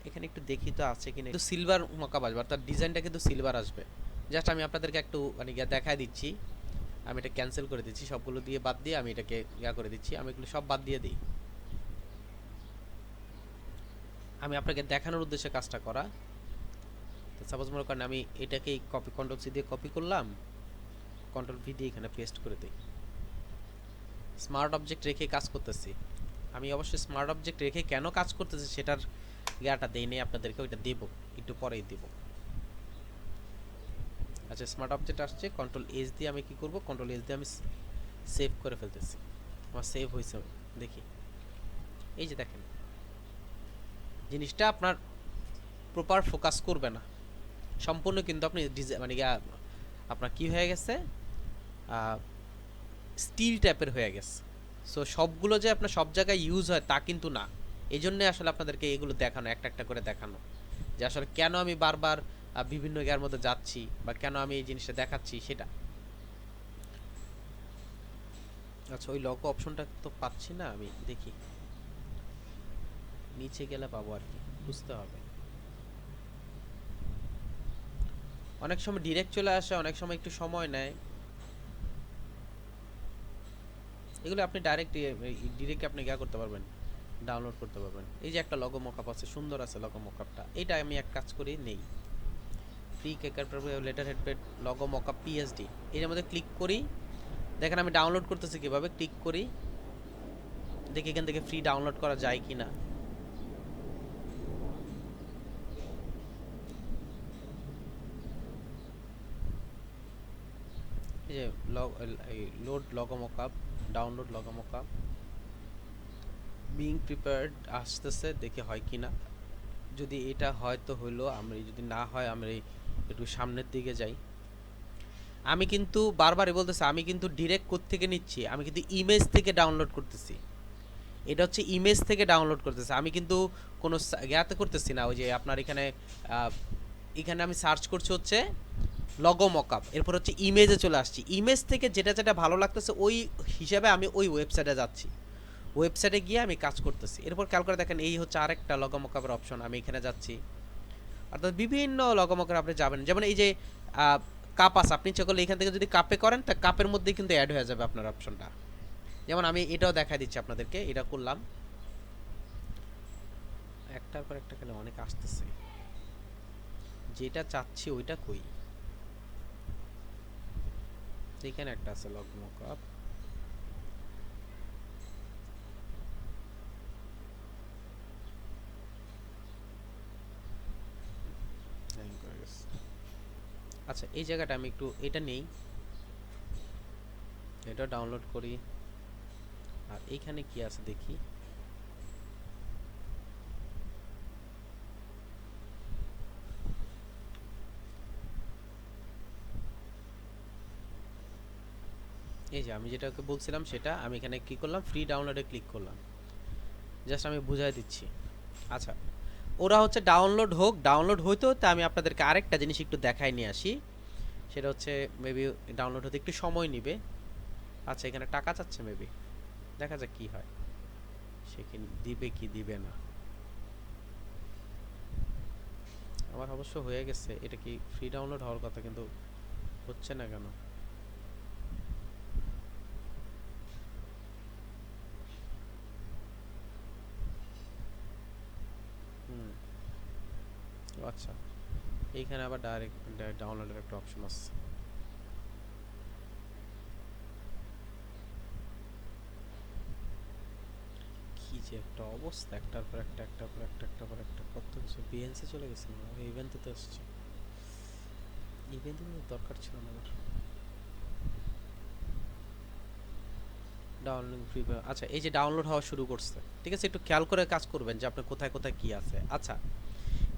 এখানে একটু দেখি তো আছে কিনা। কিন্তু সিলভার মকআপ আসবে, অর্থাৎ ডিজাইনটা কিন্তু সিলভার আসবে। জাস্ট আমি আপনাদেরকে একটু মানে দেখায় দিচ্ছি। আমি এটা ক্যান্সেল করে দিচ্ছি, সবগুলো দিয়ে বাদ দিয়ে আমি এটাকে করে দিচ্ছি। আমি এগুলো সব বাদ দিয়ে দিই, আমি আপনাকে দেখানোর উদ্দেশ্যে কাজটা করা। তো সাপোজ মনে করেন আমি এটাকে কপি, কন্ট্রোল সি দিয়ে কপি করলাম, কন্ট্রোল ভি দিয়ে এখানে পেস্ট করে দিই। স্মার্ট অবজেক্ট রেখে কাজ করতেছি আমি। অবশ্যই স্মার্ট অবজেক্ট রেখে কেন কাজ করতেছি সেটার জ্ঞানটা দেই নেই আপনাদেরকে, ওইটা দেবো একটু পরেই দেব। আচ্ছা, স্মার্ট অবজেক্ট আসছে, কন্ট্রোল এস দিয়ে আমি কি করব, কন্ট্রোল এস দিয়ে আমি সেভ করে ফেলতেছি। আমার সেভ হয়েছে দেখি। এই যে দেখেন জিনিসটা আপনার প্রপার ফোকাস করবে না সম্পূর্ণ, কিন্তু আপনি মানে আপনার কি হয়ে গেছে, স্টিল টাইপের হয়ে গেছে। সো সবগুলো যে আপনার সব জায়গায় ইউজ হয় তা কিন্তু না। এই জন্যে আসলে আপনাদেরকে এগুলো দেখানো, একটা একটা করে দেখানো যে আসলে কেন আমি বারবার বিভিন্ন জায়গার মধ্যে যাচ্ছি বা কেন আমি এই জিনিসটা দেখাচ্ছি সেটা। আচ্ছা, ওই লগো অপশনটা তো পাচ্ছি না, আমি দেখি নিচে গেলে পাবো আর কি, বুঝতে হবে। অনেক সময় ডিরেক্ট চলে আসে, অনেক সময় একটু সময় নেয়। এগুলো আপনি ডিরেক্ট আপনি করতে পারবেন, ডাউনলোড করতে পারবেন। এই যে একটা লগো মকআপ আছে, সুন্দর আছে লগো মকআপটা। এটা আমি এক কাজ করি নেই, ফ্রি কেকার letter head pad logo mockup PSD, এর মধ্যে ক্লিক করি। দেখেন আমি ডাউনলোড করতেছি কিভাবে, ক্লিক করি দেখি এখান থেকে ফ্রি ডাউনলোড করা যায় কিনা। এই যে load logo mockup, download logo mockup, being prepared আসতেছে, দেখি হয় কিনা। যদি এটা হয় তো হইলো, আমি যদি না হয় আমি একটু সামনের দিকে যাই। আমি কিন্তু বারবারই বলতেছি আমি কিন্তু ডিরেক্ট কোত্থেকে নিচ্ছি, আমি কিন্তু ইমেজ থেকে ডাউনলোড করতেছি। এটা হচ্ছে ইমেজ থেকে ডাউনলোড করতেছি, আমি কিন্তু কোনো ইয়াতে করতেছি না। ওই যে আপনার এখানে এখানে আমি সার্চ করছি হচ্ছে লগো মকআপ, এরপর হচ্ছে ইমেজে চলে আসছি। ইমেজ থেকে যেটা যেটা ভালো লাগতেছে ওই হিসাবে আমি ওই ওয়েবসাইটে যাচ্ছি, ওয়েবসাইটে গিয়ে আমি কাজ করতেছি। এরপর খেয়াল করে দেখেন এই হচ্ছে আরেকটা লগো মকআপের অপশন, আমি এখানে যাচ্ছি। অর্থাৎ বিভিন্ন লগো মকআপ আপনি যাবেন, যেমন এই যে কাপ আছে, আপনি ইচ্ছা করলে এখান থেকে যদি কাপে করেন তা কাপের মধ্যেই কিন্তু অ্যাড হয়ে যাবে আপনার অপশনটা। যেমন আমি এটাও দেখাই দিচ্ছি আপনাদেরকে, এটা করলাম, একটার পর একটা খেলে অনেক আসতেছে, যেটা চাচ্ছি ওইটা কই। এখানে একটা আছে লগো মকআপ, আচ্ছা এই জায়গাটা আমি একটু এটা নেই, এটা ডাউনলোড করি। আর এইখানে কি আছে দেখি। এই যে আমি যেটাকে বলছিলাম সেটা আমি এখানে কি করলাম, ফ্রি ডাউনলোডে ক্লিক করলাম। জাস্ট আমি বুঝাই দিচ্ছি। আচ্ছা ওরা হচ্ছে ডাউনলোড হোক, ডাউনলোড হইতে হতে আমি আপনাদেরকে আরেকটা জিনিস একটু দেখাই নিয়ে আসি। সেটা হচ্ছে মেবি ডাউনলোড হতে একটু সময় নেবে। আচ্ছা এখানে টাকা চাচ্ছে, মেবি দেখা যাক কি হয়, সে কি দিবে কি দিবে না। আমার অবশ্য হয়ে গেছে, এটা কি ফ্রি ডাউনলোড হওয়ার কথা কিন্তু হচ্ছে না কেন। হুম আচ্ছা এইখানে আবার ডাইরেক্ট ডাউনলোডের একটা অপশন আছে। কি যে একটা অবস্থা, একটার পর একটা, একটার পর একটা, একটার পর একটা, কত কিছু। বিএনসি চলে গেছে না, ইভেন্টে তো আসছে। ইভেন্টে দরকার ছিল না আমার ডাউনলোড ফ্রি। আচ্ছা এই যে ডাউনলোড হওয়া শুরু করছে, ঠিক আছে, একটু খেয়াল করে কাজ করবেন যে আপনার কোথায় কোথায় কি আছে। আচ্ছা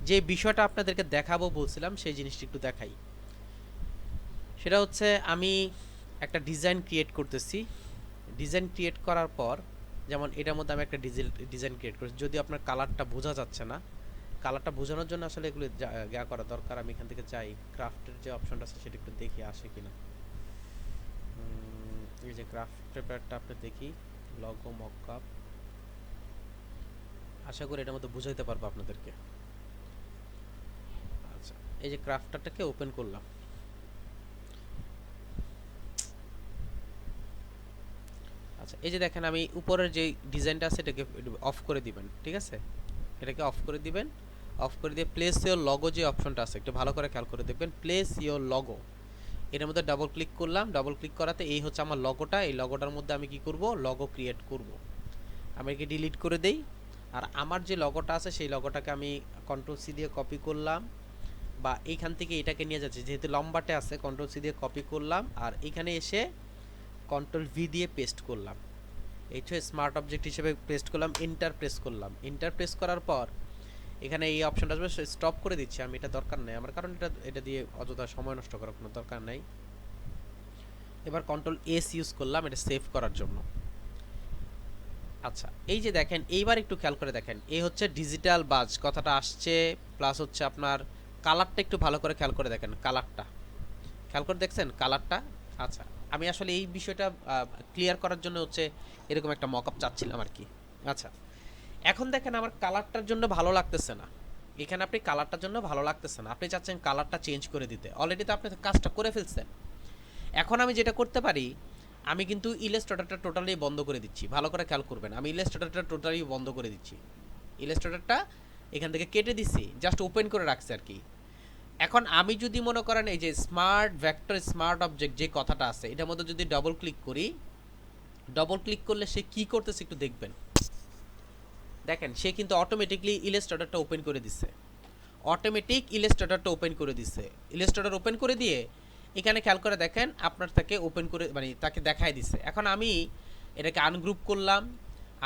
যে বিষয়টা আপনাদেরকে দেখাবো বলছিলাম সেই জিনিসটা একটু দেখাই। সেটা হচ্ছে আমি একটা ডিজাইন ক্রিয়েট করতেছি। ডিজাইন ক্রিয়েট করার পর যেমন এটার মধ্যে আমি একটা ডিজাইন ক্রিয়েট করেছি, যদি আপনার কালারটা বোঝা যাচ্ছে না, কালারটা বোঝানোর জন্য আসলে এগুলো যা করা দরকার। আমি এখান থেকে চাই ক্রাফটের যে অপশনটা আছে সেটা একটু দেখি আসে কিনা। এই যে ক্রাফট পেপারটা আপনি দেখি, লগো মকআপ, আশা করি এটার মধ্যে বুঝাইতে পারবো আপনাদেরকে। আচ্ছা এই যে ক্রাফটারটাকে ওপেন করলাম। আচ্ছা এই যে দেখেন আমি উপরের যে ডিজাইনটা আছে এটাকে অফ করে দিবেন, ঠিক আছে, এটাকে অফ করে দিবেন। অফ করে দিয়ে প্লেস ইওর লগো যে অপশনটা আছে একটু ভালো করে খেয়াল করে দেখবেন, প্লেস ইওর লগো, এটার মধ্যে ডাবল ক্লিক করলাম। ডাবল ক্লিক করাতে এই হচ্ছে আমার লগোটা। এই লগোটার মধ্যে আমি কি করব, লগো ক্রিয়েট করব। আমি একে ডিলিট করে দেই। আর আমার যে লগোটা আছে সেই লগোটাকে আমি কন্ট্রোল সি দিয়ে কপি করলাম, বা এইখান থেকে এটাকে নিয়ে যাচ্ছে, যেহেতু লম্বাটে আছে কন্ট্রোল সি দিয়ে কপি করলাম, আর এখানে এসে কন্ট্রোল ভি দিয়ে পেস্ট করলাম। এই হচ্ছে স্মার্ট অবজেক্ট হিসেবে পেস্ট করলাম, এন্টার প্রেস করলাম। এন্টার প্রেস করার পর এখানে এই অপশনটা আসবে, স্টপ করে দিচ্ছি আমি, এটা দরকার নেই আমার, কারণ এটা দিয়ে অযথা সময় নষ্ট করার কোনো দরকার নেই। এবার কন্ট্রোল এস ইউজ করলাম এটা সেভ করার জন্য। আচ্ছা এই যে দেখেন এইবার একটু খেয়াল করে দেখেন, এই হচ্ছে ডিজিটাল বাজ কথাটা আসছে, প্লাস হচ্ছে আপনার কালারটা একটু ভালো করে খেয়াল করে দেখেন, কালারটা খেয়াল করে দেখছেন কালারটা। আচ্ছা আমি আসলে এই বিষয়টা ক্লিয়ার করার জন্য হচ্ছে এরকম একটা মকআপ চাচ্ছিলাম আর কি। আচ্ছা এখন দেখেন আমার কালারটার জন্য ভালো লাগতেছে না, এখানে আপনি কালারটার জন্য ভালো লাগতেছে না, আপনি চাচ্ছেন কালারটা চেঞ্জ করে দিতে। অলরেডি তো আপনি কাজটা করে ফেলছেন। এখন আমি যেটা করতে পারি, আমি কিন্তু ইলাস্ট্রেটরটা টোটালি বন্ধ করে দিচ্ছি, ভালো করে খেয়াল করবেন, আমি ইলাস্ট্রেটরটা টোটালি বন্ধ করে দিচ্ছি। ইলাস্ট্রেটরটা এখান থেকে কেটে দিচ্ছি, জাস্ট ওপেন করে রাখছি আর কি। এখন আমি যদি মনে করেন এই যে স্মার্ট ভেক্টর স্মার্ট অবজেক্ট যে কথাটা আছে এটার মধ্যে যদি ডবল ক্লিক করি, ডবল ক্লিক করলে সে কি করতেছে একটু দেখবেন। দেখেন সে কিন্তু অটোমেটিকলি ইলাস্ট্রেটরটা ওপেন করে দিচ্ছে, অটোমেটিক ইলাস্ট্রেটরটা ওপেন করে দিচ্ছে। ইলাস্ট্রেটর ওপেন করে দিয়ে এখানে খেয়াল করে দেখেন আপনার তাকে ওপেন করে মানে তাকে দেখাই দিচ্ছে। এখন আমি এটাকে আনগ্রুপ করলাম,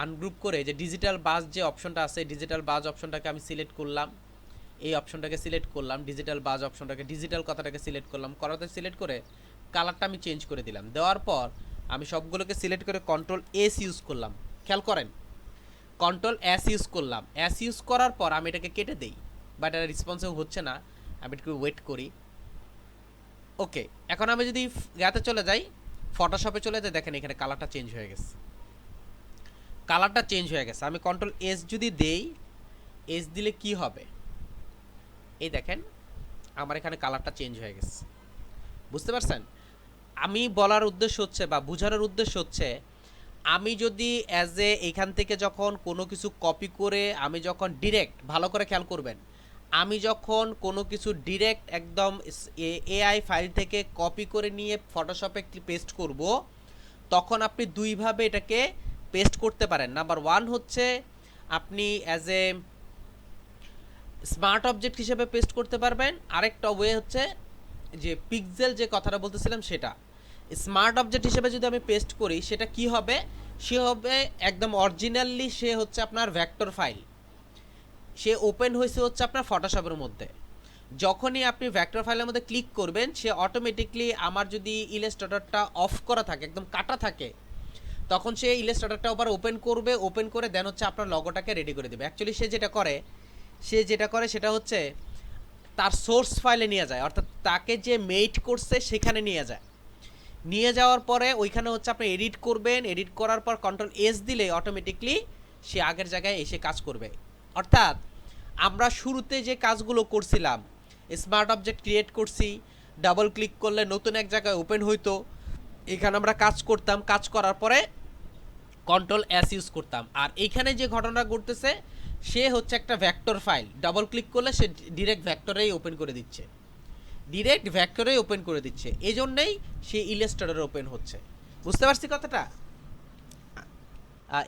আনগ্রুপ করে যে ডিজিটাল বাজ যে অপশনটা আছে ডিজিটাল বাজ অপশনটাকে আমি সিলেক্ট করলাম, এই অপশনটাকে সিলেক্ট করলাম, ডিজিটাল বাজ অপশনটাকে ডিজিটাল কথাটাকে সিলেক্ট করলাম, করাতে সিলেক্ট করে কালারটা আমি চেঞ্জ করে দিলাম। দেওয়ার পর আমি সবগুলোকে সিলেক্ট করে কন্ট্রোল এস ইউজ করলাম, খেয়াল করেন কন্ট্রোল এস ইউজ করলাম। এস ইউজ করার পর আমি এটাকে কেটে দেই, বাট এটা রেসপন্সিভ হচ্ছে না, আমি একটু ওয়েট করি। ওকে এখন আমি যদি ইয়াতে চলে যাই, ফটোশপে চলে যাই, দেখেন এখানে কালারটা চেঞ্জ হয়ে গেছে, কালারটা চেঞ্জ হয়ে গেছে। আমি কন্ট্রোল এস যদি দেই, এস দিলে কি হবে, এই দেখেন আমার এখানে কালারটা চেঞ্জ হয়ে গেছে। বুঝতে পারছেন? আমি বলার উদ্দেশ্য হচ্ছে বা বোঝানোর উদ্দেশ্য হচ্ছে, আমি যদি অ্যাজ এ এইখান থেকে যখন কোনো কিছু কপি করে আমি যখন ডিরেক্ট, ভালো করে খেয়াল করবেন, আমি যখন কোনো কিছু ডিরেক্ট একদম এআই ফাইল থেকে কপি করে নিয়ে ফটোশপে পেস্ট করব, তখন আপনি দুইভাবে এটাকে পেস্ট করতে পারেন। নাম্বার ওয়ান হচ্ছে আপনি অ্যাজ এ স্মার্ট অবজেক্ট হিসেবে পেস্ট করতে পারবেন, আরেকটা ওয়ে হচ্ছে যে পিক্সেল যে কথাটা বলতেছিলাম সেটা স্মার্ট অবজেক্ট হিসেবে যদি আমি পেস্ট করি সেটা কি হবে, সে হবে একদম অরিজিনালি সে হচ্ছে আপনার ভেক্টর ফাইল, সে ওপেন হয়েছে হচ্ছে আপনার ফটোশপের মধ্যে। যখনই আপনি ভেক্টর ফাইলের মধ্যে ক্লিক করবেন সে অটোমেটিকলি, আমার যদি ইলাস্ট্রেটরটা অফ করা থাকে একদম কাটা থাকে, তখন সে ইলাস্ট্রেটরটা আবার ওপেন করবে, ওপেন করে দেন হচ্ছে আপনার লগোটাকে রেডি করে দেবে। অ্যাকচুয়ালি সে যেটা করে সেটা হচ্ছে তার সোর্স ফাইলে নিয়ে যায়, অর্থাৎ তাকে যে মেইট করছে সেখানে নিয়ে যাওয়ার পরে ওইখানে হচ্ছে আপনি এডিট করবেন, এডিট করার পর Ctrl+S দিলে অটোমেটিকলি সে আগের জায়গায় এসে কাজ করবে। অর্থাৎ আমরা শুরুতে যে কাজগুলো করছিলাম, স্মার্ট অবজেক্ট ক্রিয়েট করছি, ডাবল ক্লিক করলে নতুন এক জায়গায় ওপেন হইতো, এখানে আমরা কাজ করতাম, কাজ করার পরে Ctrl+S ইউজ করতাম। আর এইখানে যে ঘটনা ঘটতেছে সে হচ্ছে একটা ভেক্টর ফাইল, ডাবল ক্লিক করলে সে ডিরেক্ট ভেক্টরেই ওপেন করে দিচ্ছে, এই জন্যেই সে ইলাস্ট্রেটরে ওপেন হচ্ছে। বুঝতে পারছি কথাটা?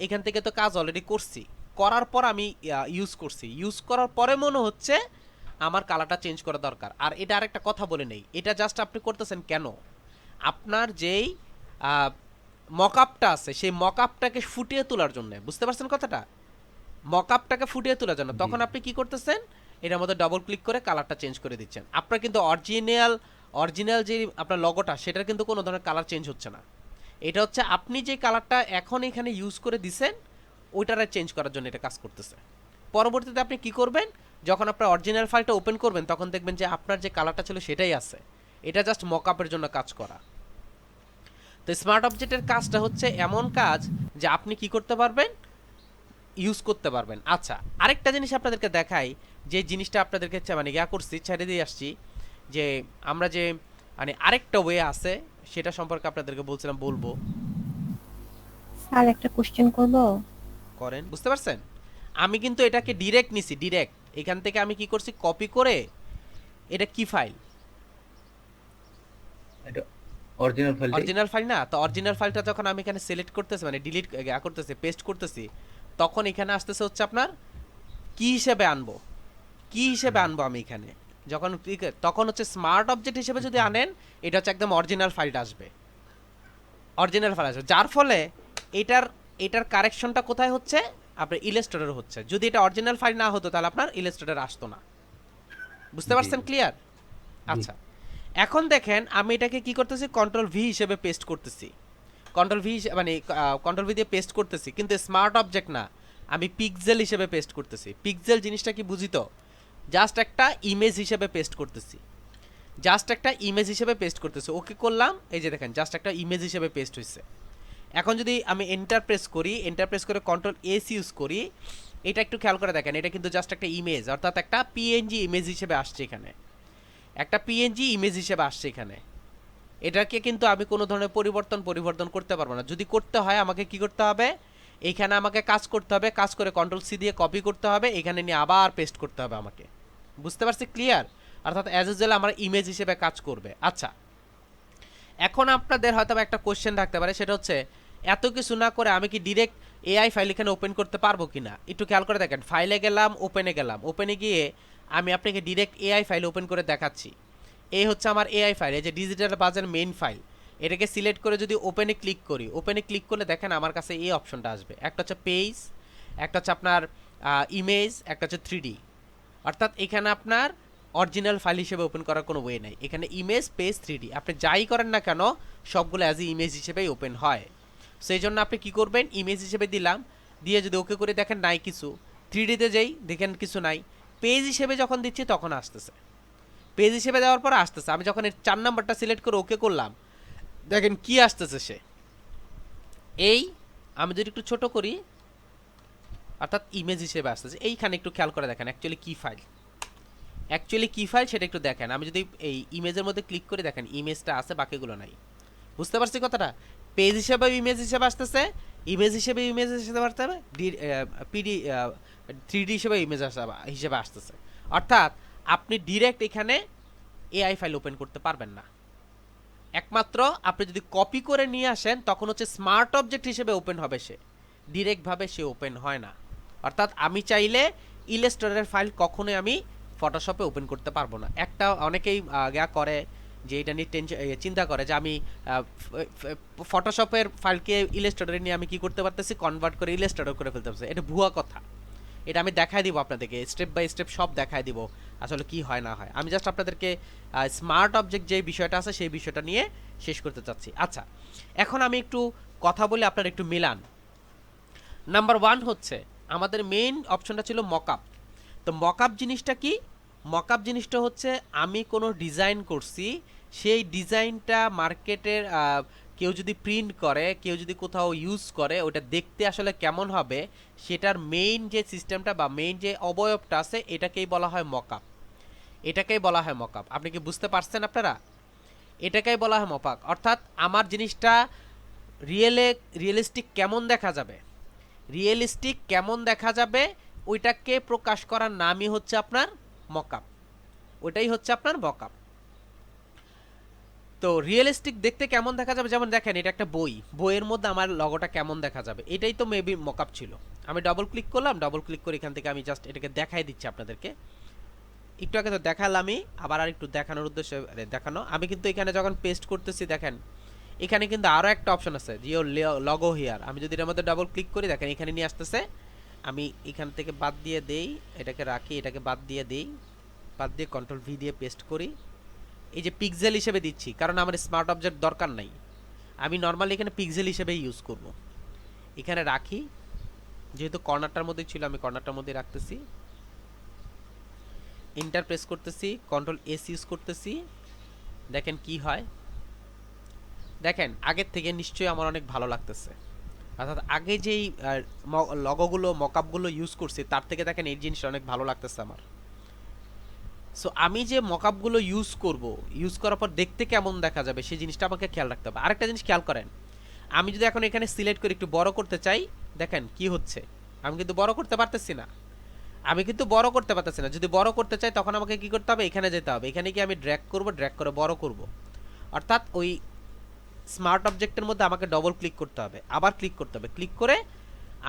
এখান থেকে তো কাজ অলরেডি করছি, করার পর আমি ইউজ করার পরে মনে হচ্ছে আমার কালারটা চেঞ্জ করা দরকার। আর এটা আরেকটা কথা বলে নেই, এটা জাস্ট আপনি করতেছেন কেন, আপনার যেই মকআপটা আছে সেই মকআপটাকে ফুটিয়ে তোলার জন্য। বুঝতে পারছেন কথাটা? মকআপটাকে ফুটিয়ে তোলার জন্য তখন আপনি কি করতেছেন, এটার মধ্যে ডবল ক্লিক করে কালারটা চেঞ্জ করে দিচ্ছেন। আপনার কিন্তু অরিজিনাল যে আপনার লগোটা সেটার কিন্তু কোনো ধরনের কালার চেঞ্জ হচ্ছে না। এটা হচ্ছে আপনি যে কালারটা এখন এখানে ইউজ করে দিছেন ওইটারে চেঞ্জ করার জন্য এটা কাজ করতেছে। পরবর্তীতে আপনি কি করবেন, যখন আপনার অরিজিনাল ফাইলটা ওপেন করবেন তখন দেখবেন যে আপনার যে কালারটা ছিল সেটাই আছে। এটা জাস্ট মকআপের জন্য কাজ করা। তো স্মার্ট অবজেক্টের কাজটা হচ্ছে এমন কাজ যে আপনি কি করতে পারবেন, ইউজ করতে পারবেন। আচ্ছা, আরেকটা জিনিস আপনাদেরকে দেখাই, যে জিনিসটা আপনাদেরকে মানে করছি, ছেড়ে দিয়ে আসছি, যে আমরা যে মানে আরেকটা ওয়ে আছে সেটা সম্পর্কে আপনাদেরকে বলবো। স্যার একটা কোশ্চেন করব? করেন। বুঝতে পারছেন? আমি কিন্তু এটাকে ডিরেক্ট নিছি, ডিরেক্ট এখান থেকে আমি কি করছি, কপি করে, এটা কি ফাইল, এটা অরিজিনাল ফাইল না? তো অরিজিনাল ফাইলটা যখন আমি এখানে সিলেক্ট করতেছি, মানে ডিলিট করতেছি, পেস্ট করতেছি, তখন এখানে আসতেছে হচ্ছে আপনার কি হিসেবে আনবো আমি এখানে যখন তখন হচ্ছে স্মার্ট অবজেক্ট হিসেবে যদি আনেন এটা হচ্ছে একদম অরিজিনাল ফাইলটা আসবে, যার ফলে এটার কারেকশনটা কোথায় হচ্ছে, আপনার ইলাস্ট্রেটরে হচ্ছে। যদি এটা অরিজিনাল ফাইল না হতো তাহলে আপনার ইলাস্ট্রেটর আসতো না। বুঝতে পারছেন? ক্লিয়ার? আচ্ছা, এখন দেখেন আমি এটাকে কি করতেছি, Ctrl+V হিসেবে পেস্ট করতেছি, Ctrl+V দিয়ে পেস্ট করতেছি, কিন্তু স্মার্ট অবজেক্ট না, আমি পিক্সেল হিসেবে পেস্ট করতেছি। পিক্সেল জিনিসটা কি বুঝিত? জাস্ট একটা ইমেজ হিসেবে পেস্ট করতেছি, ওকে করলাম, এই যে দেখেন জাস্ট একটা ইমেজ হিসেবে পেস্ট হয়েছে। এখন যদি আমি এন্টার প্রেস করে Ctrl+S ইউজ করি, এটা একটু খেয়াল করে দেখেন, এটা কিন্তু জাস্ট একটা ইমেজ, অর্থাৎ একটা পিএনজি ইমেজ হিসেবে আসছে এখানে, এটাকে কিন্তু আমি কোনো ধরনের পরিবর্তন করতে পারবো না। যদি করতে হয় আমাকে কি করতে হবে, এইখানে আমাকে কাজ করতে হবে, কাজ করে Ctrl+C দিয়ে কপি করতে হবে, এখানে নিয়ে আবার পেস্ট করতে হবে আমাকে। বুঝতে পারছি? ক্লিয়ার? অর্থাৎ অ্যাজ ইউজুয়াল আমার ইমেজ হিসেবে কাজ করবে। আচ্ছা, এখন আপনাদের হয়তো একটা কোশ্চেন থাকতে পারে, সেটা হচ্ছে এত কিছু না করে আমি কি ডিরেক্ট এআই ফাইল এখানে ওপেন করতে পারবো কিনা। একটু খেয়াল করে দেখেন, ফাইলে গেলাম, ওপেনে গিয়ে আমি আপনাকে ডিরেক্ট এআই ফাইল ওপেন করে দেখাচ্ছি। এই হচ্ছে আমার এআই ফাইল, এই যে ডিজিটাল বাজের মেইন ফাইল, এটাকে সিলেক্ট করে যদি ওপেনে ক্লিক করলে দেখেন আমার কাছে এই অপশনটা আসবে, একটা হচ্ছে পেজ, একটা হচ্ছে আপনার ইমেজ, একটা হচ্ছে 3D। অর্থাৎ এখানে আপনার অরিজিনাল ফাইল হিসেবে ওপেন করার কোনো ওয়ে নাই, এখানে ইমেজ, পেজ, 3D আপনি যাই করেন না কেন সবগুলো অ্যাজ ইমেজ হিসেবেই ওপেন হয়। সেই জন্য আপনি কি করবেন, ইমেজ হিসেবে দিলাম, দিয়ে যদি ওকে করে দেখেন নাই কিছু, 3Dতে যাই দেখেন কিছু নাই, পেজ হিসেবে যখন দিচ্ছি তখন আসতেছে, পেজ হিসেবে দেওয়ার পর আসতেছে। আমি যখন 4 নাম্বারটা সিলেক্ট করে ওকে করলাম, দেখেন কি আসতেছে, সে এই, আমি যদি একটু ছোট করি, অর্থাৎ ইমেজ হিসেবে আসতেছে। এইখানে একটু খেয়াল করে দেখেন অ্যাকচুয়ালি কি ফাইল সেটা একটু দেখেন। আমি যদি এই ইমেজের মধ্যে ক্লিক করে দেখেন ইমেজটা আছে, বাকিগুলো নাই। বুঝতে পারছি কথাটা? পেজ হিসেবে ইমেজ হিসেবে আসতেছে, ইমেজ হিসেবে আসতে হবে, 3D হিসেবে ইমেজ হিসেবে আসতেছে। অর্থাৎ আপনি ডিরেক্ট এখানে এআই ফাইল ওপেন করতে পারবেন না, একমাত্র আপনি যদি কপি করে নিয়ে আসেন তখন হচ্ছে স্মার্ট অবজেক্ট হিসেবে ওপেন হবে, সে ডিরেক্টভাবে সে ওপেন হয় না। অর্থাৎ আমি চাইলে ইলাস্ট্রেটরের ফাইল কখনোই আমি ফটোশপে ওপেন করতে পারবো না। একটা অনেকেই করে যে এটা নিয়ে চিন্তা করে যে আমি ফটোশপের ফাইলকে ইলাস্ট্রেটরে নিয়ে আমি কি করতে পারতেছি, কনভার্ট করে ইলাস্ট্রেটর করে ফেলতে পারতেছি। এটা ভুয়া কথা, এটা আমি দেখাই দিব আপনাদেরকে, স্টেপ বাই স্টেপ সব দেখাই দিব আসলে কি হয় না হয়। আমি জাস্ট আপনাদেরকে স্মার্ট অবজেক্ট যে বিষয়টা আছে সেই বিষয়টা নিয়ে শেষ করতে চাচ্ছি। আচ্ছা, এখন আমি একটু কথা বলে আপনারা একটু মিলান। নাম্বার 1 হচ্ছে আমাদের মেইন অপশনটা ছিল মকআপ। তো মকআপ জিনিসটা কি? মকআপ জিনিসটা হচ্ছে আমি কোনো ডিজাইন করছি, সেই ডিজাইনটা মার্কেটের কেউ যদি প্রিন্ট করে, কেউ যদি কোথাও ইউজ করে, ওটা দেখতে আসলে কেমন হবে সেটার মেইন যে সিস্টেমটা বা মেইন যে অবয়বটা আছে এটাকেই বলা হয় মকআপ। এটাকেই বলা হয় মকআপ। আপনি কি বুঝতে পারছেন আপনারা? এটাকেই বলা হয় মকআপ। অর্থাৎ আমার জিনিসটা রিয়েলিস্টিক কেমন দেখা যাবে, রিয়েলিস্টিক কেমন দেখা যাবে ওইটাকে প্রকাশ করার নামই হচ্ছে আপনার মকআপ। ওইটাই হচ্ছে আপনার মকআপ। তো রিয়েলিস্টিক দেখতে কেমন দেখা যাবে, যেমন দেখেন এটা একটা বই, বইয়ের মধ্যে আমার লগোটা কেমন দেখা যাবে, এটাই তো মেবি মকআপ ছিল। আমি ডবল ক্লিক করলাম, ডবল ক্লিক করে এখান থেকে আমি জাস্ট এটাকে দেখাই দিচ্ছি আপনাদেরকে। একটু আগে তো দেখালামই, আবার আর একটু দেখানোর উদ্দেশ্যে দেখানো। আমি কিন্তু এখানে যখন পেস্ট করতেছি দেখেন এখানে কিন্তু আরও একটা অপশন আছে, জিওর লগো হিয়ার। আমি যদি এর মধ্যে ডবল ক্লিক করি দেখেন এখানে নিয়ে আসতেছে। আমি এখান থেকে বাদ দিয়ে দেই, এটাকে রাখি, এটাকে বাদ দিয়ে দেই, বাদ দিয়ে কন্ট্রোল ভি দিয়ে পেস্ট করি। এই যে পিক্সেল হিসেবে দিচ্ছি কারণ আমার স্মার্ট অবজেক্ট দরকার নাই, আমি নর্মালি এখানে পিক্সেল হিসেবে ইউজ করব। এখানে রাখি, যেহেতু কর্নারটার মধ্যে ছিল আমি কর্নারটার মধ্যে রাখতেছি। এন্টার প্রেস করতেছি, কন্ট্রোল এস ইউজ করতেছি, দেখেন কি হয়। দেখেন আগের থেকে নিশ্চয়ই আমার অনেক ভালো লাগতেছে। অর্থাৎ আগে যেই লগোগুলো মকআপগুলো ইউজ করছি তার থেকে দেখেন এই জিনিসটা অনেক ভালো লাগতেছে আমার। সো আমি যে মকআপগুলো ইউজ করব, ইউজ করার পর দেখতে কেমন দেখা যাবে সেই জিনিসটা আমাকে খেয়াল রাখতে হবে। আরেকটা জিনিস খেয়াল করেন, আমি যদি এখন এখানে সিলেক্ট করে একটু বড় করতে চাই, দেখেন কি হচ্ছে, আমি কিন্তু বড় করতে পারতেছি না। যদি বড় করতে চাই তখন আমাকে কি করতে হবে, এখানে যেতে হবে। এখানে কি আমি ড্র্যাগ করব, ড্র্যাগ করে বড় করব। অর্থাৎ ওই স্মার্ট অবজেক্টের মধ্যে আমাকে ডবল ক্লিক করতে হবে, আবার ক্লিক করতে হবে, ক্লিক করে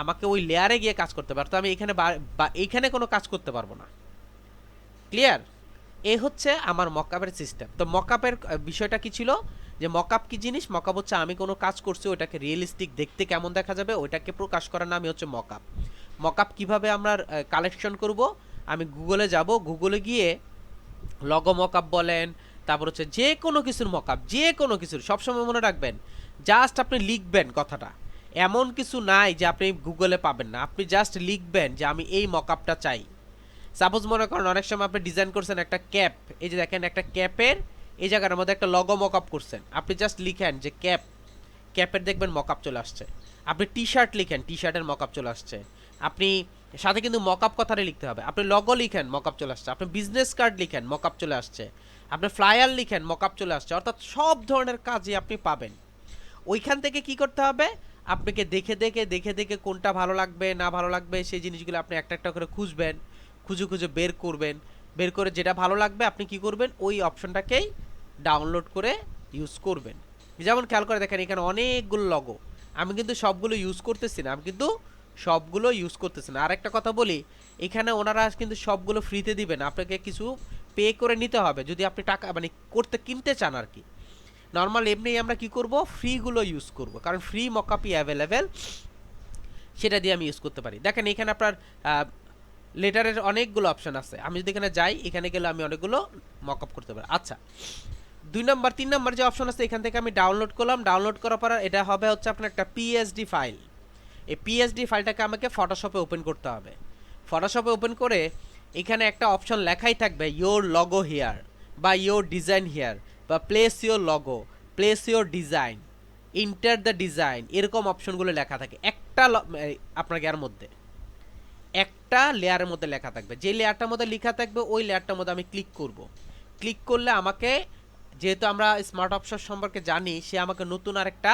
আমাকে ওই লেয়ারে গিয়ে কাজ করতে হবে। অর্থাৎ আমি এখানে এইখানে কোনো কাজ করতে পারবো না। ক্লিয়ার? এই হচ্ছে আমার মকআপের সিস্টেম। তো মকআপের বিষয়টা কি ছিল, যে মকআপ কি জিনিস? মকআপ হচ্ছে আমি কোনো কাজ করছি ওটাকে রিয়েলিস্টিক দেখতে কেমন দেখা যাবে ওইটাকে প্রকাশ করার নামই হচ্ছে মকআপ। মকআপ কিভাবে আমরা কালেকশন করব, আমি গুগলে যাব, গুগলে গিয়ে লগো মকআপ বলেন, তারপর হচ্ছে যে কোনো কিছুর মকআপ, যে কোনো কিছুর, সবসময় মনে রাখবেন জাস্ট আপনি লিখবেন কথাটা, এমন কিছু নাই যে আপনি গুগলে পাবেন না। আপনি জাস্ট লিখবেন যে আমি এই মকআপটা চাই। সাপোজ মনে করেন অনেক সময় আপনি ডিজাইন করছেন একটা ক্যাপ, এই যে দেখেন একটা ক্যাপের এই জায়গার মধ্যে একটা লগো মকআপ করছেন, আপনি জাস্ট লিখেন যে ক্যাপ, ক্যাপের দেখবেন মকআপ চলে আসছে। আপনি টি শার্ট লিখেন, টি শার্টের মকআপ চলে আসছে। আপনি সাথে কিন্তু মকআপ কথাটা লিখতে হবে। আপনি লগো লিখেন, মকআপ চলে আসছে। আপনি বিজনেস কার্ড লিখেন, মকআপ চলে আসছে। আপনি ফ্লায়ার লিখেন, মকআপ চলে আসছে। অর্থাৎ সব ধরনের কাজই আপনি পাবেন। ওইখান থেকে কি করতে হবে, আপনাকে দেখে দেখে দেখে দেখে কোনটা ভালো লাগবে না ভালো লাগবে সেই জিনিসগুলো আপনি একটা একটা করে খুঁজবেন, খুঁজে খুঁজে বের করবেন। বের করে যেটা ভালো লাগবে আপনি কি করবেন, ওই অপশনটাকেই ডাউনলোড করে ইউজ করবেন। যেমন খেয়াল করে দেখেন এখানে অনেকগুলো লগো, আমি কিন্তু সবগুলো ইউজ করতেছি না, আরেকটা কথা বলি, এখানে ওনারা কিন্তু সবগুলো ফ্রিতে দিবেন, আপনাকে কিছু পে করে নিতে হবে যদি আপনি টাকা মানে কিনতে চান আর কি। নর্মাল এমনি আমরা কি করব, ফ্রিগুলো ইউজ করব, কারণ ফ্রি মকআপই অ্যাভেলেবেল, সেটা দিয়ে আমি ইউজ করতে পারি। দেখেন এখানে আপনার লেটারের অনেকগুলো অপশন আছে, আমি যদি এখানে যাই, এখানে গেলে আমি অনেকগুলো মকআপ করতে পারি। আচ্ছা, 2 নম্বর 3 নম্বর যে অপশন আছে এখান থেকে আমি ডাউনলোড করলাম। ডাউনলোড করার পর এটা হবে হচ্ছে আপনার একটা পিএসডি ফাইল। এই পিএসডি ফাইলটাকে আমাকে ফটোশপে ওপেন করতে হবে। ফটোশপে ওপেন করে এখানে একটা অপশন লেখাই থাকবে ইয়োর লগো হিয়ার বা ইয়োর ডিজাইন হিয়ার বা place your logo, place your design, enter the design, এরকম অপশনগুলো লেখা থাকে একটা আপনার এর মধ্যে, একটা লেয়ারের মধ্যে লেখা থাকবে। যে লেয়ারটার মধ্যে লেখা থাকবে ওই লেয়ারটার মধ্যে আমি ক্লিক করব। ক্লিক করলে আমাকে, যেহেতু আমরা স্মার্ট অপশন সম্পর্কে জানি, সে আমাকে নতুন আরেকটা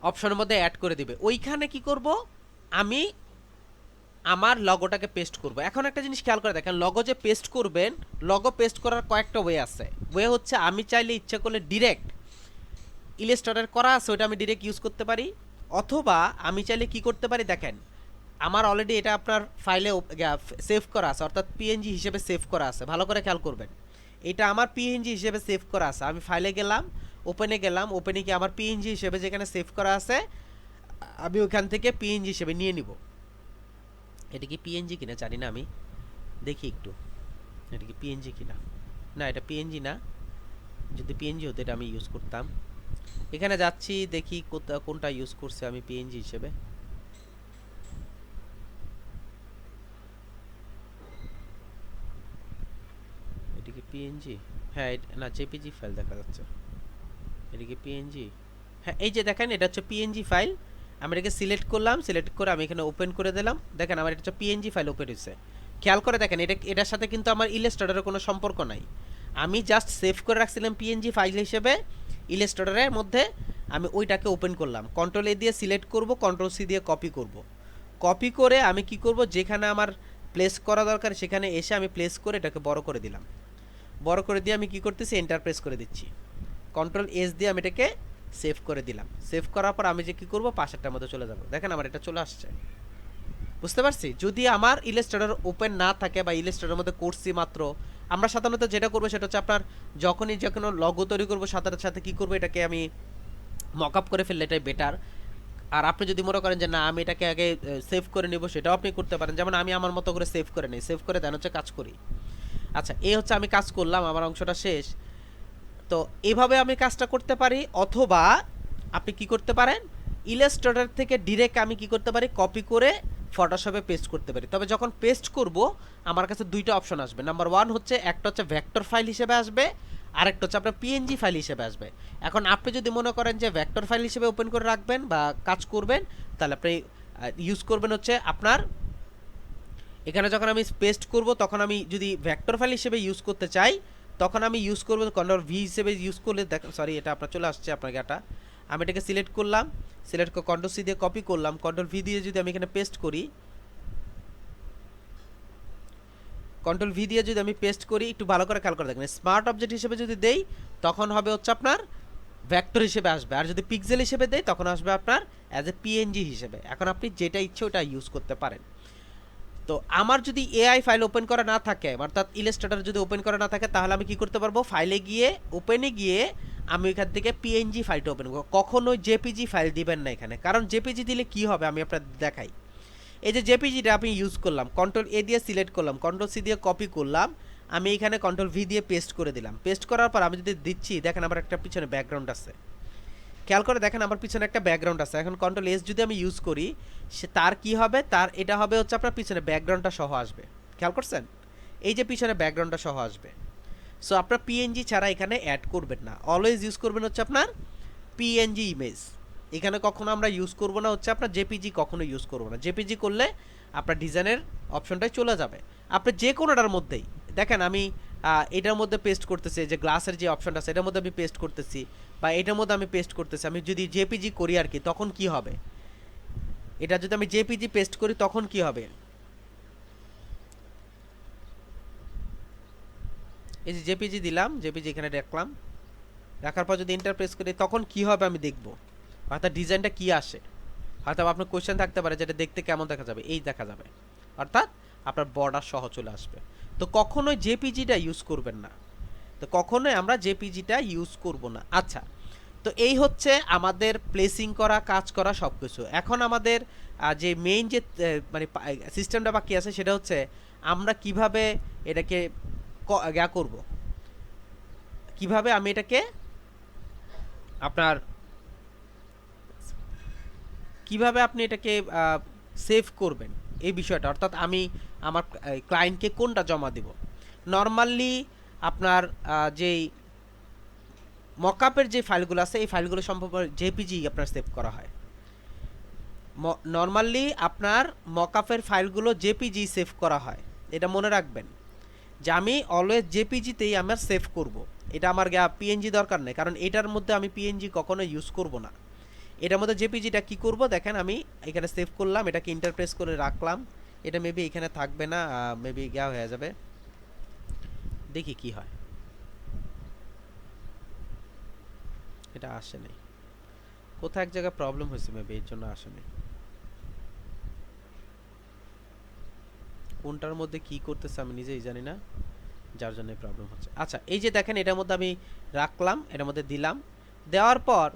অপশনের মধ্যে অ্যাড করে দিবে। ওইখানে কি করব, আমি আমার লগোটাকে পেস্ট করব। এখন একটা জিনিস খেয়াল করে দেখেন, লগো যে পেস্ট করবেন, লগো পেস্ট করার কয়েকটা ওয়ে আছে। ওয়ে হচ্ছে আমি চাইলে ইচ্ছা করলে ডিরেক্ট ইলাস্ট্রেটর করা আছে ওটা আমি ডিরেক্ট ইউজ করতে পারি, অথবা আমি চাইলে কি করতে পারি, দেখেন আমার অলরেডি এটা আপনার ফাইলে সেভ করা আছে, অর্থাৎ পিএনজি হিসেবে সেভ করা আছে। ভালো করে খেয়াল করবেন, এটা আমার পিএনজি হিসেবে সেভ করা আছে। আমি ফাইলে গেলাম, ওপেনে গেলাম, ওপেনে কি আমার পিএনজি হিসেবে যেখানে সেভ করা আছে আমি ওখান থেকে পিএনজি হিসেবে নিয়ে নিব। এটা কি পিএনজি কিনা জানি না, আমি দেখি একটু এটা কি পিএনজি কিনা। না, এটা পিএনজি না। যদি পিএনজি হতো এটা আমি ইউজ করতাম। এখানে যাচ্ছি, দেখি কোনটা ইউজ করছে আমি পিএনজি হিসেবে। এটা কি পিএনজি? হ্যাঁ, না জেপিজি ফাইল দেখা যাচ্ছে। এটা কি পিএনজি? হ্যাঁ, এই যে দেখেন এটা হচ্ছে পিএনজি ফাইল। আমি এটাকে সিলেক্ট করলাম, সিলেক্ট করে আমি এখানে ওপেন করে দিলাম। দেখেন আমার এটা হচ্ছে পিএনজি ফাইল ওপেন হয়েছে। খেয়াল করে দেখেন এটার সাথে কিন্তু আমার ইলাস্ট্রেটরের কোনো সম্পর্ক নাই। আমি জাস্ট সেভ করে রাখছিলাম পিএনজি ফাইল হিসেবে ইলাস্ট্রেটরের মধ্যে। আমি ওইটাকে ওপেন করলাম, কন্ট্রোল এ দিয়ে সিলেক্ট করব, কন্ট্রোল সি দিয়ে কপি করব। কপি করে আমি কি করব, যেখানে আমার প্লেস করা দরকার সেখানে এসে আমি প্লেস করে এটাকে বড় করে দিলাম। বড় করে দিয়ে আমি কি করতেছি, এন্টার প্রেস করে দিচ্ছি। কন্ট্রোল এস দিয়ে আমি এটাকে সেভ করে দিলাম। সেভ করার পর আমি যে কি করব, পাশেরটার মধ্যে চলে যাব। দেখেন আমার এটা চলে আসছে। বুঝতে পারছি? যদি আমার ইলাস্ট্রেটর ওপেন না থাকে বা ইলাস্ট্রেটরের মধ্যে করছি মাত্র, আমরা সাধারণত যেটা করবো সেটা হচ্ছে আপনার যখনই যে কোনো লগো তৈরি করবো সাথে সাথে কি করবো, এটাকে আমি মকআপ করে ফেললে এটাই বেটার। আর আপনি যদি মনে করেন যে না আমি এটাকে আগে সেভ করে নেব, সেটাও আপনি করতে পারেন। যেমন আমি আমার মতো করে সেভ করে নিই, সেভ করে দেন হচ্ছে কাজ করি। আচ্ছা, এই হচ্ছে আমি কাজ করলাম, আমার অংশটা শেষ। তো এইভাবে আমি কাজটা করতে পারি, অথবা আপনি কি করতে পারেন, ইলাস্ট্রেটর থেকে ডিরেক্ট আমি কি করতে পারি, কপি করে ফটোশপে পেস্ট করতে পারি। তবে যখন পেস্ট করব আমার কাছে দুইটা অপশন আসবে। নাম্বার ওয়ান হচ্ছে, একটা হচ্ছে ভেক্টর ফাইল হিসেবে আসবে, আরেকটা হচ্ছে আপনার পিএনজি ফাইল হিসেবে আসবে। এখন আপনি যদি মনে করেন যে ভেক্টর ফাইল হিসেবে ওপেন করে রাখবেন বা কাজ করবেন, তাহলে আপনি ইউজ করবেন হচ্ছে আপনার এখানে যখন আমি পেস্ট করব তখন আমি যদি ভেক্টর ফাইল হিসেবে ইউজ করতে চাই তখন আমি ইউজ করব কন্ট্রোল ভি হিসেবে ইউজ করলে দেখেন, সরি এটা আপনার চলে আসছে আপনার গাটা। আমি এটাকে সিলেক্ট করলাম, সিলেক্ট করে কন্ট্রোল সি দিয়ে কপি করলাম, কন্ট্রোল ভি দিয়ে যদি আমি এখানে পেস্ট করি, কন্ট্রোল ভি দিয়ে যদি আমি পেস্ট করি, একটু ভালো করে খেয়াল করে দেখেন, স্মার্ট অবজেক্ট হিসেবে যদি দেই তখন হবে হচ্ছে আপনার ভেক্টর হিসেবে আসবে, আর যদি পিক্সেল হিসেবে দেই তখন আসবে আপনার অ্যাজ এ পিএনজি হিসেবে। এখন আপনি যেটা ইচ্ছে ওটা ইউজ করতে পারেন। তো আমার যদি এআই ফাইল ওপেন করা না থাকে, অর্থাৎ ইলাস্ট্রেটর যদি ওপেন করা না থাকে, তাহলে আমি কি করতে পারবো, ফাইলে গিয়ে ওপেনে গিয়ে আমি এখান থেকে পিএনজি ফাইলটা ওপেন করব। কখনোই জেপিজি ফাইল দিবেন না এখানে, কারণ জেপিজি দিলে কি হবে আমি আপনাদের দেখাই। এই যে জেপিজিটা আমি ইউজ করলাম, কন্ট্রোল এ দিয়ে সিলেক্ট করলাম, কন্ট্রোল সি দিয়ে কপি করলাম, আমি এখানে কন্ট্রোল ভি দিয়ে পেস্ট করে দিলাম। পেস্ট করার পর আমি যদি দিচ্ছি, দেখেন আমার একটা পিছনে ব্যাকগ্রাউন্ড আছে, খেয়াল করে দেখেন আমার পিছনে একটা ব্যাকগ্রাউন্ড আছে। এখন কন্ট্রোল এস যদি আমি ইউজ করি, সে তার কি হবে, তার এটা হবে হচ্ছে আপনার পিছনে ব্যাকগ্রাউন্ডটা সহ আসবে। খেয়াল করছেন, এই যে পিছনে ব্যাকগ্রাউন্ডটা সহ আসবে। সো আপনার পিএনজি ছাড়া এখানে অ্যাড করবেন না, অলওয়েজ ইউজ করবেন হচ্ছে আপনার পিএনজি ইমেজ। এখানে কখনো আমরা ইউজ করব না হচ্ছে আপনার জেপিজি, কখনো ইউজ করব না। জেপিজি করলে আপনার ডিজাইনের অপশনটাই চলে যাবে। আপনি যে কোনোটার মধ্যেই দেখেন, আমি এটার মধ্যে পেস্ট করতেছি, যে গ্লাসের যে অপশনটা আছে এটার মধ্যে আমি পেস্ট করতেছি, বা এটার মধ্যে আমি পেস্ট করতেছি। আমি যদি জেপিজি করি আর কি, তখন কি হবে, এটা যদি আমি জেপিজি পেস্ট করি তখন কি হবে, এই যে জেপিজি দিলাম, জেপিজি এখানে রাখলাম, রাখার পর যদি এন্টার প্রেস করি তখন কি হবে আমি দেখব, অর্থাৎ ডিজাইনটা কি আসে। হয়তো আপনার কোয়েশ্চেন থাকতে পারে যেটা দেখতে কেমন দেখা যাবে, এই দেখা যাবে, অর্থাৎ আপনার বর্ডার সহ চলে আসবে। তো কখনোই জেপিজিটা ইউজ করবেন না, তো কখনোই আমরা জেপিজিটা ইউজ করব না। আচ্ছা, তো এই হচ্ছে আমাদের প্লেসিং করা, কাজ করা সব কিছু। এখন আমাদের যে মেইন যে মানে সিস্টেমটা বাকি আছে সেটা হচ্ছে আমরা কিভাবে এটাকে করব, কিভাবে আমি এটাকে আপনার কিভাবে আপনি এটাকে সেভ করবেন এই বিষয়টা, অর্থাৎ আমি আমার ক্লায়েন্টকে কোনটা জমা দেব। নর্মালি আপনার যেই মকআপের যে ফাইলগুলো আছে এই ফাইলগুলো সম্ভব জেপিজি আপনার সেভ করা হয়। নর্মালি আপনার মকআপের ফাইলগুলো জেপিজি সেভ করা হয়, এটা মনে রাখবেন যে আমি অলওয়েজ জেপিজিতেই আমার সেভ করব। এটা আমার পিএনজি দরকার নেই, কারণ এটার মধ্যে আমি পিএনজি কখনো ইউজ করব না। এটার মধ্যে জেপিজিটা কি করব দেখেন, আমি এখানে সেভ করলাম, এটাকে ইন্টারপ্রেস করে রাখলাম। এটা মেবি এখানে থাকবে না, মেবি হয়ে যাবে, দেখি কি হয়। এটা আসে নাই, কোথাও এক জায়গায় প্রবলেম হয়েছে মেবি, এর জন্য আসে নাই। কোনটার মধ্যে কি করতেছে আমি নিজেই জানি না, যার জন্য প্রবলেম হচ্ছে। আচ্ছা এই যে দেখেন এটার মধ্যে আমি রাখলাম, এটার মধ্যে দিলাম, দেওয়ার পর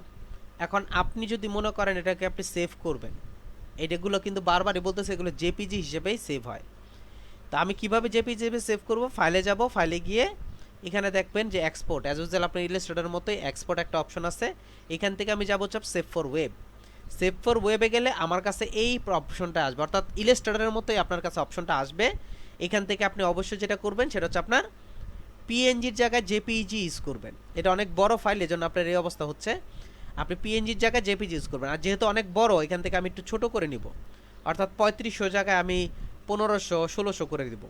এখন আপনি যদি মনে করেন এটাকে আপনি সেভ করবেন, এটাগুলো কিন্তু বারবারই বলতেছে এগুলো জেপিজি হিসেবেই সেভ হয়। তা আমি কিভাবে জেপিজি হিসেবে সেভ করব? ফাইলে যাব, ফাইলে গিয়ে এখানে দেখবেন যে এক্সপোর্ট, অ্যাজ ইউজুয়াল আপনার ইলাস্ট্রেটরের মতোই এক্সপোর্ট একটা অপশন আছে। এখান থেকে আমি যাব চাপ save for web. Save for ওয়েবে গেলে আমার কাছে এই অপশনটা আসবে, অর্থাৎ ইলাস্ট্রেটরের মতোই আপনার কাছে অপশনটা আসবে। এখান থেকে আপনি অবশ্যই যেটা করবেন সেটা হচ্ছে আপনার পিএনজির জায়গায় জেপিইজি ইউজ করবেন। এটা অনেক বড় ফাইল, এজন্য আপনার এই অবস্থা হচ্ছে। আপনি পিএনজির জায়গায় জেপিইজি ইউজ করবেন। আর যেহেতু অনেক বড়, এখান থেকে আমি একটু ছোট করে নিব, অর্থাৎ 3500 জায়গায় আমি 1500 1600 করে দিব।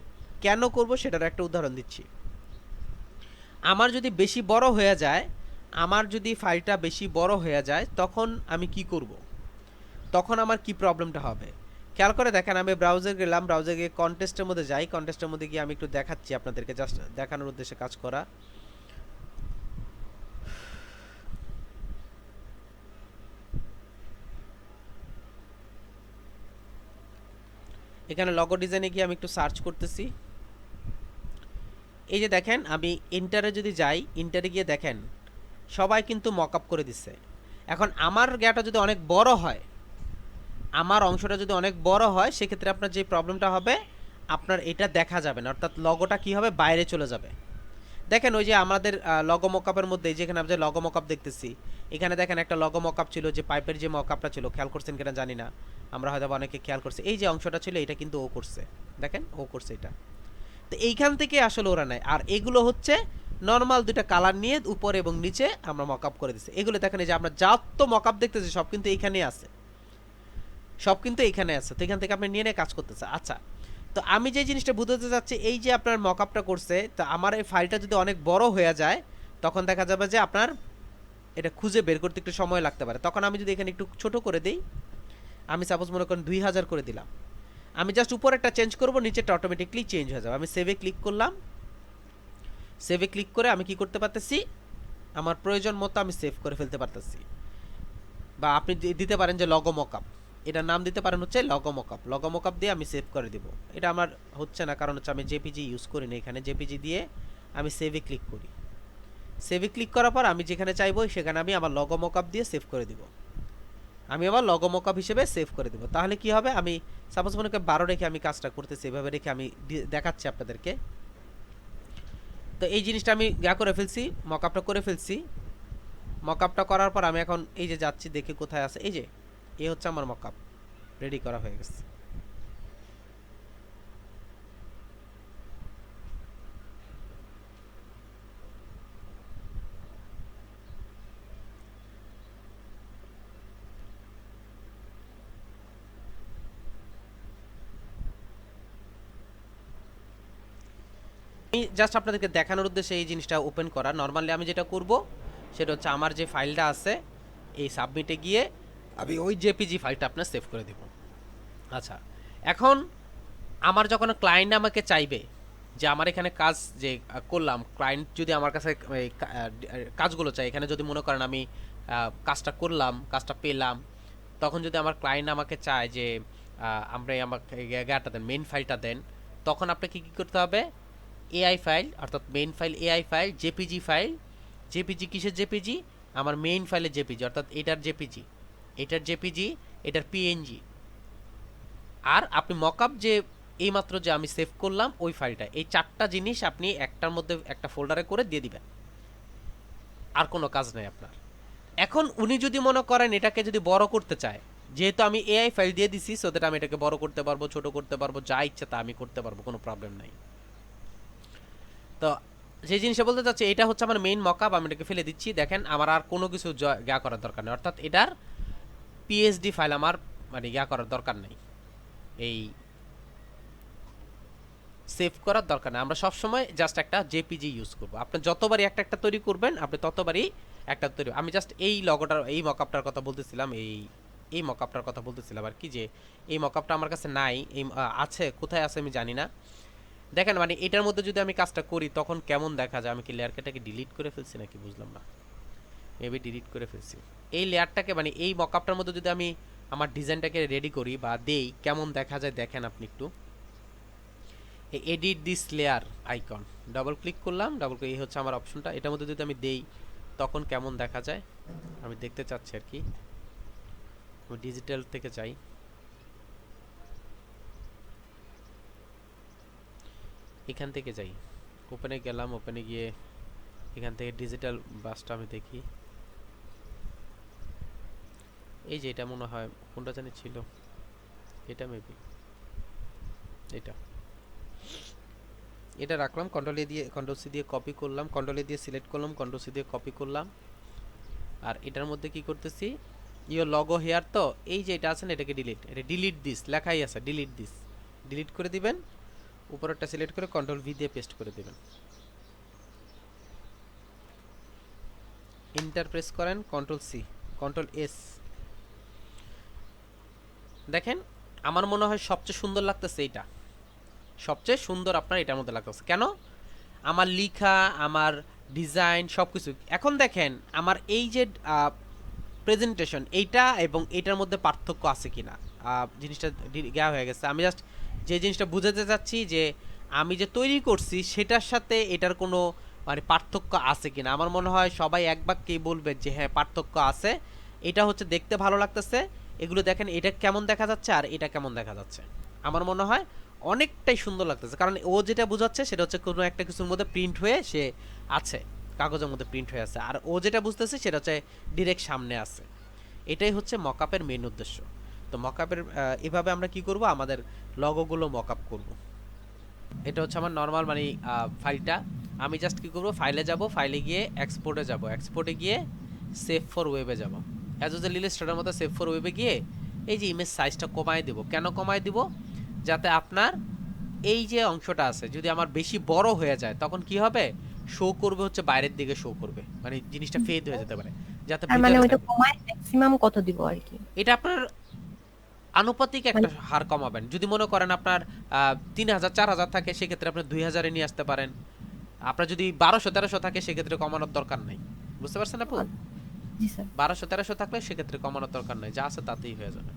কেন করব সেটার একটা উদাহরণ দিচ্ছি। আমার যদি বেশি বড় হয়ে যায়, আমার যদি ফাইলটা বেশি বড় হয়ে যায়, তখন আমি কি করব? তখন আমার কি প্রবলেমটা হবে খেয়াল করে দেখেন। আমি ব্রাউজার গেলাম, ব্রাউজারে গিয়ে কন্টেস্টের মধ্যে যাই, কন্টেস্টের মধ্যে গিয়ে আমি একটু দেখাচ্ছি আপনাদেরকে, জাস্ট দেখানোর উদ্দেশ্যে কাজ করা। এখানে লগো ডিজাইনে গিয়ে আমি একটু সার্চ করতেছি। এই যে দেখেন আমি ইন্টারে যদি যাই, ইন্টারে গিয়ে দেখেন সবাই কিন্তু মকআপ করে দিচ্ছে। এখন আমার গ্যাটা যদি অনেক বড় হয়, আমার অংশটা যদি অনেক বড় হয়, সেক্ষেত্রে আপনার যে প্রবলেমটা হবে, আপনার এটা দেখা যাবে না, অর্থাৎ লগোটা কি হবে, বাইরে চলে যাবে। দেখেন ওই যে আমাদের লগো মকআপের মধ্যে যেখানে আমরা যে লগো মকআপ দেখতেছি, এখানে দেখেন একটা লগো মকআপ ছিল, যে পাইপের যে মকআপটা ছিল, খেয়াল করছেন কিনা জানি না, আমরা হয়তো অনেকে খেয়াল করছে। এই যে অংশটা ছিল এটা কিন্তু ও করছে, দেখেন ও করছে এটা। তো এইখান থেকে আসলে ওরা নেয়। আর এগুলো হচ্ছে নর্মাল দুইটা কালার নিয়ে উপরে এবং নিচে আমরা মকআপ করে দিচ্ছি। এগুলো দেখেন এই যে আমরা যত মকআপ দেখতেছি সব কিন্তু এইখানেই আছে, সব কিন্তু এইখানে আছে। তো এখান থেকে আপনি নিয়ে কাজ করতেছে। আচ্ছা, তো আমি যে জিনিসটা বুঝতে চাচ্ছি, এই যে আপনার মকআপটা করছে, তো আমার এই ফাইলটা যদি অনেক বড় হয়ে যায়, তখন দেখা যাবে যে আপনার এটা খুঁজে বের করতে একটু সময় লাগতে পারে। তখন আমি যদি এখানে একটু ছোট করে দিই, আমি সাপোজ মনে করেন 2000 করে দিলাম, আমি জাস্ট উপর একটা চেঞ্জ করব, নিচেটা অটোমেটিকলি চেঞ্জ হয়ে যাবে। আমি সেভে ক্লিক করলাম, সেভে ক্লিক করে আমি কি করতে পারতেছি, আমার প্রয়োজন মতো আমি সেভ করে ফেলতে পারতেছি। বা আপনি দিতে পারেন যে লগো মকআপ, এটার নাম দিতে পারেন হচ্ছে লগো মকআপ। লগো মকআপ দিয়ে আমি সেভ করে দিব। এটা আমার হচ্ছে না, কারণ হচ্ছে আমি জেপিজি ইউজ করি না। এখানে জেপিজি দিয়ে আমি সেভে ক্লিক করি। সেভে ক্লিক করার পর আমি যেখানে চাইবো সেখানে আমি আমার লগো মকআপ দিয়ে সেভ করে দিব। আমি আবার লগো মকআপ হিসেবে সেভ করে দিব। তাহলে কি হবে, আমি সাপোজ মনে করি 12 রেখে আমি কাজটা করতেছি, এভাবে রেখে আমি দেখাচ্ছি আপনাদেরকে। তো এই জিনিসটা আমি করে ফেলছি, মকআপটা করে ফেলছি। মকআপটা করার পর আমি এখন এই যে যাচ্ছি, দেখি কোথায় আছে। এই যে এই হচ্ছে আমার মকআপ, রেডি করা হয়ে গেছে। আমি জাস্ট আপনাদেরকে দেখানোর উদ্দেশ্যে এই জিনিসটা ওপেন করা। নর্মালি আমি যেটা করব সেটা হচ্ছে আমার যে ফাইলটা আছে, এই সাবমিটে গিয়ে আমি ওই জেপিজি ফাইলটা আপনার সেভ করে দেব। আচ্ছা, এখন আমার যখন ক্লায়েন্ট আমাকে চাইবে যে আমার এখানে কাজ যে করলাম, ক্লায়েন্ট যদি আমার কাছে কাজগুলো চাই, এখানে যদি মনে করেন আমি কাজটা করলাম, কাজটা পেলাম, তখন যদি আমার ক্লায়েন্ট আমাকে চায় যে আমরা আমাকে গাটা দেন, মেইন ফাইলটা দেন, তখন আপনাকে কী করতে হবে, এআই ফাইল, অর্থাৎ main file AI file, JPG file. JPG কিসের জেপিজি? আমার মেইন ফাইলের জেপিজি, অর্থাৎ এটার জেপিজি, এটার জেপিজি, এটার পিএনজি। আর আপনি মকআপ যে এইমাত্র যে আমি সেভ করলাম ওই ফাইলটা, এই 4টা জিনিস আপনি একটার মধ্যে একটা ফোল্ডারে করে দিয়ে দিবেন। আর কোনো কাজ নেই আপনার। এখন উনি যদি মনে করেন এটাকে যদি বড় করতে চায়, যেহেতু আমি এআই ফাইল দিয়ে দিছি, সো দ্যাট আমি এটাকে বড় করতে পারবো, ছোট করতে পারবো, যা ইচ্ছা তা আমি করতে পারবো, কোনো প্রবলেম নাই। তো যে জিনিসটা বলতে চাচ্ছি, এটা হচ্ছে আমার মেইন মকআপ, আমি এটাকে ফেলে দিচ্ছি। দেখেন আমার আর কোনো কিছু করার দরকার নেই, অর্থাৎ এটার পিএসডি ফাইল আমার মানে করার দরকার নেই, এই সেভ করার দরকার নেই। আমরা সবসময় জাস্ট একটা জেপিজি ইউজ করবো। আপনি যতবারই একটা তৈরি করবেন, আপনি ততবারই একটা তৈরি। আমি জাস্ট এই লগোটার, এই মকআপটার কথা বলতেছিলাম, এই মকআপটার কথা বলতেছিলাম আর কি, যে এই মকআপটা আমার কাছে নাই, এই আছে, কোথায় আছে আমি জানি না। দেখেন মানে এটার মধ্যে যদি আমি কাজটা করি তখন কেমন দেখা যায়। আমি কি লেয়ারটাকে ডিলিট করে ফেলছি নাকি, বুঝলাম না, মেবি ডিলিট করে ফেলছি। এই লেয়ারটাকে মানে এই মকআপটার মধ্যে যদি আমি আমার ডিজাইনটাকে রেডি করি বা দেই, কেমন দেখা যায় দেখেন আপনি একটু। Edit this layer icon double click করলাম, ডাবল ক্লিক, এই হচ্ছে আমার অপশনটা। এটার মধ্যে যদি আমি দেই তখন কেমন দেখা যায় আমি দেখতে চাচ্ছি আর কি। আমি ডিজিটাল থেকে যাই, এখান থেকে যাই, ওপেনে গেলাম, ওপেনে গিয়ে এখান থেকে ডিজিটাল বাসটা আমি দেখি। এই যে এটা মনে হয় কোনটা জানি ছিল, এটা মেবি এটা রাখলাম, কন্ট্রোল এ দিয়ে কন্ট্রোল সি দিয়ে কপি করলাম, কন্ট্রোল এ দিয়ে সিলেক্ট করলাম, কন্ট্রোল সি দিয়ে কপি করলাম। আর এটার মধ্যে কি করতেছি, ইয়োর লগো হেয়ার, তো এই যে এটা আছে না, এটাকে ডিলিট, এটা ডিলিট দিস লেখাই আছে, ডিলিট দিস, ডিলিট করে দিবেন। উপরেরটা সিলেক্ট করে কন্ট্রোল ভি দিয়ে পেস্ট করে দিবেন। এন্টার প্রেস করেন, কন্ট্রোল সি, কন্ট্রোল এস। দেখেন আমার মনে হয় সবচেয়ে সুন্দর লাগতেছে এইটা, সবচেয়ে সুন্দর আপনার এটার মধ্যে লাগতেছে। কেন? আমার লেখা, আমার ডিজাইন সব কিছু। এখন দেখেন আমার এই যে প্রেজেন্টেশন, এইটা এবং এইটার মধ্যে পার্থক্য আছে কিনা, জিনিসটা গা হয়ে গেছে। আমি জাস্ট যে জিনিসটা বুঝাতে চাচ্ছি যে আমি যে তৈরি করছি সেটার সাথে এটার কোনো মানে পার্থক্য আছে কিনা। আমার মনে হয় সবাই এক বাক্যেই বলবে যে হ্যাঁ পার্থক্য আছে, এটা হচ্ছে দেখতে ভালো লাগতেছে। এগুলো দেখেন এটা কেমন দেখা যাচ্ছে আর এটা কেমন দেখা যাচ্ছে, আমার মনে হয় অনেকটাই সুন্দর লাগতেছে। কারণ ও যেটা বোঝাচ্ছে সেটা হচ্ছে কোনো একটা কিছুর মধ্যে প্রিন্ট হয়ে সে আছে, কাগজের মধ্যে প্রিন্ট হয়ে আছে, আর ও যেটা বুঝতেছে সেটা হচ্ছে ডিরেক্ট সামনে আছে। এটাই হচ্ছে মকআপের মেইন উদ্দেশ্য। তো মকআপের এভাবে আমরা কি করব, আমাদের লগোগুলো মকআপ করব। এটা হচ্ছে আমার নর্মাল মানে ফাইলটা। আমি জাস্ট কি করব, ফাইলে যাব, ফাইলে গিয়ে এক্সপোর্টে যাব, এক্সপোর্টে গিয়ে সেভ ফর ওয়েবে যাব, অ্যাজ ইউজুয়াল ইলাস্ট্রেটরের মতো সেভ ফর ওয়েবে গিয়ে এই যে ইমেজ সাইজটা কমায় দেব। কেন কমায় দিব? যাতে আপনার এই যে অংশটা আছে যদি আমার বেশি বড় হয়ে যায় তখন কি হবে, শো করবে হচ্ছে বাইরের দিকে শো করবে, মানে জিনিসটা ফেড হয়ে যেতে পারে। যাতে আর মানে ওইটা কমায় ম্যাক্সিমাম কত দিব আর কি? এটা আপনার আনুপাতিক একটা হার কমাবেন। যদি মনে করেন আপনার 3000 4000 থাকে সেক্ষেত্রে আপনি 2000 এ নিয়ে আসতে পারেন। আপনার যদি 1200 1300 থাকে সেক্ষেত্রে কমানোর দরকার নাই। বুঝতে পারছেন আপু? জি স্যার। 1200 1300 থাকলে সেক্ষেত্রে কমানোর দরকার নাই, যা আছে তাতেই হয়ে যাবে।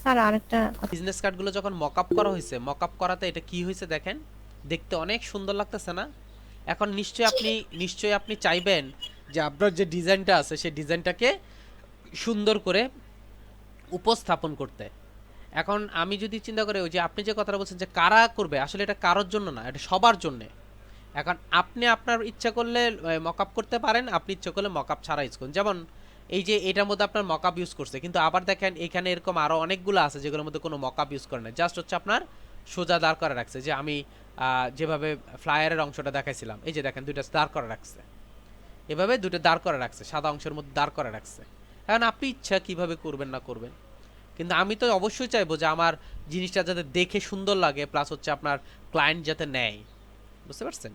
স্যার আরেকটা বিজনেস কার্ডগুলো যখন মকআপ করা হয়েছে, মকআপ করাতে এটা কি হয়েছে দেখেন, দেখতে অনেক সুন্দর লাগতেছে না? এখন নিশ্চয়ই আপনি চাইবেন যে আপনার যে ডিজাইনটা আছে সেই ডিজাইনটাকে সুন্দর করে উপস্থাপন করতে। এখন আমি যদি চিন্তা করি ওই যে আপনি যে কথাটা বলছেন যে কারা করবে, আসলে এটা কারোর জন্য না, এটা সবার জন্য। এখন আপনি আপনার ইচ্ছা করলে মকআপ করতে পারেন, আপনি ইচ্ছা করলে মকআপ ছাড়া ইউজ করুন। যেমন এই যে এটার মধ্যে আপনার মকআপ ইউজ করছে, কিন্তু আবার দেখেন এখানে এরকম আরও অনেকগুলো আছে যেগুলোর মধ্যে কোনো মকআপ ইউজ করে না, জাস্ট হচ্ছে আপনার সোজা দাঁড় করে রাখছে। যে আমি যেভাবে ফ্লায়ারের অংশটা দেখাইছিলাম, এই যে দেখেন দুইটা দাঁড় করে রাখছে, এভাবে দুটো দাঁড় করে রাখছে, সাদা অংশের মধ্যে দাঁড় করে রাখছে। এখন আপনি ইচ্ছা কিভাবে করবেন না করবেন, কিন্তু আমি তো অবশ্যই চাইবো যে আমার জিনিসটা যাতে দেখে সুন্দর লাগে, প্লাস হচ্ছে আপনার ক্লায়েন্ট যাতে নেয়। বুঝতে পারছেন?